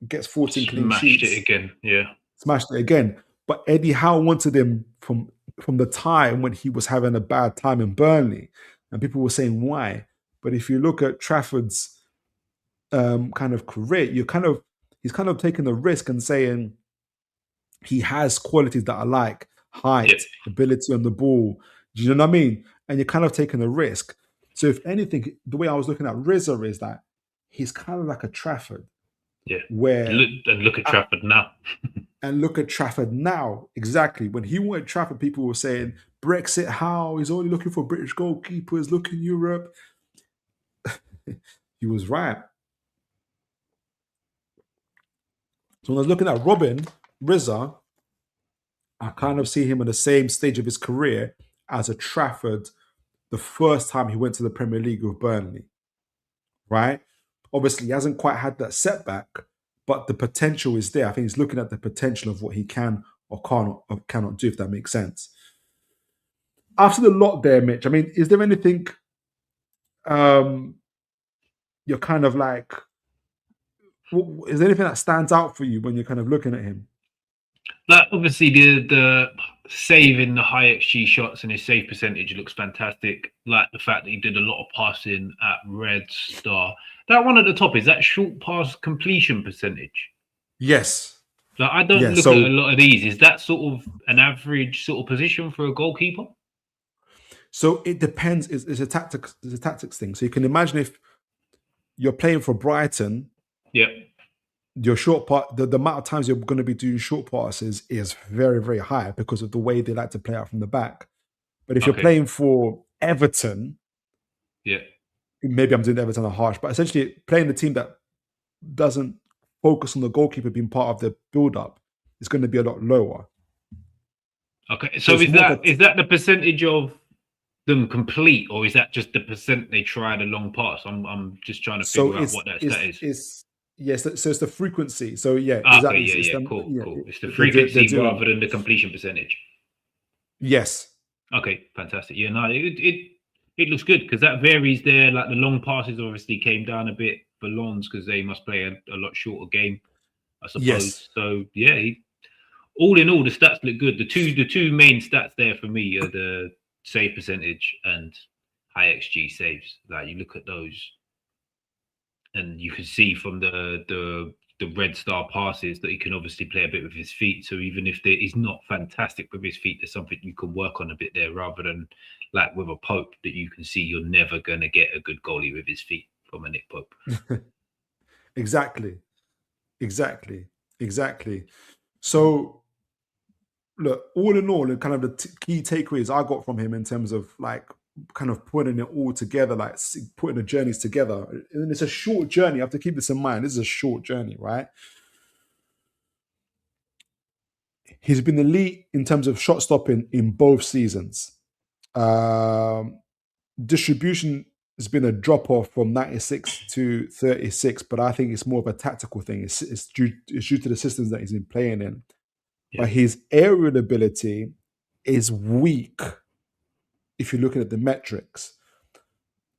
gets 14 clean sheets. Smashed it again, yeah. Smashed it again. But Eddie Howe wanted him from the time when he was having a bad time in Burnley. And people were saying why. But if you look at Trafford's kind of career, he's kind of taking the risk and saying he has qualities that I like. Height, ability on the ball. Do you know what I mean? And you're kind of taking a risk. So if anything, the way I was looking at Risser is that he's kind of like a Trafford. Yeah. Where look at Trafford now. And look at Trafford now. Exactly. When he wanted Trafford, people were saying, Brexit, how? He's only looking for British goalkeepers. Look in Europe. He was right. So when I was looking at Robin Risser, I kind of see him in the same stage of his career as a Trafford the first time he went to the Premier League with Burnley, right? Obviously, he hasn't quite had that setback, but the potential is there. I think he's looking at the potential of what he can or cannot do, if that makes sense. After the lot there, Mitch, I mean, is there anything you're kind of like, is there anything that stands out for you when you're kind of looking at him? Like obviously the saving the high XG shots and his save percentage looks fantastic. Like the fact that he did a lot of passing at Red Star. That one at the top, is that short pass completion percentage? Yes. Like I don't look at a lot of these. Is that sort of an average sort of position for a goalkeeper? So it depends. It's a tactics thing. So you can imagine if you're playing for Brighton. Yep. Your short part, the amount of times you're going to be doing short passes is very, very high because of the way they like to play out from the back. But if you're playing for Everton, maybe I'm doing Everton a harsh, but essentially playing the team that doesn't focus on the goalkeeper being part of the build-up is going to be a lot lower. Okay, so is that the percentage of them complete, or is that just the percent they try the long pass? I'm just trying to figure out what that is. Yes, so it's the frequency. So yeah, exactly. Cool. It's the frequency rather than the completion percentage. Yes. Okay, fantastic. Yeah, no, it looks good because that varies there. Like the long passes obviously came down a bit for Lons because they must play a lot shorter game, I suppose. Yes. So yeah, all in all, the stats look good. The two main stats there for me are the save percentage and high XG saves. Like you look at those. And you can see from the Red Star passes that he can obviously play a bit with his feet. So even if he's not fantastic with his feet, there's something you can work on a bit there, rather than like with a Pope that you can see you're never going to get a good goalie with his feet from a Nick Pope. Exactly. So look, all in all, and kind of the key takeaways I got from him in terms of like kind of putting it all together, like putting the journeys together. And it's a short journey. You have to keep this in mind. This is a short journey, right? He's been elite in terms of shot stopping in both seasons. Distribution has been a drop off from 96 to 36, but I think it's more of a tactical thing. It's due to the systems that he's been playing in. Yeah. But his aerial ability is weak if you're looking at the metrics.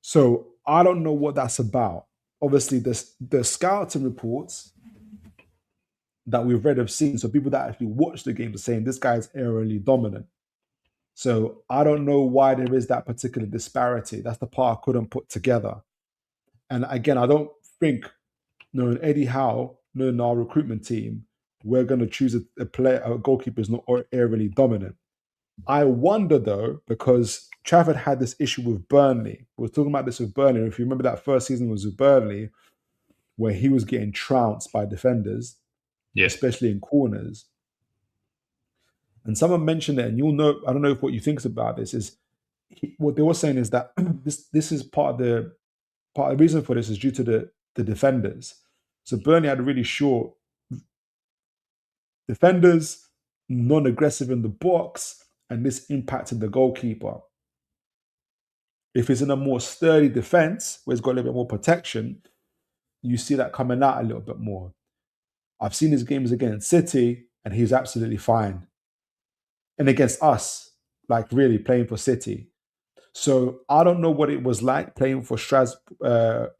So I don't know what that's about. Obviously, the scouting reports that we've read have seen, so people that actually watch the game are saying this guy's aerially dominant. So I don't know why there is that particular disparity. That's the part I couldn't put together. And again, I don't think, knowing Eddie Howe, knowing our recruitment team, we're going to choose a goalkeeper who's not aerially dominant. I wonder though, because Trafford had this issue with Burnley. We were talking about this with Burnley. If you remember, that first season was with Burnley, where he was getting trounced by defenders, especially in corners. And someone mentioned it, and you'll know, I don't know if what you think about this, is what they were saying is that this is part of the reason for this is due to the defenders. So Burnley had really short defenders, non-aggressive in the box, and this impacted the goalkeeper. If he's in a more sturdy defense, where he's got a little bit more protection, you see that coming out a little bit more. I've seen his games against City, and he's absolutely fine. And against us, like really playing for City. So I don't know what it was like playing for Strasbourg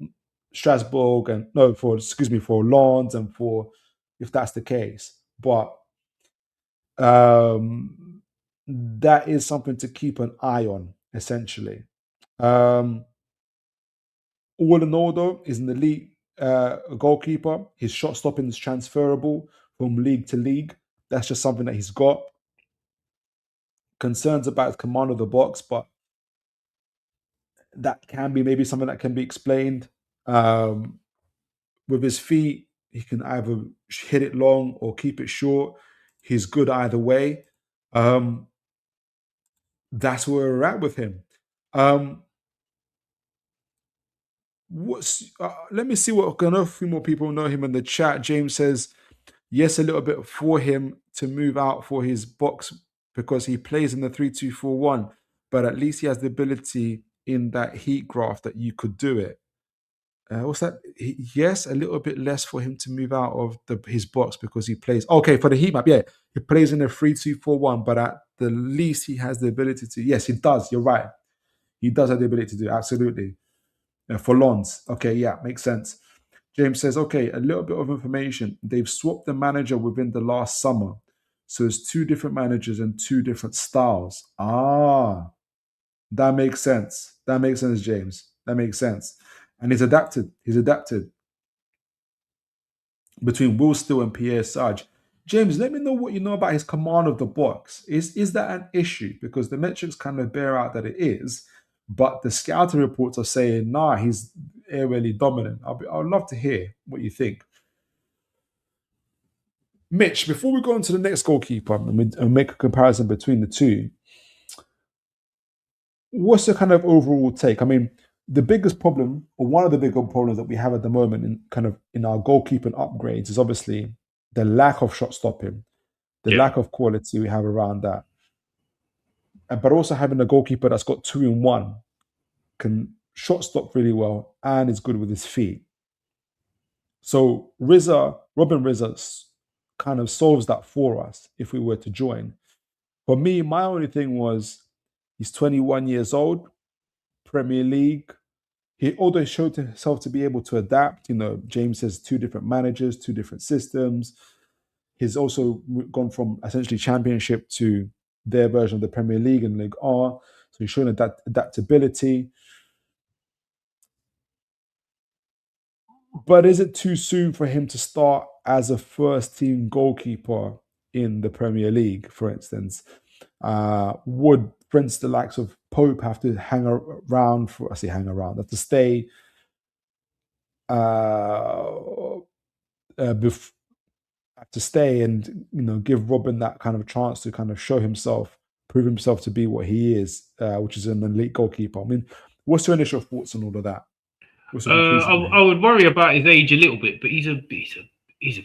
and for Lens, and for, if that's the case. But that is something to keep an eye on, essentially. All in all, though, is an elite goalkeeper. His shot stopping is transferable from league to league. That's just something that he's got. Concerns about his command of the box, but that can be maybe something that can be explained. With his feet, he can either hit it long or keep it short. He's good either way. That's where we're at with him. Let me see what, I know a few more people know him in the chat. James says, yes, a little bit for him to move out for his box because he plays in the 3-2-4-1, but at least he has the ability in that heat graph that you could do it. What's that? Yes, a little bit less for him to move out of his box because he plays. Okay, for the heat map, yeah, he plays in a 3-2-4-1, but at the least he has the ability to. Yes, he does. You're right. He does have the ability to do it, absolutely. For Lens, okay, yeah, makes sense. James says, okay, a little bit of information. They've swapped the manager within the last summer, so it's 2 different managers and 2 different styles. Ah, that makes sense. That makes sense, James. That makes sense. And he's adapted. He's adapted between Will Still and Pierre Sarge. James, let me know what you know about his command of the box. Is that an issue? Because the metrics kind of bear out that it is, but the scouting reports are saying, nah, he's aerially dominant. I'd love to hear what you think. Mitch, before we go on to the next goalkeeper and make a comparison between the two, what's the kind of overall take? I mean, the biggest problem, or one of the bigger problems that we have at the moment in our goalkeeping upgrades, is obviously the lack of shot stopping, the lack of quality we have around that. But also having a goalkeeper that's got 2-in-1, can shot stop really well and is good with his feet. So Robin Risser kind of solves that for us if we were to join. For me, my only thing was he's 21 years old, Premier League. Although he showed himself to be able to adapt, James says 2 different managers, 2 different systems. He's also gone from essentially Championship to their version of the Premier League and League R. So he's shown adaptability. But is it too soon for him to start as a first-team goalkeeper in the Premier League, for instance? Would, for instance, the likes of Pope have to have to stay and give Robin that kind of chance to kind of show himself, prove himself to be what he is, which is an elite goalkeeper. I mean, what's your initial thoughts on all of that? I would worry about his age a little bit, but he's a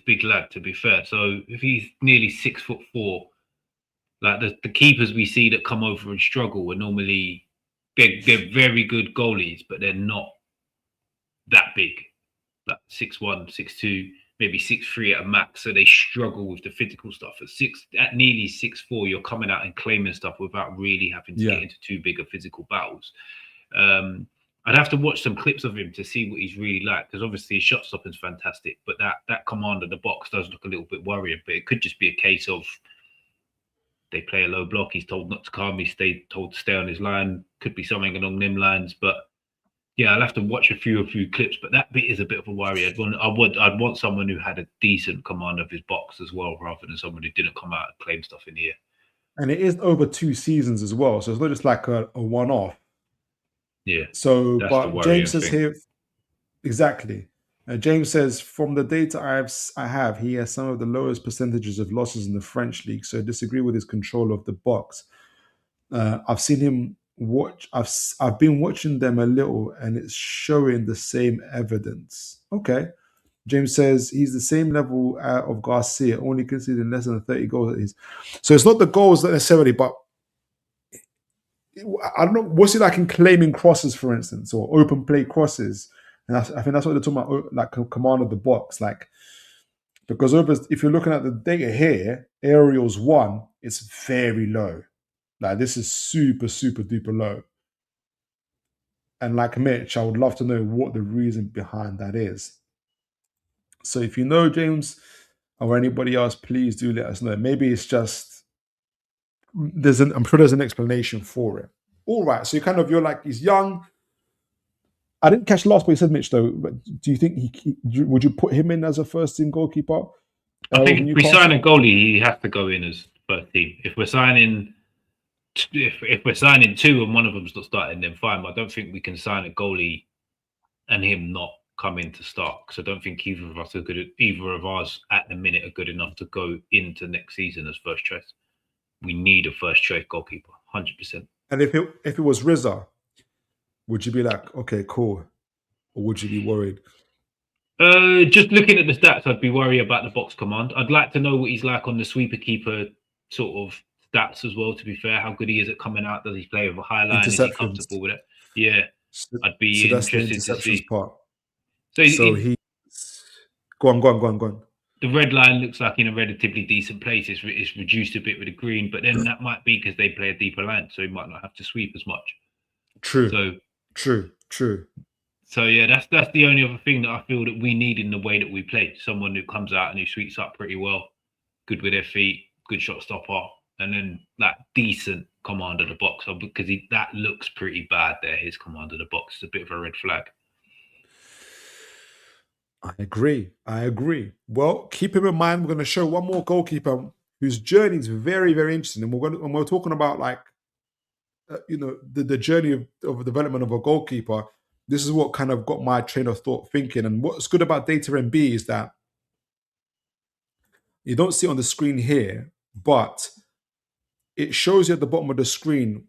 big lad, to be fair. So if he's nearly 6'4", like the keepers we see that come over and struggle are normally they're very good goalies, but they're not that big, like 6'1", 6'2", maybe 6'3" at a max. So they struggle with the physical stuff. At nearly 6'4", you're coming out and claiming stuff without really having to get into too big of physical battles. I'd have to watch some clips of him to see what he's really like, because obviously his shot stopping is fantastic, but that command of the box does look a little bit worrying. But it could just be a case of they play a low block. He's told not to come. He's told to stay on his line. Could be something along them lines. But yeah, I'll have to watch a few clips. But that bit is a bit of a worry. I'd want someone who had a decent command of his box as well, rather than someone who didn't come out and claim stuff in the air. And it is over 2 seasons as well, so it's not just like a one-off. Yeah. So, but James says here, exactly. James says, from the data I have, he has some of the lowest percentages of losses in the French league. So I disagree with his control of the box. I've seen him watch. I've been watching them a little, and it's showing the same evidence. Okay. James says he's the same level of Garcia, only conceding less than 30 goals. So it's not the goals necessarily, but I don't know. What's he like in claiming crosses, for instance, or open play crosses? And I think that's what they're talking about, like command of the box. Like, because if you're looking at the data here, aerials 1, it's very low. Like, this is super, super duper low. And like Mitch, I would love to know what the reason behind that is. So if you know, James, or anybody else, please do let us know. Maybe it's just I'm sure there's an explanation for it. All right, so you're like, he's young. I didn't catch the last part you said, Mitch, though. But do you think would you put him in as a first team goalkeeper? I think if we sign a goalie, he has to go in as first team. If we're signing 2 and one of them's not starting, then fine. But I don't think we can sign a goalie and him not come in to start, because I don't think either of us at the minute are good enough to go into next season as first choice. We need a first choice goalkeeper, 100%. And if it was Risser, would you be like, okay, cool, or would you be worried? Just looking at the stats, I'd be worried about the box command. I'd like to know what he's like on the sweeper keeper sort of stats as well, to be fair. How good he is at coming out. Does he play with a high line? Is he comfortable with it? Yeah. I'd be interested to see. Part. So he's... Go on. The red line looks like in a relatively decent place. It's reduced a bit with the green, but then that might be because they play a deeper line, so he might not have to sweep as much. True. So yeah, that's the only other thing that I feel that we need in the way that we play. Someone who comes out and who sweeps up pretty well, good with their feet, good shot stopper, and then that decent command of the box. Because that looks pretty bad there. His command of the box is a bit of a red flag. I agree. Well, keep him in mind. We're going to show one more goalkeeper whose journey is very, very interesting, and we're talking about like, the journey of development of a goalkeeper. This is what kind of got my train of thought thinking. And what's good about Data MB is that you don't see it on the screen here, but it shows you at the bottom of the screen.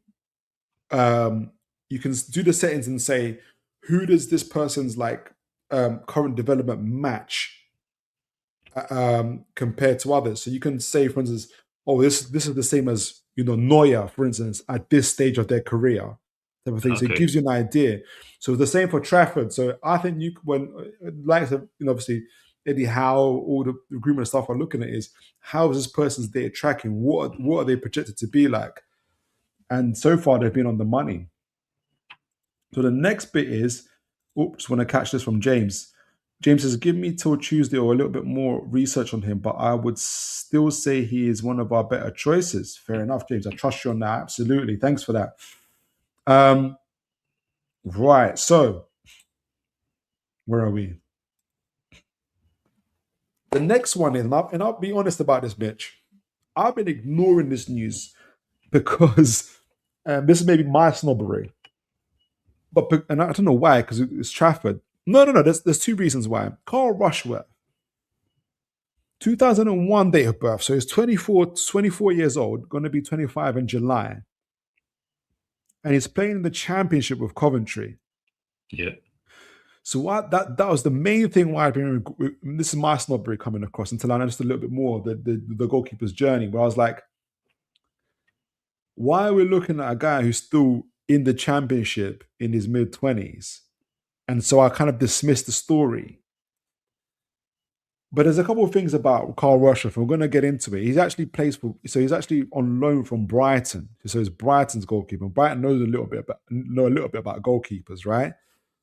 You can do the settings and say, who does this person's like current development match compared to others? So you can say, for instance, oh, this is the same as Neuer, for instance, at this stage of their career, type of thing. Okay. So it gives you an idea. So the same for Trafford. So I think obviously Eddie Howe, all the agreement and stuff I'm looking at is, how is this person's data tracking? What are they projected to be like? And so far they've been on the money. So the next bit is, just want to catch this from James. James says, give me till Tuesday or a little bit more research on him, but I would still say he is one of our better choices. Fair enough, James. I trust you on that. Absolutely. Thanks for that. Right. So where are we? The next one is, and I'll be honest about this, Mitch. I've been ignoring this news because this is maybe my snobbery. And I don't know why, because it's Trafford. No. There's 2 reasons why. Carl Rushworth, 2001 date of birth. So he's 24 years old, going to be 25 in July. And he's playing in the Championship with Coventry. Yeah. So that was the main thing why I've been. This is my snobbery coming across until I understood a little bit more the goalkeeper's journey. Where I was like, why are we looking at a guy who's still in the Championship in his mid-20s? And so I kind of dismissed the story. But there's a couple of things about Carl Rushworth. We're going to get into it. He's actually he's actually on loan from Brighton. So he's Brighton's goalkeeper. Brighton knows a little bit about goalkeepers, right?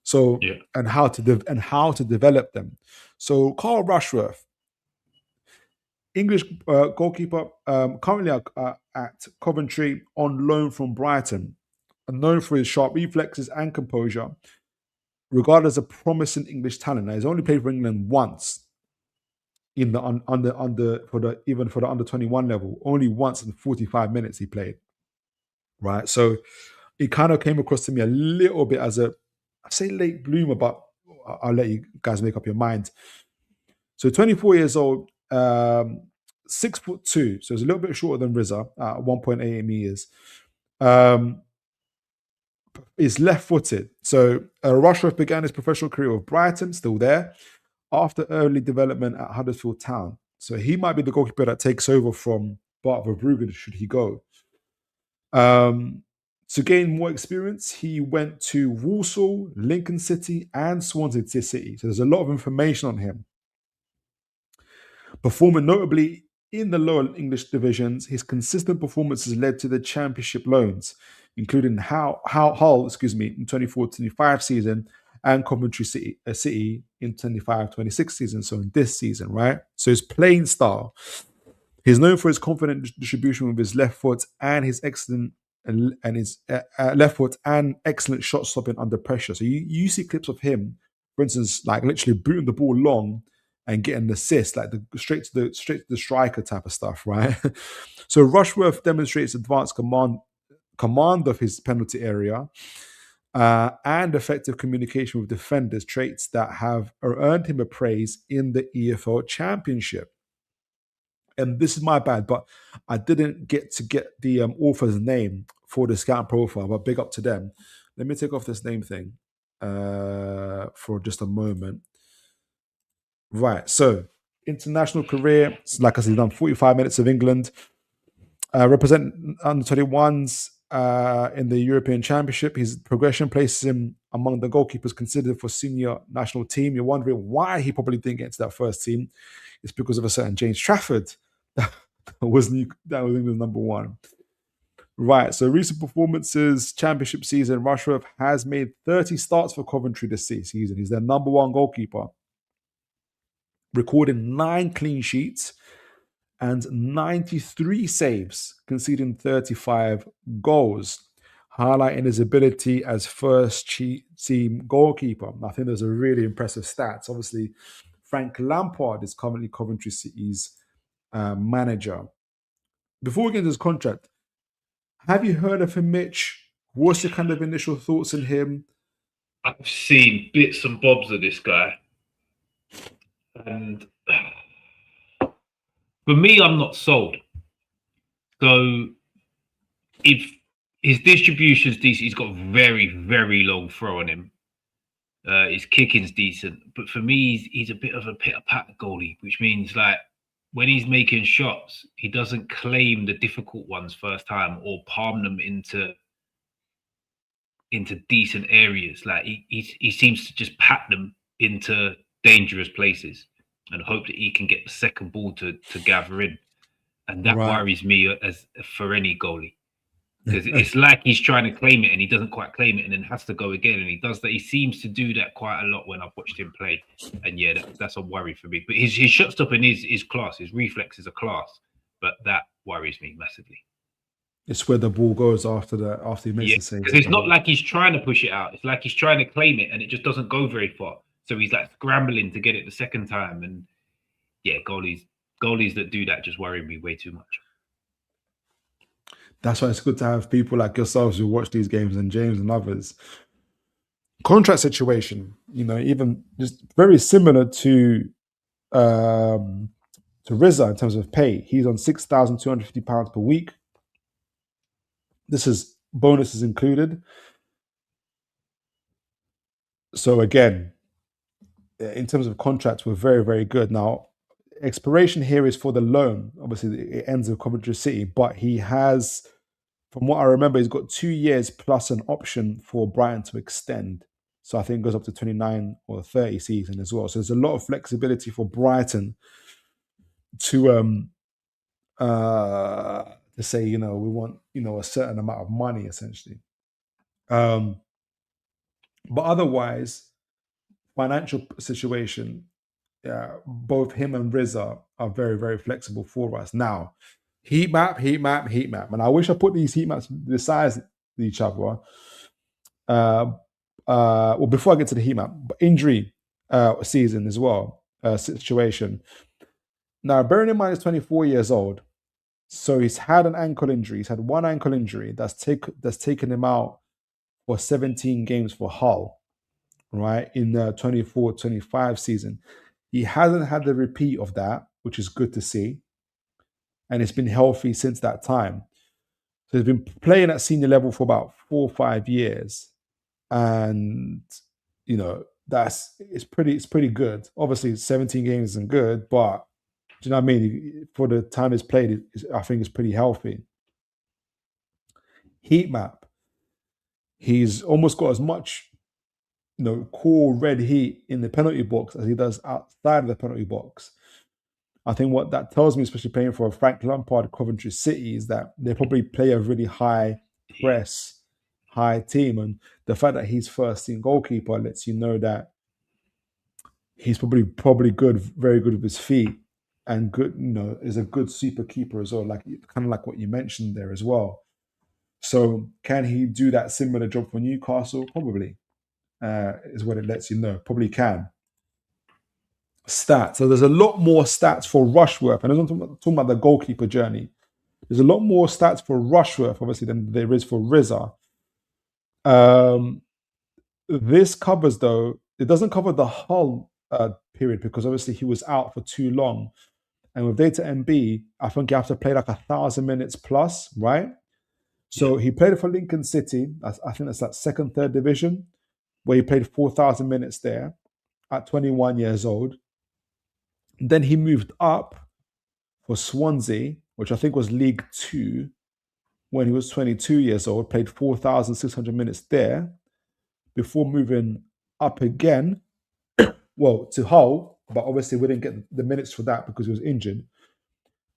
So yeah. and how to develop them. So Carl Rushworth, English goalkeeper, currently at Coventry on loan from Brighton, and known for his sharp reflexes and composure, regarded as a promising English talent. Now, he's only played for England once in the for the under 21 level. Only once in 45 minutes he played. Right, so it kind of came across to me a little bit as I say late bloomer, but I'll let you guys make up your mind. So 24 years old, 6'2", so it's a little bit shorter than Risser at 1.88 meters. Is left-footed. So Rushworth began his professional career with Brighton, still there, after early development at Huddersfield Town. So he might be the goalkeeper that takes over from Bart Verbrugge should he go. To gain more experience, he went to Walsall, Lincoln City, and Swansea City. So there's a lot of information on him. Performing notably in the lower English divisions, his consistent performances led to the Championship loans, including Hull, in 24-25 season, and Coventry City in 25-26 season. So in this season, right? So his playing style, he's known for his confident distribution with his left foot and his excellent excellent shot stopping under pressure. So you see clips of him, for instance, like literally booting the ball long and getting an assist, like straight to the striker type of stuff, right? So Rushworth demonstrates advanced command of his penalty area and effective communication with defenders, traits that have earned him a praise in the EFL Championship. And this is my bad, but I didn't get the author's name for the scout profile, but big up to them. Let me take off this name thing for just a moment. Right, so international career, like I said, he's done 45 minutes of England, represent under 21s in the European Championship. His progression places him among the goalkeepers considered for senior national team. You're wondering why he probably didn't get into that first team. It's because of a certain James Trafford that was England's number one. Right, so recent performances, Championship season, Rushworth has made 30 starts for Coventry this season. He's their number one goalkeeper, recording 9 clean sheets and 93 saves, conceding 35 goals, highlighting his ability as first team goalkeeper. I think those are really impressive stats. Obviously, Frank Lampard is currently Coventry City's manager. Before we get into his contract, have you heard of him, Mitch? What's your kind of initial thoughts on him? I've seen bits and bobs of this guy. And for me, I'm not sold. So if his distribution's decent, he's got very, very long throw on him. His kicking's decent. But for me, he's a bit of a pitter-patter goalie, which means like when he's making shots, he doesn't claim the difficult ones first time or palm them into decent areas. Like he seems to just pat them into dangerous places and hope that he can get the second ball to gather in. And that worries me as for any goalie. Because it's like he's trying to claim it and he doesn't quite claim it and then has to go again. And he does that. He seems to do that quite a lot when I've watched him play. And yeah, that's a worry for me. But his shot stopping is class. His reflexes are class. But that worries me massively. It's where the ball goes after he makes the save. Because it's not like he's trying to push it out. It's like he's trying to claim it and it just doesn't go very far. So he's like scrambling to get it the second time. And yeah, goalies that do that just worry me way too much. That's why it's good to have people like yourselves who watch these games, and James and others. Contract situation, even just very similar to Risser in terms of pay. He's on £6,250 per week. This is bonuses included. So again, in terms of contracts, we're very, very good. Now, expiration here is for the loan. Obviously, it ends with Coventry City, but he has, from what I remember, he's got 2 years plus an option for Brighton to extend. So I think it goes up to 29 or 30 season as well. So there's a lot of flexibility for Brighton to say, we want, a certain amount of money essentially. But otherwise, financial situation, both him and Rizza are very, very flexible for us. Now, heat map. And I wish I put these heat maps besides each other. Well, before I get to the heat map, but injury season as well, situation. Now, bearing in mind he's 24 years old, so he's had an ankle injury. He's had one ankle injury that's taken him out for 17 games for Hull, right, in the 24-25 season. He hasn't had the repeat of that, which is good to see. And it's been healthy since that time. So he's been playing at senior level for about 4 or 5 years. And, it's pretty good. Obviously, 17 games isn't good, but do you know what I mean? For the time he's played, I think it's pretty healthy. Heat map. He's almost got as much core red heat in the penalty box as he does outside of the penalty box. I think what that tells me, especially playing for a Frank Lampard Coventry City, is that they probably play a really high press, high team. And the fact that he's first team goalkeeper lets you know that he's probably good, very good with his feet, and good, is a good super keeper as well, kind of like what you mentioned there as well. So can he do that similar job for Newcastle? Probably. Is what it lets you know. Probably can. Stats. So there's a lot more stats for Rushworth. And I'm talking about the goalkeeper journey. There's a lot more stats for Rushworth, obviously, than there is for Rizza. This covers, though, it doesn't cover the Hull period because obviously he was out for too long. And with Data MB, I think you have to play like 1,000 minutes plus, right? So he played for Lincoln City. I think that's that second, third division, where he played 4,000 minutes there at 21 years old. Then he moved up for Swansea, which I think was League Two, when he was 22 years old, played 4,600 minutes there, before moving up again, to Hull, but obviously we didn't get the minutes for that because he was injured.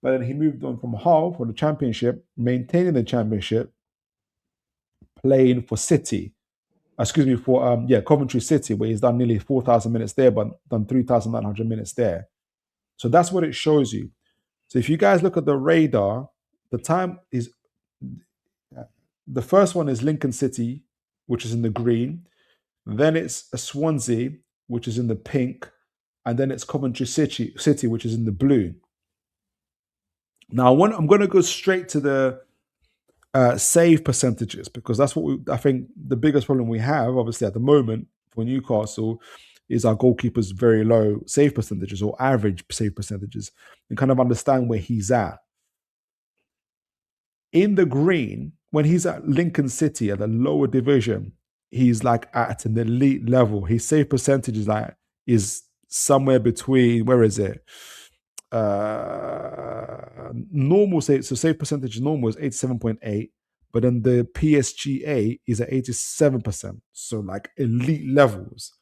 But then he moved on from Hull for the Championship, maintaining the Championship, playing for City. For Coventry City, where he's done nearly 4,000 minutes there, but done 3,900 minutes there. So that's what it shows you. So if you guys look at the radar, the time is, the first one is Lincoln City, which is in the green. Then it's a Swansea, which is in the pink. And then it's Coventry City, which is in the blue. Now, I'm going to go straight to the save percentages, because that's what I think the biggest problem we have, obviously, at the moment for Newcastle is our goalkeeper's very low save percentages, or average save percentages, and kind of understand where he's at. In the green, when he's at Lincoln City at the lower division, he's like at an elite level. His save percentage is somewhere between, where is it? Normal save percentage normal is 87.8, but then the PSGA is at 87%. So like elite levels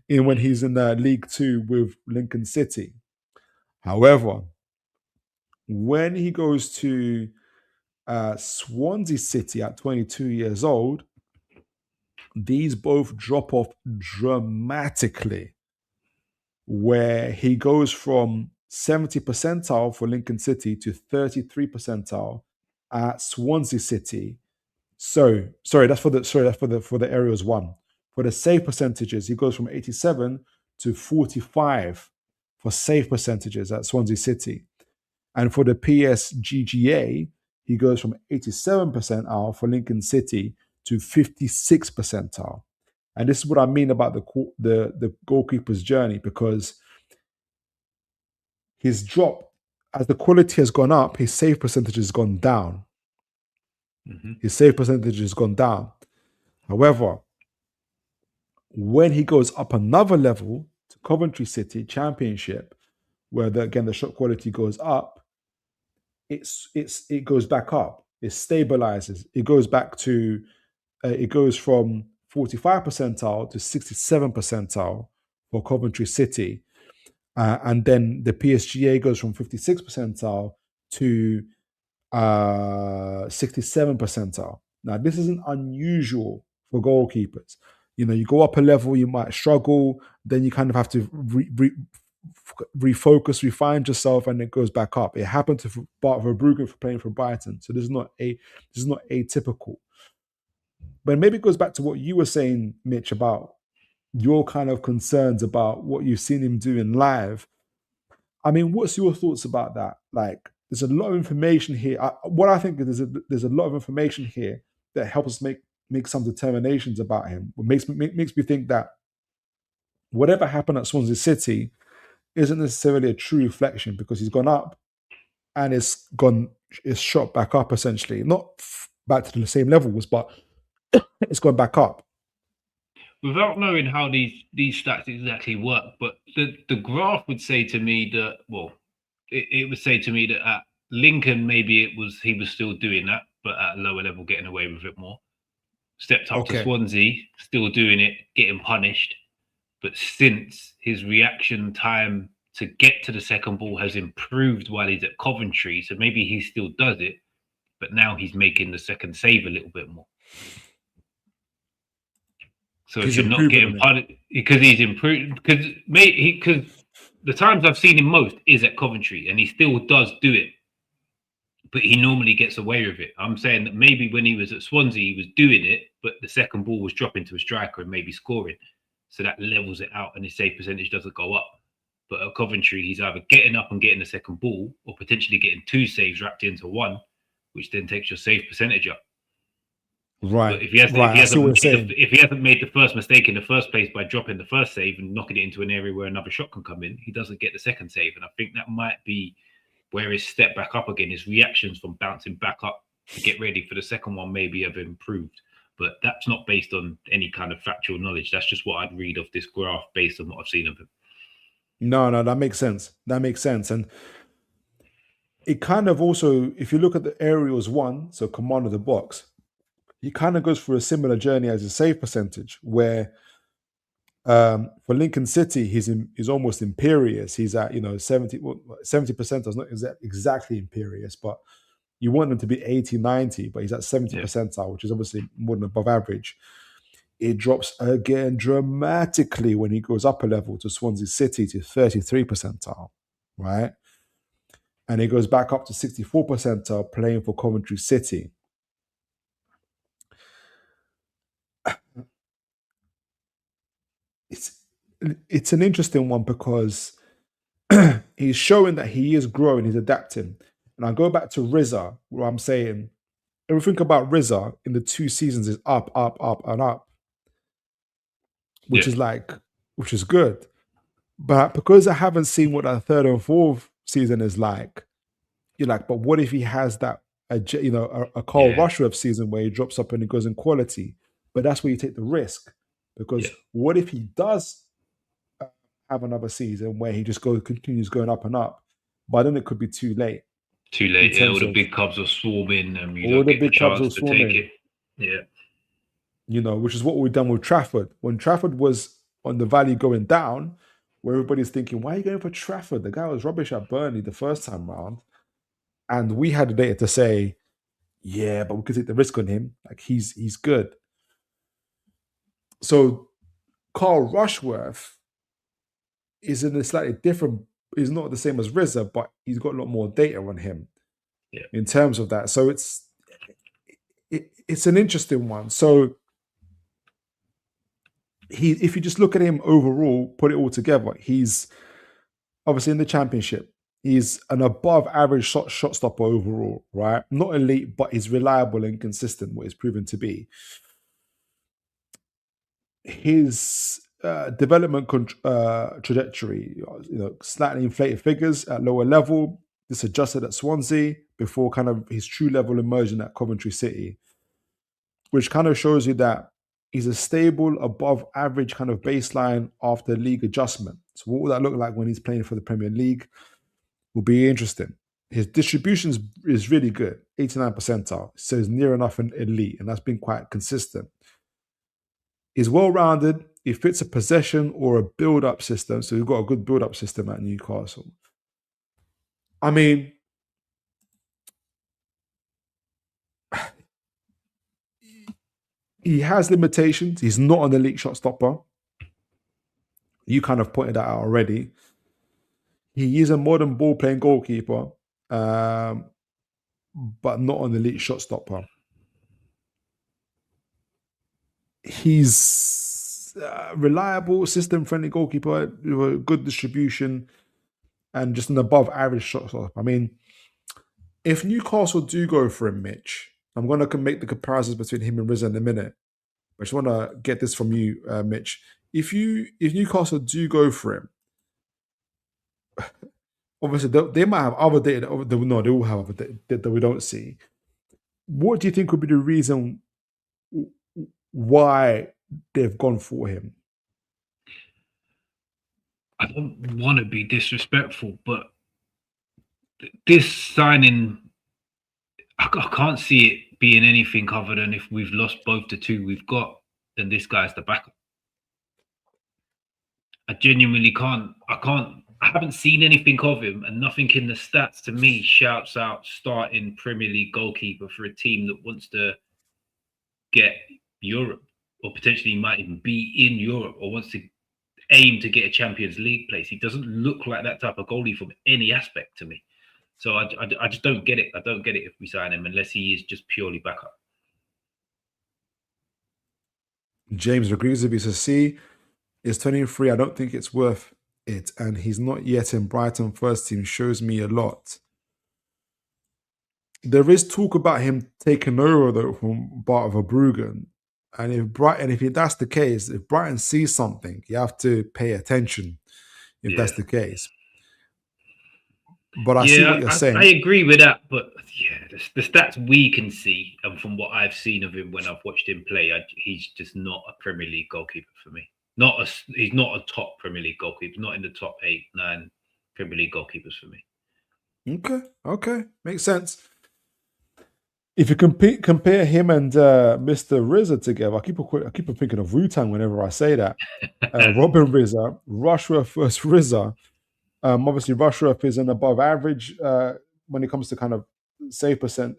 in when he's in the League Two with Lincoln City. However, when he goes to Swansea City at 22 years old, these both drop off dramatically, where he goes from 70 percentile for Lincoln City to 33 percentile at Swansea City. So that's for the areas one. For the save percentages, he goes from 87 to 45 for save percentages at Swansea City. And for the PSGA, he goes from 87 percentile for Lincoln City to 56 percentile. And this is what I mean about the goalkeeper's journey, because his drop, as the quality has gone up, his save percentage has gone down. Mm-hmm. His save percentage has gone down. However, when he goes up another level to Coventry City Championship, where the shot quality goes up, it goes back up. It stabilizes. It goes back to it goes from 45 percentile to 67 percentile for Coventry City. And then the PSGA goes from 56 percentile to 67 percentile. Now, this isn't unusual for goalkeepers. You go up a level, you might struggle, then you kind of have to refocus, refine yourself, and it goes back up. It happened to Bart Verbruggen for playing for Brighton, so this is not atypical. But maybe it goes back to what you were saying, Mitch, about your kind of concerns about what you've seen him do in live. I mean, what's your thoughts about that? Like, there's a lot of information here. What I think is there's a lot of information here that helps us make some determinations about him. What makes me think that whatever happened at Swansea City isn't necessarily a true reflection, because he's gone up and it's shot back up, essentially. Not back to the same levels, but it's gone back up. Without knowing how these stats exactly work, but the graph would say to me that, well, it would say to me that at Lincoln, maybe he was still doing that, but at a lower level, getting away with it more. Stepped up to Swansea, still doing it, getting punished. But since his reaction time to get to the second ball has improved while he's at Coventry, so maybe he still does it, but now he's making the second save a little bit more. So if you're not getting punished because he's improved, because the times I've seen him most is at Coventry, and he still does do it, but he normally gets away with it. I'm saying that maybe when he was at Swansea, he was doing it, but the second ball was dropping to a striker and maybe scoring. So that levels it out and his save percentage doesn't go up. But at Coventry, he's either getting up and getting the second ball, or potentially getting two saves wrapped into one, which then takes your save percentage up. Right. But if he hasn't made the first mistake in the first place by dropping the first save and knocking it into an area where another shot can come in, he doesn't get the second save. And I think that might be where his step back up again, his reactions from bouncing back up to get ready for the second one maybe have improved. But that's not based on any kind of factual knowledge. That's just what I'd read off this graph based on what I've seen of him. No, that makes sense. And it kind of also, if you look at the aerials one, so command of the box, he kind of goes through a similar journey as his save percentage, where for Lincoln City, he's almost imperious. He's at 70%. Is not exactly imperious, but you want him to be 80, 90, but he's at 70 percentile, which is obviously more than above average. It drops again dramatically when he goes up a level to Swansea City to 33 percentile, right? And he goes back up to 64 percentile playing for Coventry City. It's an interesting one because he's showing that he is growing, he's adapting. And I go back to Risser, where I'm saying everything about Risser in the 2 seasons is up, and up, which is good. But because I haven't seen what that 3rd and 4th season is like, you're like, but what if he has that, a Carl Rushworth season where he drops up and he goes in quality? But that's where you take the risk, because what if he does have another season where he just continues going up and up? But then it could be too late. All the big clubs are swarming, and you don't get the chance to take it. Yeah. Which is what we've done with Trafford. When Trafford was on the valley going down, where everybody's thinking, why are you going for Trafford? The guy was rubbish at Burnley the first time round. And we had the data to say, yeah, but we could take the risk on him. Like, he's good. So Carl Rushworth is in a slightly different, he's not the same as Risser, but he's got a lot more data on him in terms of that. So it's an interesting one. So if you just look at him overall, put it all together, he's obviously in the Championship. He's an above average shot stopper overall, right? Not elite, but he's reliable and consistent, what he's proven to be. His development trajectory, slightly inflated figures at lower level, disadjusted at Swansea before kind of his true level immersion at Coventry City, which kind of shows you that he's a stable, above average kind of baseline after league adjustment. So what will that look like when he's playing for the Premier League? Will be interesting. His distribution is really good, 89 percentile, so he's near enough an elite, and that's been quite consistent. He's well-rounded. He fits a possession or a build-up system, so he's got a good build-up system at Newcastle. I mean, he has limitations. He's not an elite shot stopper. You kind of pointed that out already. He is a modern ball-playing goalkeeper, but not an elite shot stopper. He's a reliable, system-friendly goalkeeper with a good distribution and just an above-average shot stopper. I mean, if Newcastle do go for him, Mitch, I'm going to make the comparisons between him and Risser in a minute. I just want to get this from you, Mitch. If Newcastle do go for him, obviously they might have other data. No, they will have other data that we don't see. What do you think would be the reason why they've gone for him? I don't want to be disrespectful, but this signing, I can't see it being anything other than if we've lost both the two we've got, then this guy's the backup. I genuinely can't. I haven't seen anything of him, and nothing in the stats to me shouts out starting Premier League goalkeeper for a team that wants to get Europe, or potentially might even be in Europe, or wants to aim to get a Champions League place. He doesn't look like that type of goalie from any aspect to me. So I just don't get it. I don't get it if we sign him unless he is just purely backup. James agrees with you. So C is 23. I don't think it's worth it. And he's not yet in Brighton first team. Shows me a lot. There is talk about him taking over though from Bart Verbruggen. And if that's the case, if Brighton sees something, you have to pay attention if that's the case. But I see what you're saying. I agree with that. But yeah, the stats we can see, and from what I've seen of him when I've watched him play, he's just not a Premier League goalkeeper for me. He's not a top Premier League goalkeeper. Not in the top 8, 9 Premier League goalkeepers for me. Okay, makes sense. If you compare him and Mr. Risser together, I keep thinking of Wu-Tang whenever I say that. Robin Risser, Rushworth versus Risser. Obviously, Rushworth is an above average when it comes to kind of save percent,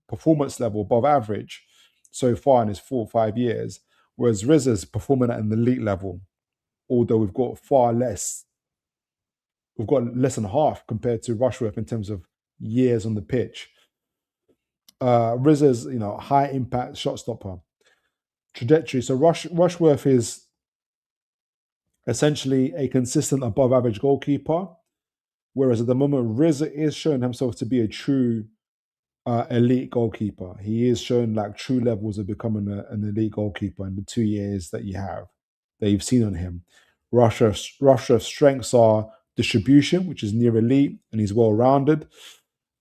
performance level above average so far in his 4 or 5 years, whereas Risser's performing at an elite level, although we've got less than half compared to Rushworth in terms of years on the pitch. Risser's, high impact shot stopper trajectory. So Rushworth is essentially a consistent above average goalkeeper, whereas at the moment Risser is showing himself to be a true elite goalkeeper. He is showing like true levels of becoming an elite goalkeeper in the 2 years that you've seen on him. Rushworth's strengths are distribution, which is near elite, and he's well rounded.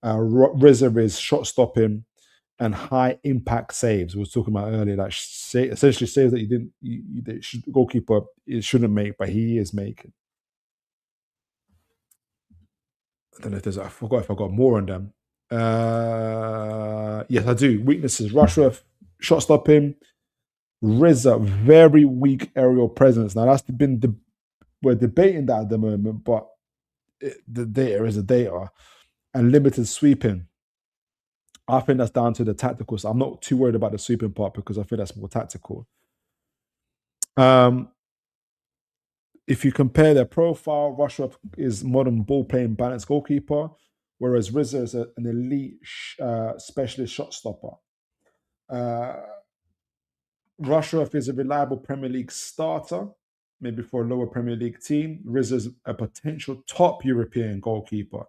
Risser is shot stopping and high impact saves. We were talking about earlier, like essentially saves that goalkeeper shouldn't make, but he is making. I don't know if I forgot if I got more on them. Yes, I do. Weaknesses: Rushworth, shot stopping. Risser, very weak aerial presence. Now we're debating that at the moment, but the data is the data, and limited sweeping. I think that's down to the tactical. So I'm not too worried about the sweeping part because I think that's more tactical. If you compare their profile, Rushworth is modern ball-playing balanced goalkeeper, whereas Risser is an elite specialist shot stopper. Rushworth is a reliable Premier League starter, maybe for a lower Premier League team. Risser is a potential top European goalkeeper,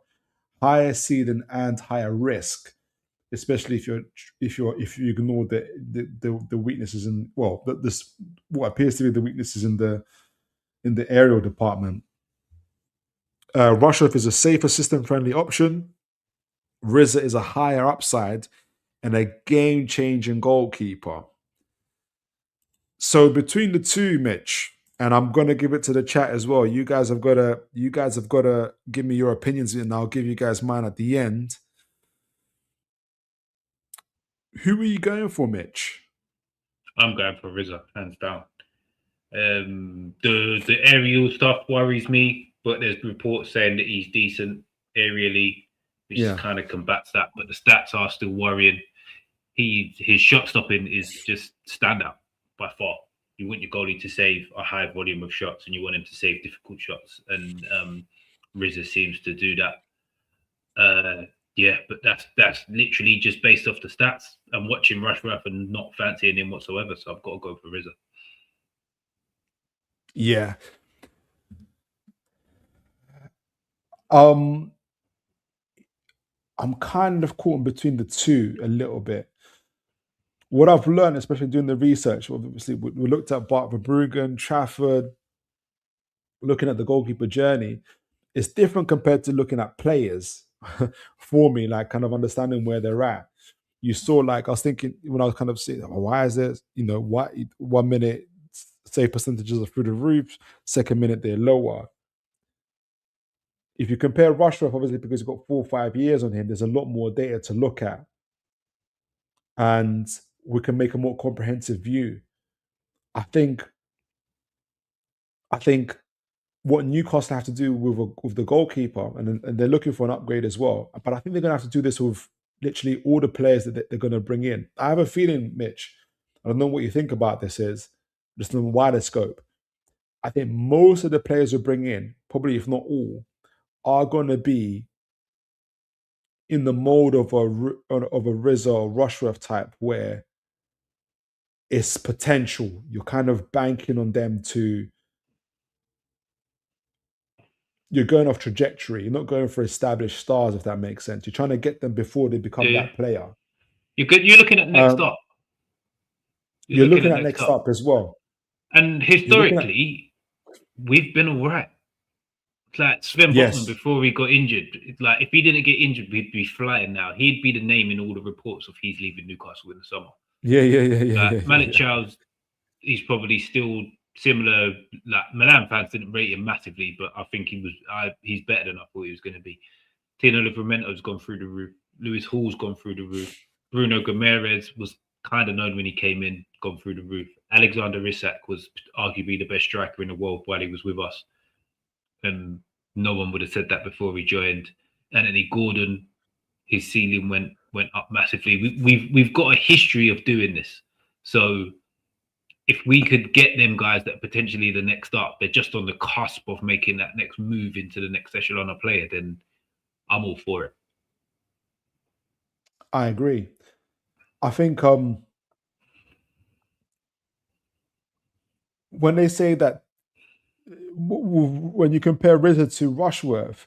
higher ceiling and higher risk, especially if you ignore the weaknesses in what appears to be the weaknesses in the aerial department. Rushworth is a safer system-friendly option. Risser is a higher upside and a game-changing goalkeeper. So between the two, Mitch, and I'm gonna give it to the chat as well. You guys have got to give me your opinions, and I'll give you guys mine at the end. Who are you going for, Mitch? I'm going for Risser, hands down. The aerial stuff worries me, but there's reports saying that he's decent aerially, which kind of combats that. But the stats are still worrying. His shot stopping is just standout by far. You want your goalie to save a high volume of shots, and you want him to save difficult shots. And Risser seems to do that. Yeah, but that's literally just based off the stats. I'm watching Rushworth and not fancying him whatsoever, so I've got to go for Risser. Yeah. I'm kind of caught in between the two a little bit. What I've learned, especially doing the research, obviously we looked at Bart Verbruggen, Trafford, looking at the goalkeeper journey. It's different compared to looking at players for me, like kind of understanding where they're at. You saw, like, I was thinking when I was kind of saying, why is this, why 1 minute save percentages are through the roof, second minute they're lower. If you compare Rushworth, obviously, because he's got 4 or 5 years on him, there's a lot more data to look at. And we can make a more comprehensive view. I think what Newcastle have to do with the goalkeeper, and they're looking for an upgrade as well. But I think they're going to have to do this with literally all the players that they're going to bring in. I have a feeling, Mitch, I don't know what you think about this, is just in a wider scope. I think most of the players who bring in, probably if not all, are going to be in the mode of a Rizzo or Rushworth type, where it's potential. You're kind of banking on them you're going off trajectory. You're not going for established stars, if that makes sense. You're trying to get them before they become that player. You're looking at next up. You're looking at next up as well. And historically, we've been all right. It's like Sven Botman before he got injured. It's like if he didn't get injured, we'd be flying now. He'd be the name in all the reports of he's leaving Newcastle in the summer. Yeah. Malik Chow's, he's probably still similar. Like Milan fans didn't rate him massively, but I think he's better than I thought he was going to be. Tino Livramento's gone through the roof. Lewis Hall's gone through the roof. Bruno Gomes was kind of known when he came in, gone through the roof. Alexander Isak was arguably the best striker in the world while he was with us. And no one would have said that before he joined. Anthony Gordon, his ceiling went up massively. We've got a history of doing this. So if we could get them guys that are potentially the next up, they're just on the cusp of making that next move into the next echelon of player, then I'm all for it. I agree. I think when they say that, when you compare Risser to Rushworth,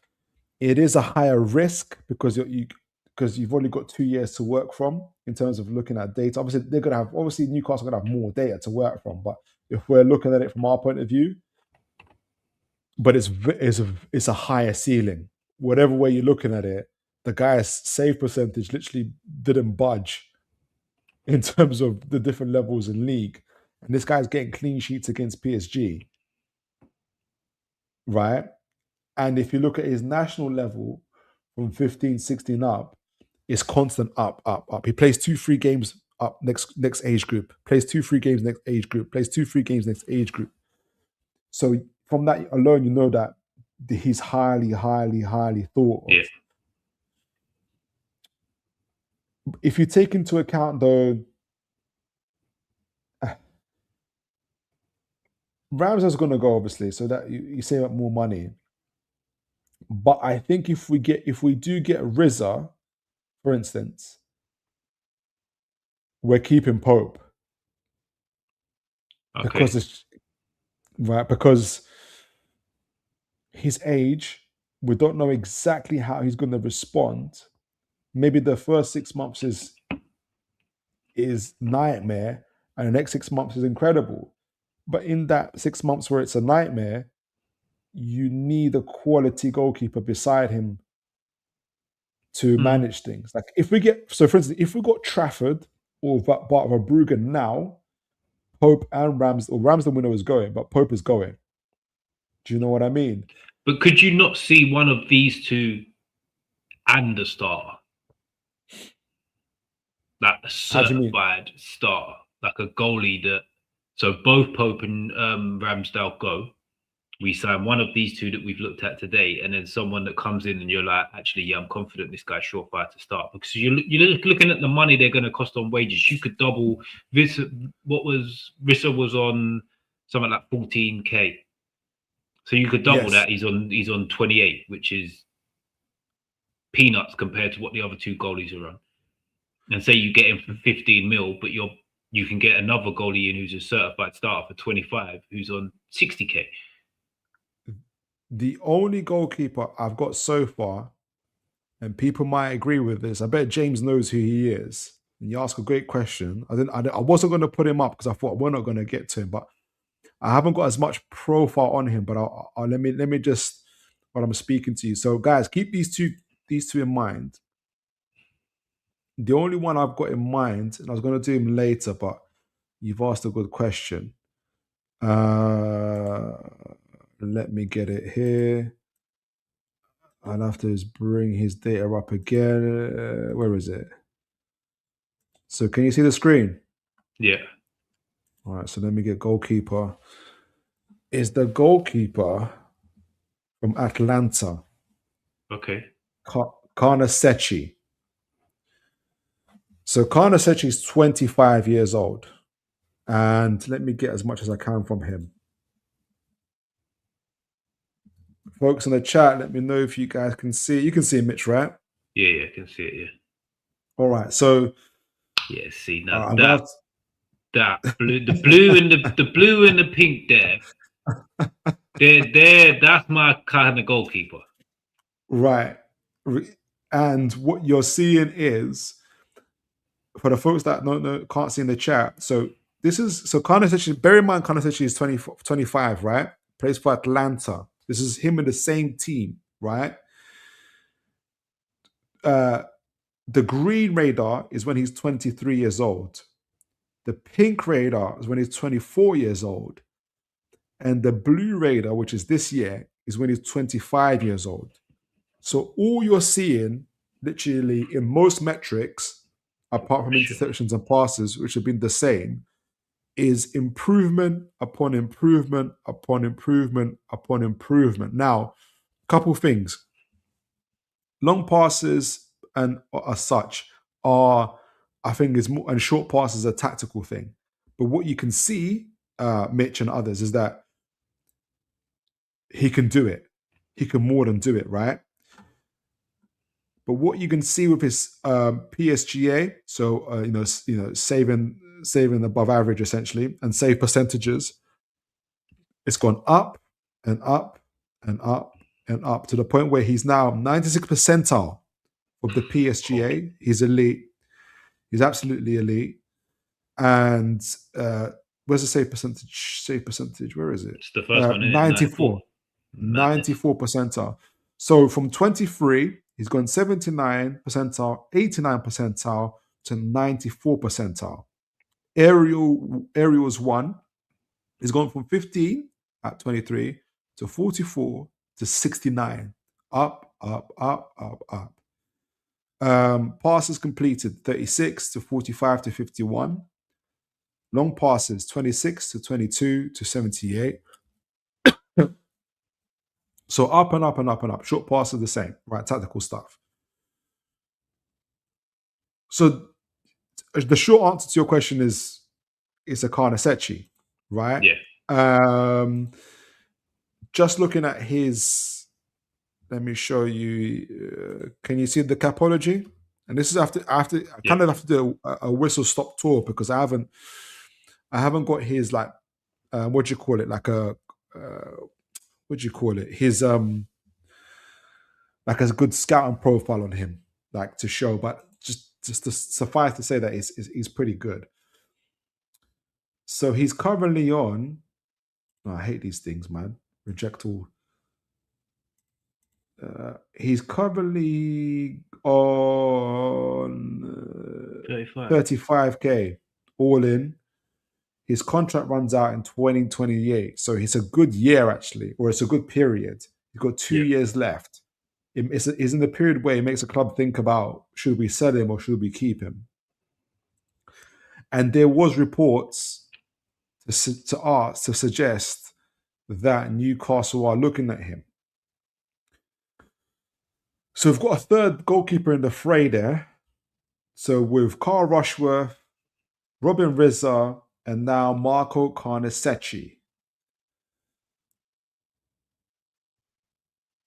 it is a higher risk because you've only got 2 years to work from in terms of looking at data. Obviously, Newcastle are going to have more data to work from. But if we're looking at it from our point of view, but it's a higher ceiling. Whatever way you're looking at it, the guy's save percentage literally didn't budge in terms of the different levels in league. And this guy's getting clean sheets against PSG. Right? And if you look at his national level from 15, 16 up, it's constant up. He plays 2-3 games up next age group, plays 2-3 games next age group, plays 2-3 games next age group. So from that alone, you know that he's highly, highly, highly thought of. Yeah. If you take into account, though, Ramsey's going to go, obviously, so that you save up more money. But I think if we do get Risser, for instance, we're keeping Pope. Okay. Because his age, we don't know exactly how he's going to respond. Maybe the first 6 months is nightmare, and the next 6 months is incredible. But in that 6 months where it's a nightmare, you need a quality goalkeeper beside him to manage things. Like for instance, if we got Trafford or Bart Verbruggen now, Pope and Ramsden winner is going, but Pope is going. Do you know what I mean? But could you not see one of these two and a starter? Like a certified starter, like a goalie that. So both Pope and Ramsdale go. We sign one of these two that we've looked at today, and then someone that comes in and you're like, actually, yeah, I'm confident this guy's surefire to start, because you're looking at the money they're going to cost on wages. You could double this. Risser was on something like 14k. So you could double that. He's on 28, which is peanuts compared to what the other two goalies are on. And say you get him for 15 mil, but you can get another goalie in who's a certified starter for 25, who's on 60k. The only goalkeeper I've got so far, and people might agree with this, I bet James knows who he is. And you ask a great question. I wasn't going to put him up because I thought we're not going to get to him, but I haven't got as much profile on him. But let me just, while I'm speaking to you. So guys, keep these two in mind. The only one I've got in mind, and I was going to do him later, but you've asked a good question. Let me get it here. I'll have to just bring his data up again. Where is it? So can you see the screen? Yeah. All right, so let me get goalkeeper. Is the goalkeeper from Atlanta. Okay. Carnacecchi. So Carnacecchi is 25 years old. And let me get as much as I can from him. Folks in the chat, let me know if you guys can see. You can see Mitch, right? Yeah, I can see it, yeah. All right, so... Yeah, see, now the blue and the pink there, that's my kind of goalkeeper. Right. And what you're seeing is, for the folks that can't see in the chat, so Carnacecchi, bear in mind Carnacecchi is 25, right? Plays for Atlanta. This is him in the same team, right? The green radar is when he's 23 years old. The pink radar is when he's 24 years old. And the blue radar, which is this year, is when he's 25 years old. So all you're seeing, literally in most metrics, apart from interceptions and passes, which have been the same, is improvement upon improvement upon improvement upon improvement. Now, a couple things. Long passes and as such are, I think, is more, and short passes are a tactical thing. But what you can see, Mitch and others, is that he can do it. He can more than do it, right? But what you can see with his PSGA, so saving above average essentially, and save percentages, it's gone up and up and up and up to the point where he's now 96th percentile of the PSGA. He's elite. He's absolutely elite. And where's the save percentage? Save percentage, where is it? It's the first one, 94. 94 percentile. So from 23, he's gone 79 percentile, 89 percentile to 94 percentile. Aerials 1 is gone from 15 at 23 to 44 to 69. Up, up, up, up, up. Passes completed 36 to 45 to 51. Long passes 26 to 22 to 78. So up and up and up and up. Short passes the same, right? Tactical stuff. So the short answer to your question is a Carnacecchi, right? Yeah. Just looking at his, let me show you. Can you see the capology? And this is after I kind of have to do a whistle stop tour because I haven't got his like what do you call it, like a what do you call it? His like a good scouting profile on him, like to show, but just to suffice to say that he's pretty good. So he's currently on. Oh, I hate these things, man. Reject all. He's currently on 35K all in. His contract runs out in 2028. So it's a good year, actually, or it's a good period. He's got 2 years left. It's in the period where it makes a club think about, should we sell him or should we keep him? And there was reports to suggest that Newcastle are looking at him. So we've got a third goalkeeper in the fray there. So with Carl Rushworth, Robin Risser, and now Marco Carnacecchi.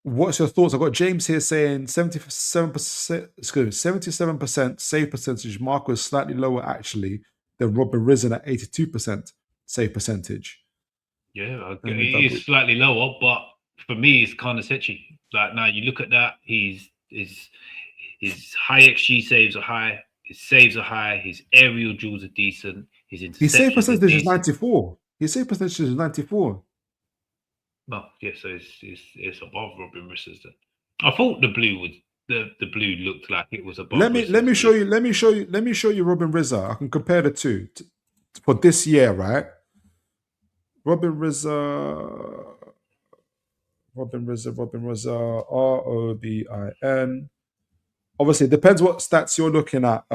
What's your thoughts? I've got James here saying 77%, 77% save percentage. Marco is slightly lower actually than Robin Risser at 82% save percentage. Yeah, it is slightly lower, but for me, it's Carnacecchi. Like now, you look at that, his high XG saves are high, his saves are high, his aerial duels are decent, his interceptions His save percentage is is 94. His save percentage is 94. Oh, yeah, so it's above Robin Risser's then. I thought the blue looked like it was above. Let me show you Robin Risser. I can compare the two for this year, right? Robin Risser, ROBIN. Obviously, it depends what stats you're looking at,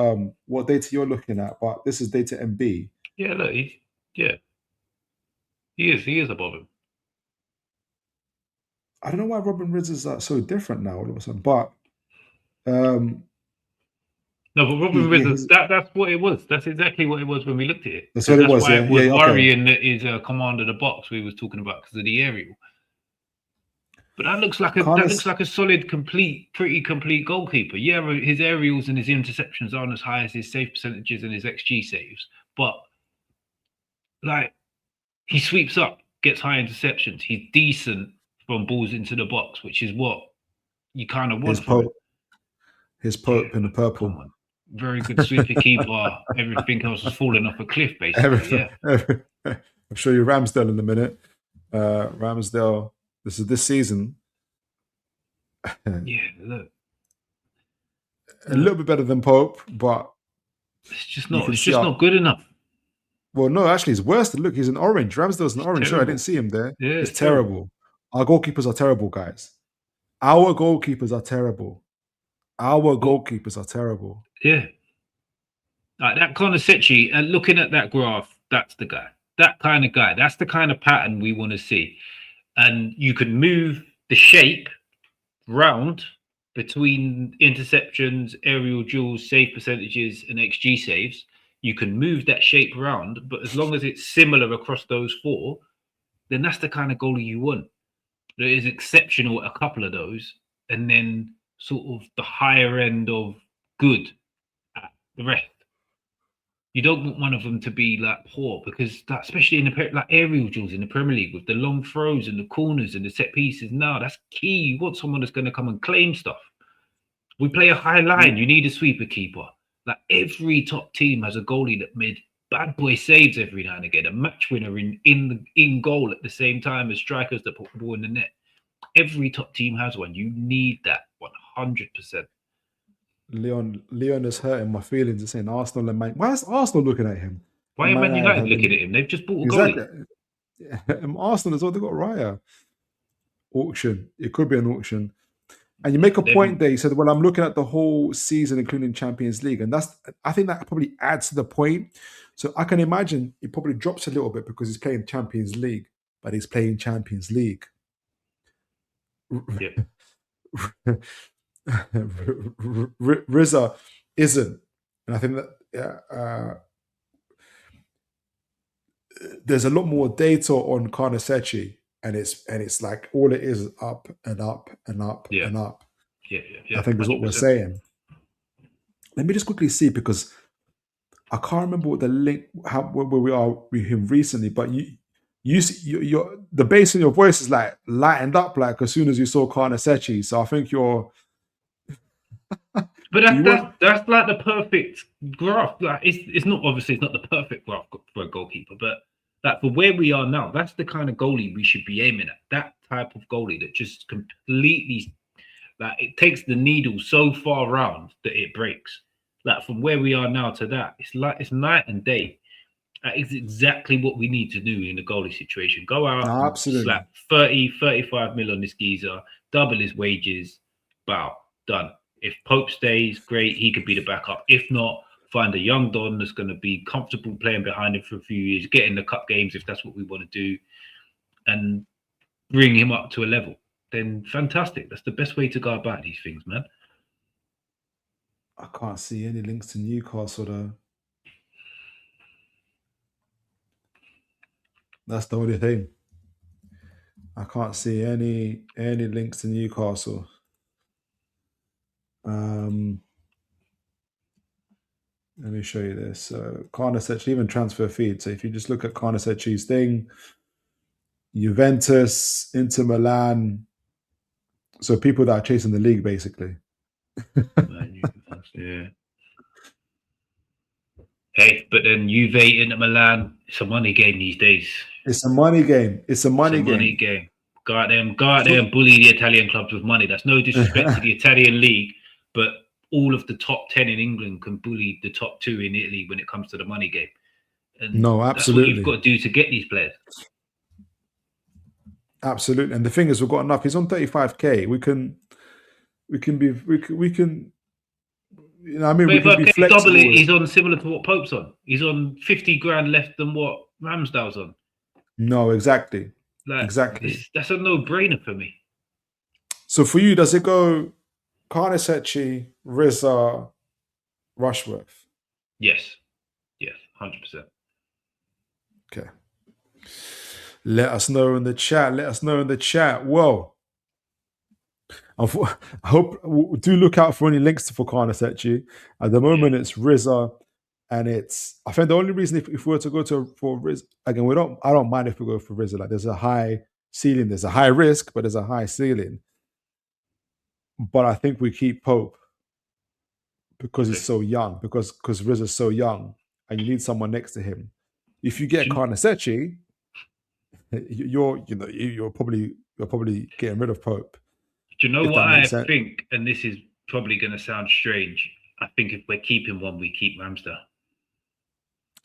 what data you're looking at, but this is data MB. Yeah, look, he is above him. I don't know why Robin Risser's so different now all of a sudden, but no, but Robin Risser, that's what it was. That's exactly what it was when we looked at it. That's what it was. Why Yeah, it was yeah, worrying that his command of the box we was talking about because of the aerial. But that looks like a solid, pretty complete goalkeeper. Yeah, his aerials and his interceptions aren't as high as his save percentages and his XG saves, but like he sweeps up, gets high interceptions. He's decent from balls into the box, which is what you kind of want from him. His Pope in the purple. Very good sweeper keeper. Everything else is falling off a cliff, basically. I'll show you Ramsdale in a minute. Ramsdale. This is this season. Yeah, look. A little bit better than Pope, but it's just not good enough. Well, no, actually, it's worse. Look, he's an orange. Ramsdale's an orange. Sure, I didn't see him there. Yeah, it's terrible. Our goalkeepers are terrible, guys. Our goalkeepers are terrible. Yeah. Like that Carnacecchi, and looking at that graph, that's the guy. That kind of guy. That's the kind of pattern we want to see. And you can move the shape round between interceptions, aerial duels, save percentages, and XG saves. You can move that shape around, but as long as it's similar across those four, then that's the kind of goalie you want. That is exceptional at a couple of those, and then sort of the higher end of good at the rest. You don't want one of them to be like poor because that, especially in the like aerial duels in the Premier League with the long throws and the corners and the set pieces. No, that's key. You want someone that's going to come and claim stuff. We play a high line. You need a sweeper keeper. Like every top team has a goalie that made bad boy saves every now and again, a match winner in goal at the same time as strikers that put the ball in the net. Every top team has one. You need that 100%. Leon is hurting my feelings and saying Arsenal and Man. Why is Arsenal looking at him? Why are Man United looking at him? They've just bought a goalie. Arsenal as well. They got Raya. Auction. It could be an auction. And you make a point there. You said, "Well, I'm looking at the whole season, including Champions League," and I think that probably adds to the point. So I can imagine it probably drops a little bit because he's playing Champions League, but he's playing Champions League. Yeah. Risser isn't, and I think that there's a lot more data on Carnacecchi, and it's like all it is up and up and up and up. Yeah. I think is what we're saying. Let me just quickly see because I can't remember what the link where we are with him recently, but the bass in your voice is like lightened up like as soon as you saw Carnacecchi. So I think you're. But that's like the perfect graph. Like it's not the perfect graph for a goalkeeper, but like for where we are now, that's the kind of goalie we should be aiming at. That type of goalie that just completely like it takes the needle so far round that it breaks. Like from where we are now to that, it's night and day. It's exactly what we need to do in a goalie situation. Go out, absolutely, slap 30, 35 mil on this geezer, double his wages, bow, done. If Pope stays, great, he could be the backup. If not, find a young Don that's going to be comfortable playing behind him for a few years, get in the cup games if that's what we want to do, and bring him up to a level. Then fantastic. That's the best way to go about these things, man. I can't see any links to Newcastle though. That's the only thing. I can't see any links to Newcastle. Let me show you this. So Carnacecchi, even transfer feed. So if you just look at Carnacecchi's thing, Juventus, Inter Milan. So people that are chasing the league, basically. Yeah. Hey, but then Juve, Inter Milan, it's a money game these days. It's a money game. It's a money game. Go out there and bully the Italian clubs with money. That's no disrespect to the Italian league, but all of the top 10 in England can bully the top 2 in Italy when it comes to the money game. And no, absolutely. That's what you've got to do to get these players. Absolutely. And the thing is, we've got enough. He's on 35k. We can you know, I mean, we can be flexible. Double it, he's on similar to what Pope's on. He's on 50 grand less than what Ramsdale's on. No, exactly. Like, exactly. That's a no-brainer for me. So for you, does it go Carnacecchi, Risser, Rushworth? Yes. Yes, 100%. Okay. Let us know in the chat. Let us know in the chat. Whoa. I hope, do look out for any links for Carnacecchi. At the moment, it's Risser, and it's, I think the only reason if we were to go for Risser, again, I don't mind if we go for Risser. Like, there's a high ceiling, there's a high risk, but there's a high ceiling. But I think we keep Pope because he's so young, because Risser's so young, and you need someone next to him. If you get Carnacecchi, you're probably getting rid of Pope. Do you know what I think? And this is probably going to sound strange. I think if we're keeping one, we keep Ramsdale.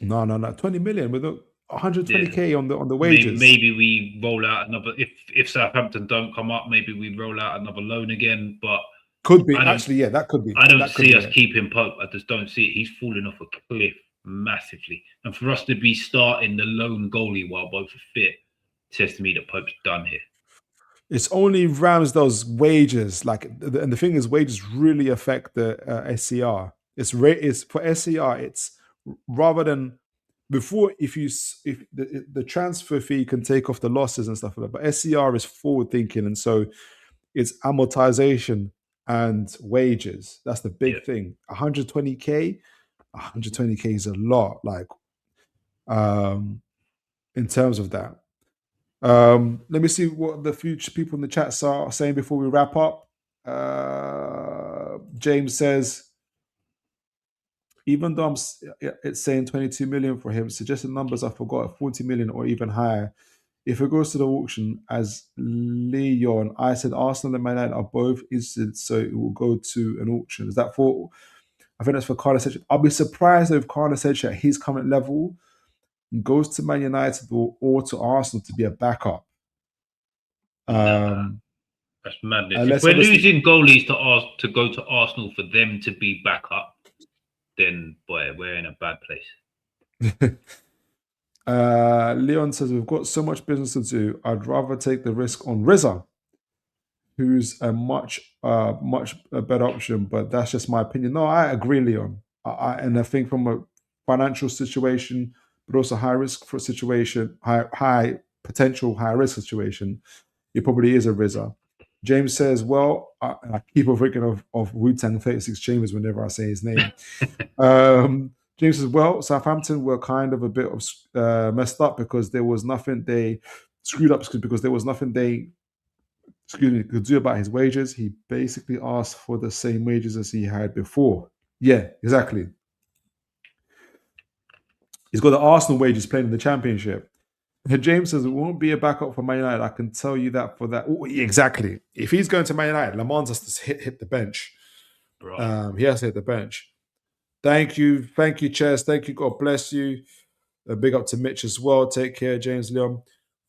No. 20 million with 120k on the wages. Maybe we roll out another. If Southampton don't come up, maybe we roll out another loan again. But could be actually, yeah, that could be. I don't see us keeping Pope. I just don't see it. He's falling off a cliff massively, and for us to be starting the lone goalie while both are fit says to me that Pope's done here. It's only Ramsdale's wages, and the thing is, wages really affect the SCR. It's for SCR. It's rather than before. If the transfer fee can take off the losses and stuff like that, but SCR is forward thinking, and so it's amortization and wages. That's the big thing. 120k is a lot. Like, in terms of that. Let me see what the future people in the chat are saying before we wrap up. James says, even though it's saying 22 million for him, suggested numbers I forgot, 40 million or even higher. If it goes to the auction as Leon, I said Arsenal and Man United are both interested, so it will go to an auction. Is that for? I think that's for Carnacecchi. I'll be surprised if Carnacecchi at his current level goes to Man United or to Arsenal to be a backup. That's madness. If we're losing goalies to go to Arsenal for them to be backup, then boy, we're in a bad place. Leon says we've got so much business to do. I'd rather take the risk on Risser, who's a much better option. But that's just my opinion. No, I agree, Leon. And I think from a financial situation, but also high risk for a situation, high potential high risk situation, it probably is a Risser. James says, well, I keep on thinking of Wu-Tang 36 Chambers whenever I say his name. James says, well, Southampton were kind of a bit of messed up because there was nothing they screwed up because there was nothing they could do about his wages. He basically asked for the same wages as he had before. Yeah, exactly. He's got the Arsenal wages playing in the Championship. James says it won't be a backup for Man United. I can tell you that for that. Ooh, exactly. If he's going to Man United, Lamans has to hit the bench. He has to hit the bench. Thank you, Chess. Thank you. God bless you. A big up to Mitch as well. Take care, James Leon.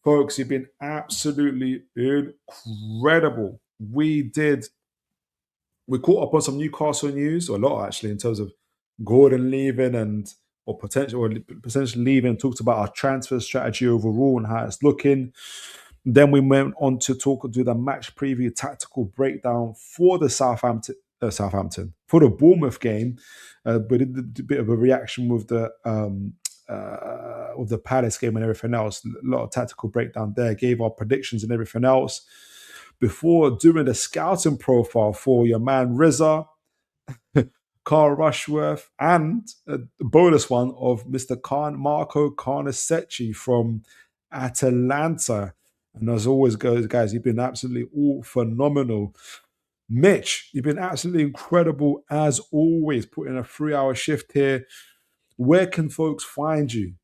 Folks, you've been absolutely incredible. We caught up on some Newcastle news, or a lot actually, in terms of Gordon leaving or potentially leaving. Talked about our transfer strategy overall and how it's looking. Then we went on to do the match preview, tactical breakdown for the Southampton for the Bournemouth game. But a bit of a reaction with the with the Palace game and everything else. A lot of tactical breakdown there. Gave our predictions and everything else before doing the scouting profile for your man Risser, Carl Rushworth, and a bonus one of Mr. Marco Carnacecchi from Atalanta. And as always, guys, you've been absolutely all phenomenal. Mitch, you've been absolutely incredible as always, putting a 3-hour shift here. Where can folks find you?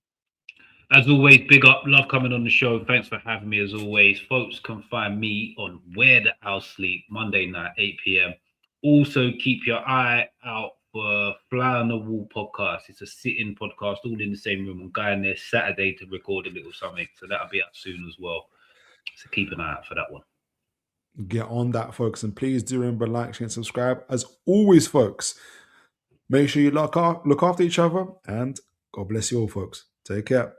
As always, big up, love coming on the show. Thanks for having me as always. Folks can find me on Where the Owls Sleep, Monday night, 8 p.m. Also, keep your eye out for Fly on the Wall podcast. It's a sit-in podcast, all in the same room. I'm going there Saturday to record a little something. So that'll be up soon as well. So keep an eye out for that one. Get on that, folks. And please do remember, like, share, and subscribe. As always, folks, make sure you look after each other. And God bless you all, folks. Take care.